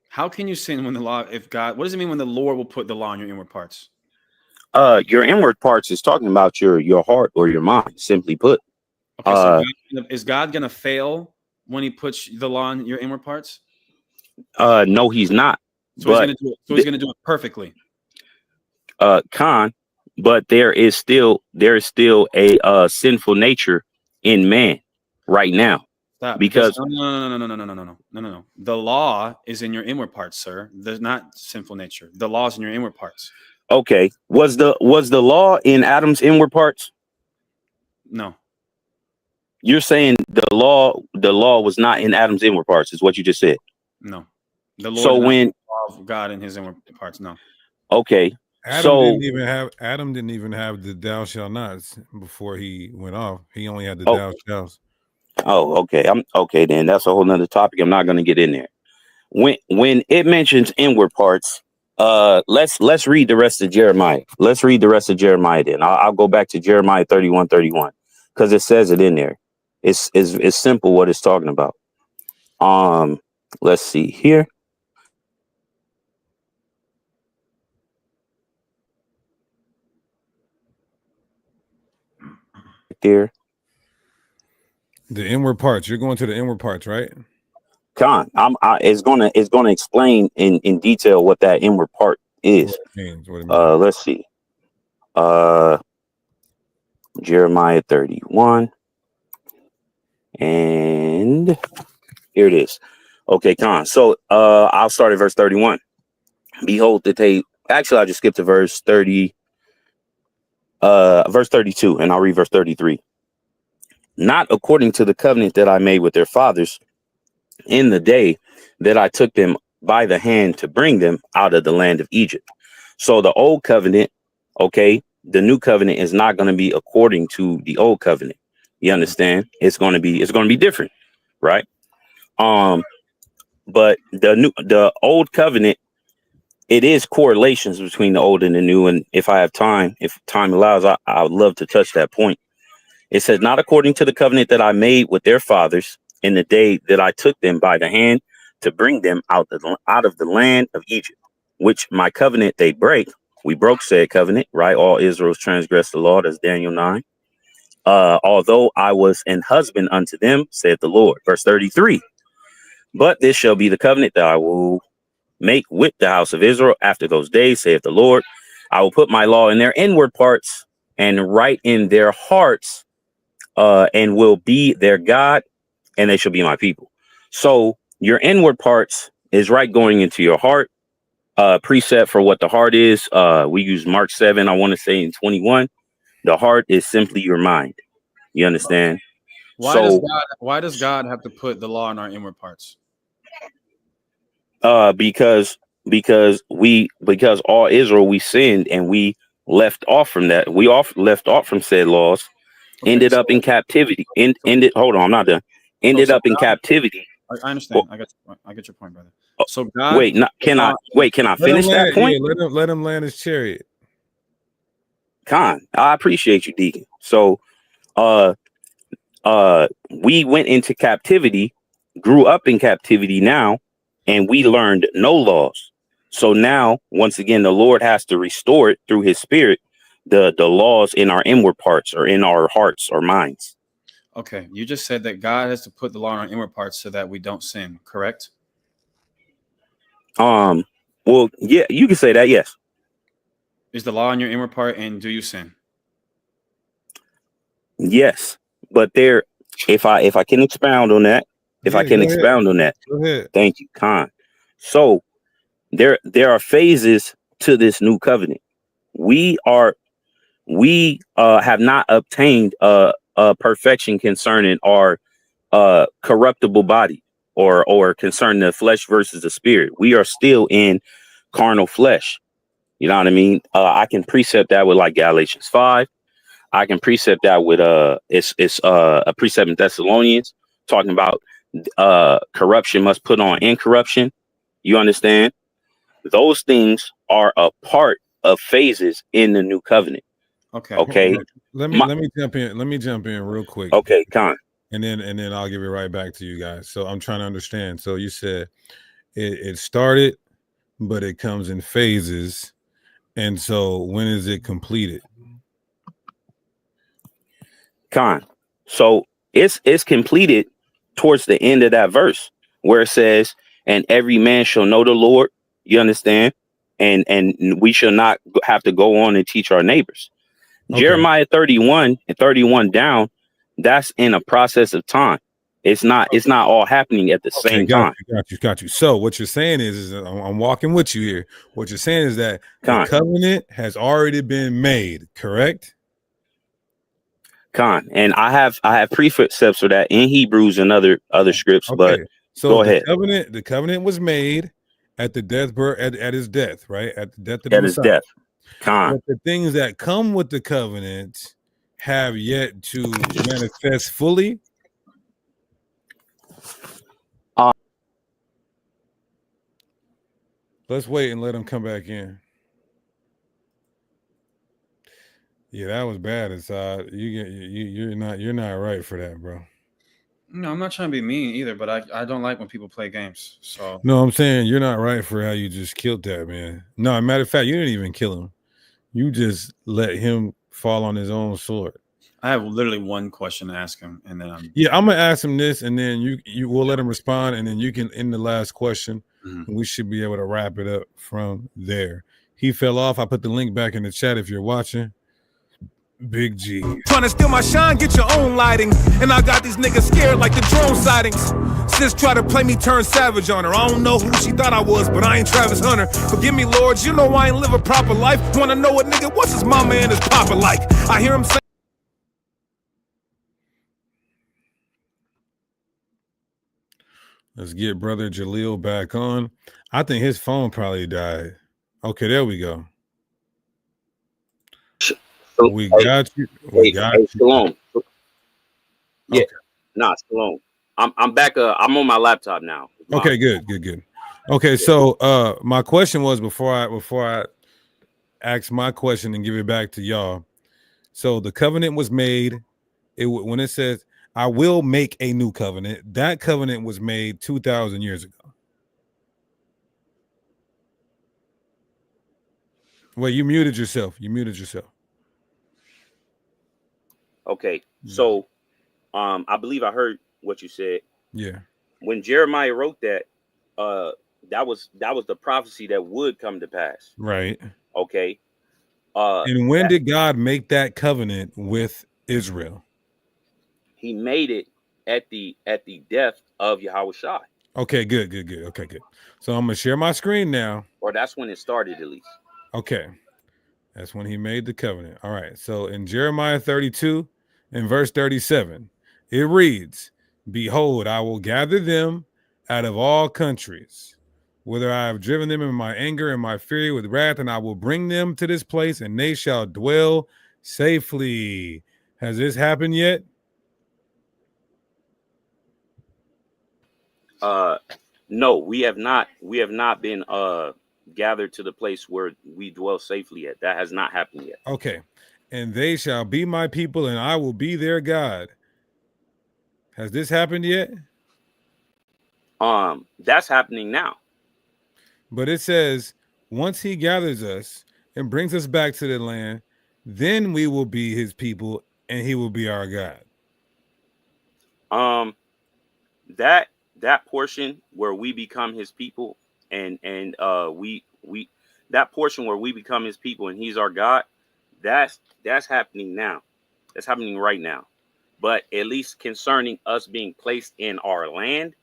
How can you sin when what does it mean when the Lord will put the law in your inward parts? Your inward parts is talking about your heart or your mind, simply put. Okay, so is God going to fail when he puts the law in your inward parts? No, he's not. So he's going to do it perfectly. But there is still a sinful nature in man right now. Stop, because no. The law is in your inward parts, sir. There's not sinful nature. The law is in your inward parts. Okay. Was the law in Adam's inward parts? No. You're saying the law was not in Adam's inward parts, is what you just said. No. The Lord is not the law of God in his inward parts. No. Okay. Adam didn't even have the thou shalt nots before he went off. He only had the thou shalts. Oh, okay. Okay then. That's a whole nother topic. I'm not going to get in there. When it mentions inward parts, let's read the rest of Jeremiah. Let's read the rest of Jeremiah then. I'll go back to Jeremiah 31:31 because it says it in there. It's simple what it's talking about. Let's see here. There. The inward parts. You're going to the inward parts, right? It's gonna explain in detail what that inward part is. Let's see. Jeremiah 31. And here it is. Okay, So I'll start at verse 31. Behold, actually I just skipped to verse 30. Verse 32, and I'll read verse 33. not according to the covenant that I made with their fathers in the day that I took them by the hand to bring them out of the land of Egypt. So the old covenant, okay, the new covenant is not going to be according to the old covenant. You understand? It's going to be different, right? But the old covenant, it is correlations between the old and the new. And if I have time, if time allows, I would love to touch that point. It says, not according to the covenant that I made with their fathers in the day that I took them by the hand to bring them out of the land of Egypt, which my covenant they break. We broke said covenant, right? All Israel's transgressed the law. That's Daniel 9. Although I was an husband unto them, said the Lord. Verse 33. But this shall be the covenant that I will make with the house of Israel after those days, saith the Lord. I will put my law in their inward parts and write in their hearts, and will be their God, and they shall be my people. So your inward parts is right going into your heart. Precept for what the heart is. We use Mark 7, I want to say in 21. The heart is simply your mind. You understand? Why does God have to put the law in our inward parts? Because all Israel, we sinned and we left off from that. We left off from said laws, ended up in captivity. Hold on, I'm not done. Ended up in captivity. I understand. I get your point, brother. So God, can I finish that point? Yeah, let him land his chariot. Con, I appreciate you, Deacon. So, we went into captivity, grew up in captivity now, and we learned no laws. So now, once again, the Lord has to restore it through his spirit, the laws in our inward parts or in our hearts or minds. Okay, you just said that God has to put the law in our inward parts so that we don't sin, correct? Well, yeah, you can say that, yes. Is the law in your inward part, and do you sin? Yes, but if I can expound on that, go ahead. Thank you, Khan. So there are phases to this new covenant. We have not obtained perfection concerning our corruptible body or concerning the flesh versus the spirit. We are still in carnal flesh. You know what I mean? I can precept that with like Galatians 5. I can precept that with it's a precept in Thessalonians talking about corruption must put on incorruption. You understand? Those things are a part of phases in the new covenant. Okay. Let me jump in. Let me jump in real quick. Okay, Con. And then I'll give it right back to you guys. So I'm trying to understand. So you said it started, but it comes in phases. And so when is it completed? Con. So it's completed towards the end of that verse where it says, and every man shall know the Lord. You understand? And we shall not have to go on and teach our neighbors. Okay. Jeremiah 31 and 31 down, that's in a process of time. It's not all happening at the same time. Got you. So what you're saying is I'm walking with you here. What you're saying is that the covenant has already been made, correct? Con, and I have precepts for that in Hebrews and other scripts. Okay. But so go ahead. The covenant was made at the death, at his death, right? At the death of the Messiah. His death. Con. But the things that come with the covenant have yet to manifest fully. Let's wait and let him come back in. Yeah, that was bad. Asad. You're not right for that, bro. No, I'm not trying to be mean either, but I don't like when people play games. So no, I'm saying you're not right for how you just killed that man. No, matter of fact, you didn't even kill him. You just let him fall on his own sword. I have literally one question to ask him, and then I'm gonna ask him this, and then you will let him respond, and then you can end the last question. Mm-hmm. And we should be able to wrap it up from there. He fell off. I put the link back in the chat if you're watching. Big G. Trying to steal my shine, get your own lighting. And I got these niggas scared like the drone sightings. Sis try to play me, turn savage on her. I don't know who she thought I was, but I ain't Travis Hunter. Forgive me, Lord, you know I ain't live a proper life. Wanna know what nigga, what's his mama and his papa like? I hear him say Let's get Brother Jaleel back on. I think his phone probably died. Okay, there we go. We got you. We got you. Shalom. Yeah, Okay. nah, shalom. I'm back. I'm on my laptop now. Okay, good. Okay, so my question was before I ask my question and give it back to y'all. So the covenant was made. When it says I will make a new covenant, that covenant was made 2,000 years ago. Wait, you muted yourself. Okay, so I believe I heard what you said. Yeah. When Jeremiah wrote that, that was the prophecy that would come to pass. Right. Okay. And when did God make that covenant with Israel? He made it at the death of Yahushua. Okay, good. Okay, good. So I'm gonna share my screen now. Or that's when it started, at least. Okay. That's when he made the covenant. All right. So in Jeremiah 32 and verse 37, it reads, "Behold, I will gather them out of all countries, whither I have driven them in my anger and my fury with wrath, and I will bring them to this place, and they shall dwell safely." Has this happened yet? No, we have not been gathered to the place where we dwell safely at. That has not happened yet. Okay. And they shall be my people, and I will be their God. Has this happened yet? That's happening now. But it says, once he gathers us and brings us back to the land, then we will be his people and he will be our God. That portion where we become his people and we that portion where we become his people and he's our God, that's happening now. That's happening right now. But at least concerning us being placed in our land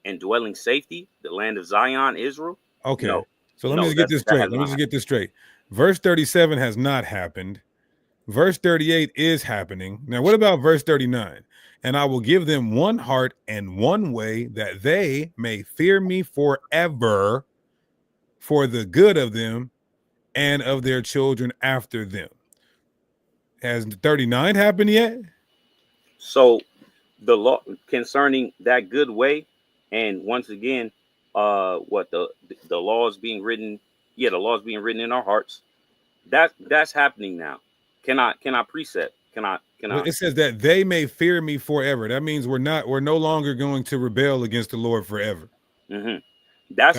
and dwelling safety, the land of Zion, Israel. Okay. No, so let me just get this straight. Let me just get this straight. Verse 37 has not happened. Verse 38 is happening. Now, what about verse 39? And I will give them one heart and one way, that they may fear me forever, for the good of them and of their children after them. Has 39 happened yet? So the law concerning that good way, and once again, what the law is being written, the law is being written in our hearts. That's happening now. Can I precept? Well, it says that they may fear me forever. That means we're no longer going to rebel against the Lord forever. Mm-hmm. That's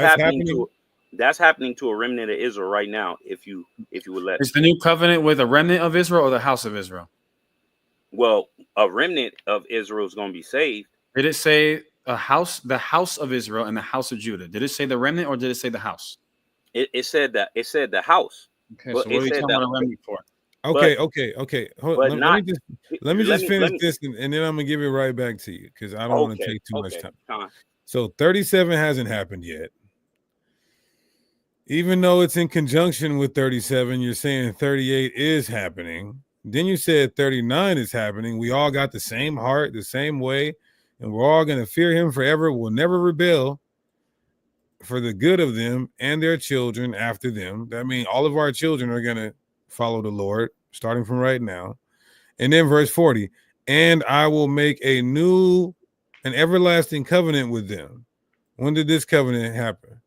happening to a remnant of Israel right now. If you would let. Is the new covenant with a remnant of Israel or the house of Israel? Well, a remnant of Israel is going to be saved. Did it say the house of Israel and the house of Judah? Did it say the remnant or did it say the house? It said that. It said the house. Okay, so what are you talking about a remnant for? Okay. Let me just finish this, and then I'm gonna give it right back to you because I don't want to take too much time. So 37 hasn't happened yet. Even though it's in conjunction with 37, you're saying 38 is happening. Then you said 39 is happening. We all got the same heart, the same way, and we're all gonna fear him forever. We'll never rebel, for the good of them and their children after them. That means all of our children are gonna follow the Lord, starting from right now. And then verse 40, and I will make an everlasting covenant with them. When did this covenant happen?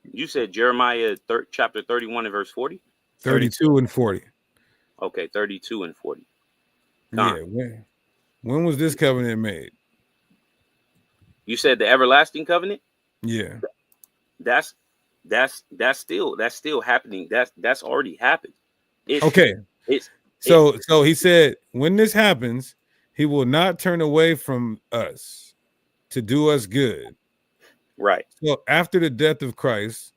You said Jeremiah chapter 31 and verse 40? 32 and 40. Okay, 32 and 40. Yeah, when was this covenant made? You said the everlasting covenant? Yeah. That's still happening. That's already happened. So he said, when this happens, he will not turn away from us to do us good. Right. So after the death of Christ,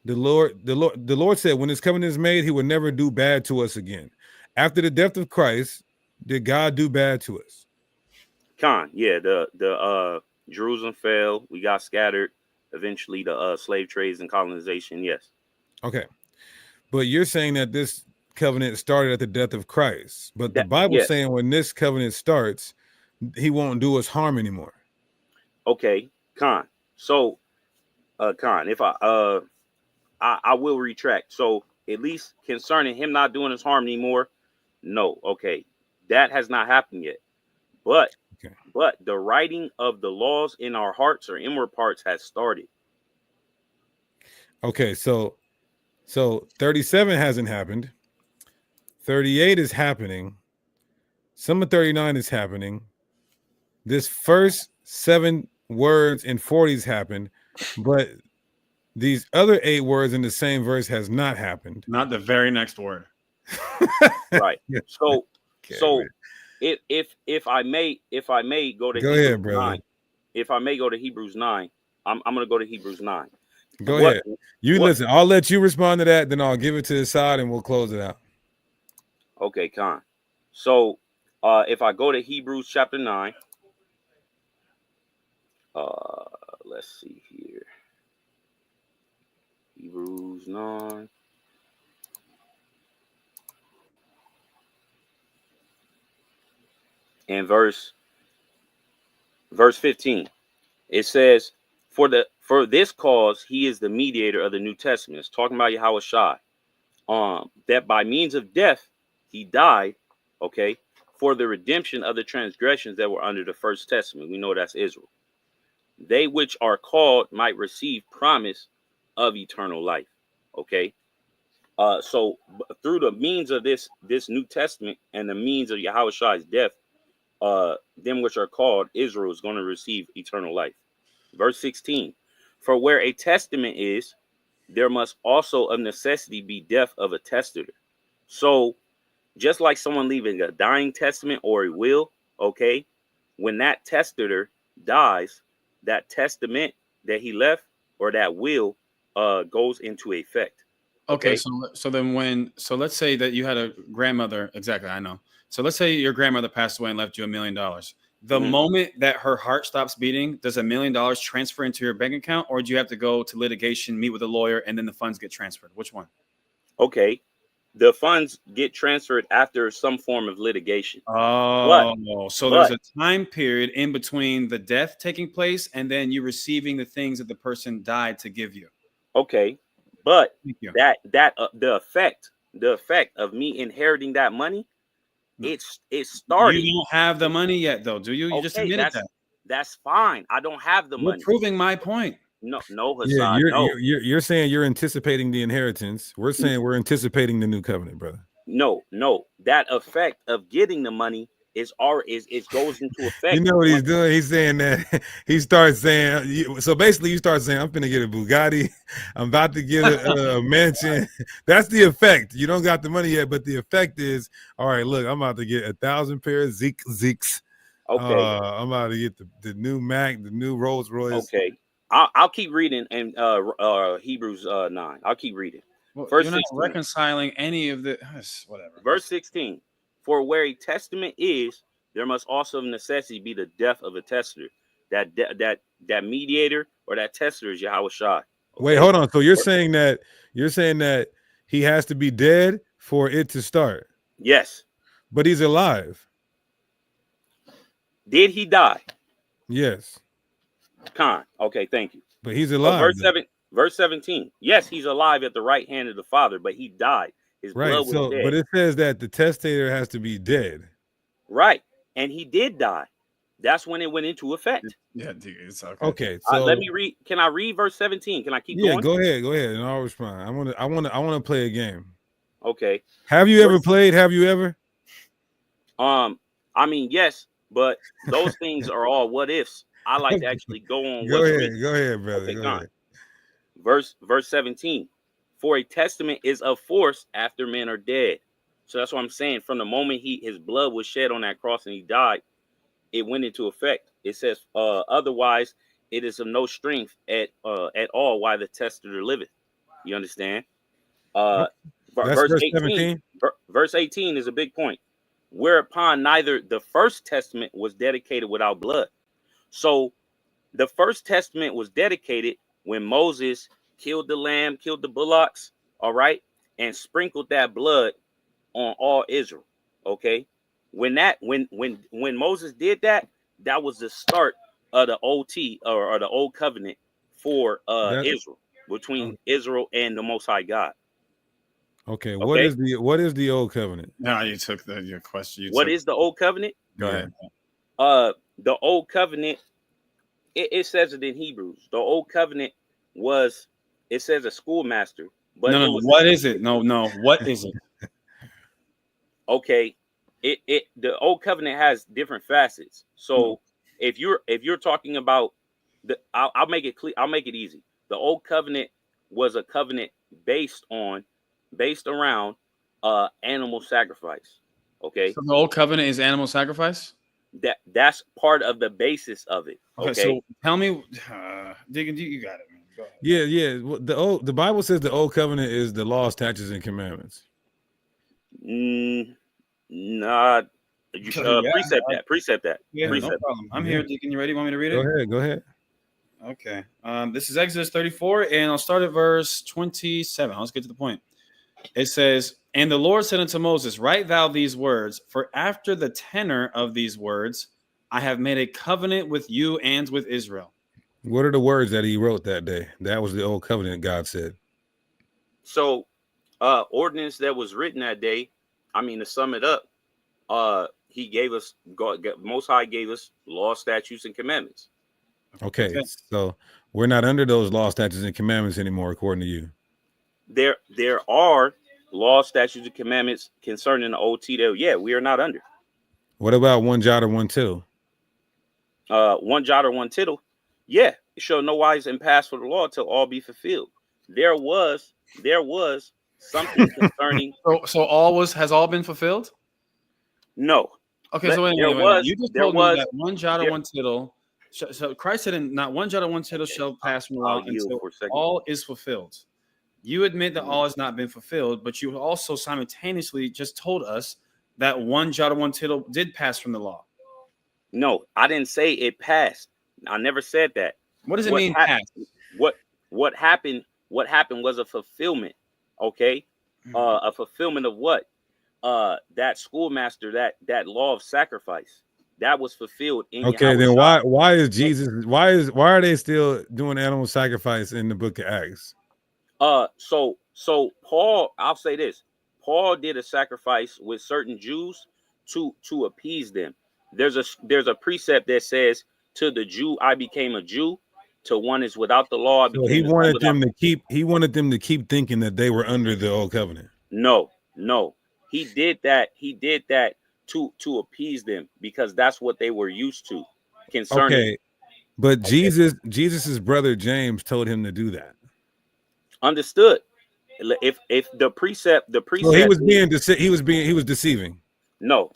the Lord said, when this covenant is made, he will never do bad to us again. After the death of Christ, did God do bad to us? The Jerusalem fell. We got scattered. Eventually, the slave trades and colonization. Yes. Okay, but you're saying that this covenant started at the death of Christ, but the Bible's saying when this covenant starts, he won't do us harm anymore. Okay, Khan. So, Khan, if I will retract. So at least concerning him not doing us harm anymore, no. Okay, that has not happened yet. But Okay. but the writing of the laws in our hearts or inward parts has started. Okay, so 37 hasn't happened. 38 is happening. Some of 39 is happening. This first 7 words in 40s happened, but these other 8 words in the same verse has not happened. Not the very next word. Right. So Okay, so man. if I may go to Go Hebrews ahead, brother. 9. If I may go to Hebrews 9, I'm gonna go to Hebrews 9. Go ahead. You listen. I'll let you respond to that, then I'll give it to the side and we'll close it out. Okay, Khan. So if I go to Hebrews chapter 9, let's see here. Hebrews 9. And verse 15. It says, for this cause he is the mediator of the New Testament. It's talking about Yahweh Shai. That by means of death he died, okay, for the redemption of the transgressions that were under the first testament. We know that's Israel. They which are called might receive promise of eternal life. Okay. So through the means of this New Testament and the means of Yahweh Shai's death, them which are called Israel is going to receive eternal life. Verse 16, for where a testament is, there must also of necessity be death of a testator. So just like someone leaving a dying testament or a will, okay, when that testator dies, that testament that he left or that will goes into effect. Okay, so then so let's say that you had a grandmother. Exactly, I know. So let's say your grandmother passed away and left you $1 million. The moment that her heart stops beating, does $1 million transfer into your bank account, or do you have to go to litigation, meet with a lawyer, and then the funds get transferred? Which one? Okay, the funds get transferred after some form of litigation. Oh, so there's a time period in between the death taking place and then you receiving the things that the person died to give you. Okay, but the effect of me inheriting that money, it started. You don't have the money yet, though, do you? You just admitted that. That's fine. I don't have the money. You're proving my point. No, Hassan. Yeah, no. You're saying you're anticipating the inheritance. We're saying we're anticipating the new covenant, brother. No. That effect of getting the money it goes into effect. You know what he's doing? He's saying that he starts saying, so basically you start saying, I'm finna get a Bugatti. I'm about to get a mansion. That's the effect. You don't got the money yet, but the effect is, all right, look, I'm about to get 1,000 pair of Zeeks. Okay. I'm about to get the new Mac, the new Rolls Royce. Okay. I'll keep reading in Hebrews 9. I'll keep reading. Well, Verse you're not 16. reconciling any of the whatever. Verse 16. For where a testament is, there must also of necessity be the death of a testator. That mediator or that testator is Yahweh Shai. Okay? Wait, hold on. So you're saying that he has to be dead for it to start? Yes. But he's alive. Did he die? Yes. Khan. Okay, thank you. But he's alive. Verse 17. Yes, he's alive at the right hand of the Father, but he died. His blood was dead. But it says that the testator has to be dead. Right. And he did die. That's when it went into effect. Yeah, it's okay. Okay, so let me read. Can I read verse 17? Can I keep going? Yeah, go ahead, and I'll respond. I want to play a game. Okay. Have you ever played? Have you ever? I mean, yes, but those things are all what ifs. I like to actually go on. Go ahead, brother. Okay, go ahead. Verse 17. For a testament is of force after men are dead. So that's what I'm saying. From the moment his blood was shed on that cross and he died, it went into effect. It says, otherwise, it is of no strength at all while the testator liveth. You understand? That's verse 18. Verse 18 is a big point. Whereupon neither the first testament was dedicated without blood. So the first testament was dedicated when Moses killed the lamb, killed the bullocks, all right, and sprinkled that blood on all Israel. Okay. when Moses did that, that was the start of the OT or the old covenant for Israel, between Israel and the Most High God. Okay, what is the old covenant? No, you took your question. What is the old covenant? Go ahead. The old covenant, it says it in Hebrews. The old covenant was, it says a schoolmaster, but no, what is it? No, what is it? Okay, the old covenant has different facets. So if you're talking about I'll make it clear. I'll make it easy. The old covenant was a covenant based around animal sacrifice. Okay, so the old covenant is animal sacrifice. That's part of the basis of it. Okay, so tell me, Deacon, you got it, man. Go ahead. Yeah. The Bible says the old covenant is the law, statutes, and commandments. Nah, you precept that. Yeah, no problem. I'm here, Deacon. You ready? Want me to read it? Go ahead. Okay. This is Exodus 34, and I'll start at verse 27. Let's get to the point. It says, "And the Lord said unto Moses, Write thou these words, for after the tenor of these words, I have made a covenant with you and with Israel." What are the words that he wrote that day? That was the old covenant, God said. So, ordinance that was written that day, I mean, to sum it up, he gave us, Most High gave us law, statutes, and commandments. Okay, so we're not under those law, statutes, and commandments anymore, according to you. There are law, statutes, and commandments concerning the OT that, yeah, we are not under. What about one jot or one tittle? One jot or one tittle, yeah, it shall no wise and pass for the law till all be fulfilled. There was something concerning. So all has all been fulfilled? No. Okay, so anyway, you just told me that one jot or one tittle. So Christ said, "Not one jot or one tittle shall pass from the law until all is fulfilled." You admit that all has not been fulfilled, but you also simultaneously just told us that one jot or one tittle did pass from the law. No, I didn't say it passed. I never said that. What does it mean, passed? What happened was a fulfillment. Okay, a fulfillment of what? That schoolmaster, that law of sacrifice, that was fulfilled in. Okay, then why is Jesus? Why are they still doing animal sacrifice in the book of Acts? So Paul, I'll say this: Paul did a sacrifice with certain Jews to appease them. There's a precept that says, "To the Jew I became a Jew; to one is without the law." So he wanted them to keep thinking that they were under the old covenant. No, he did that. He did that to appease them because that's what they were used to. Okay, but Jesus's brother James told him to do that. Understood. If the precept, so he was deceiving. No.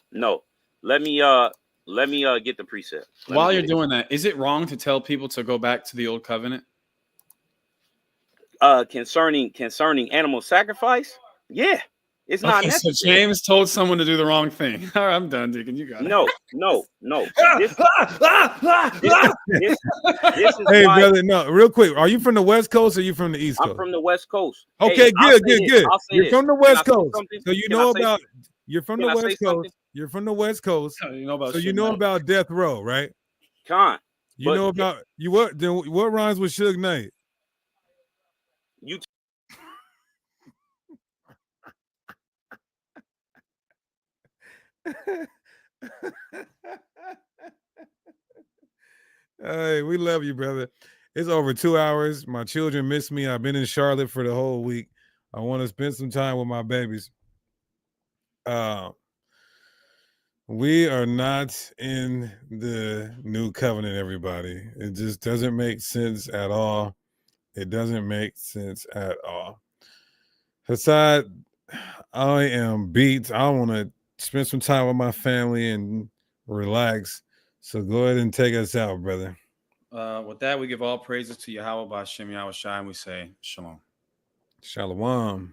Let me get the precept. While you're doing that, is it wrong to tell people to go back to the old covenant? Concerning animal sacrifice, yeah, it's not necessary. So James told someone to do the wrong thing. All right, I'm done, Deacon. You got it. No. This is hey, brother, no, real quick. Are you from the West Coast or are you from the East Coast? I'm from the West Coast. Okay, good. You're from the West Coast, so you know about. You're from the West Coast. You're from the West Coast, so you know about death row, right? Con. You know about you. What rhymes with Suge Knight? You. Hey, we love you, brother. It's over 2 hours. My children miss me. I've been in Charlotte for the whole week. I want to spend some time with my babies. We are not in the new covenant, everybody. It just doesn't make sense at all. It doesn't make sense at all. Aside, I am beat. I want to spend some time with my family and relax. So go ahead and take us out, brother. With that, we give all praises to Yahweh B'Shem Yahweh Shai, and we say Shalom. Shalom.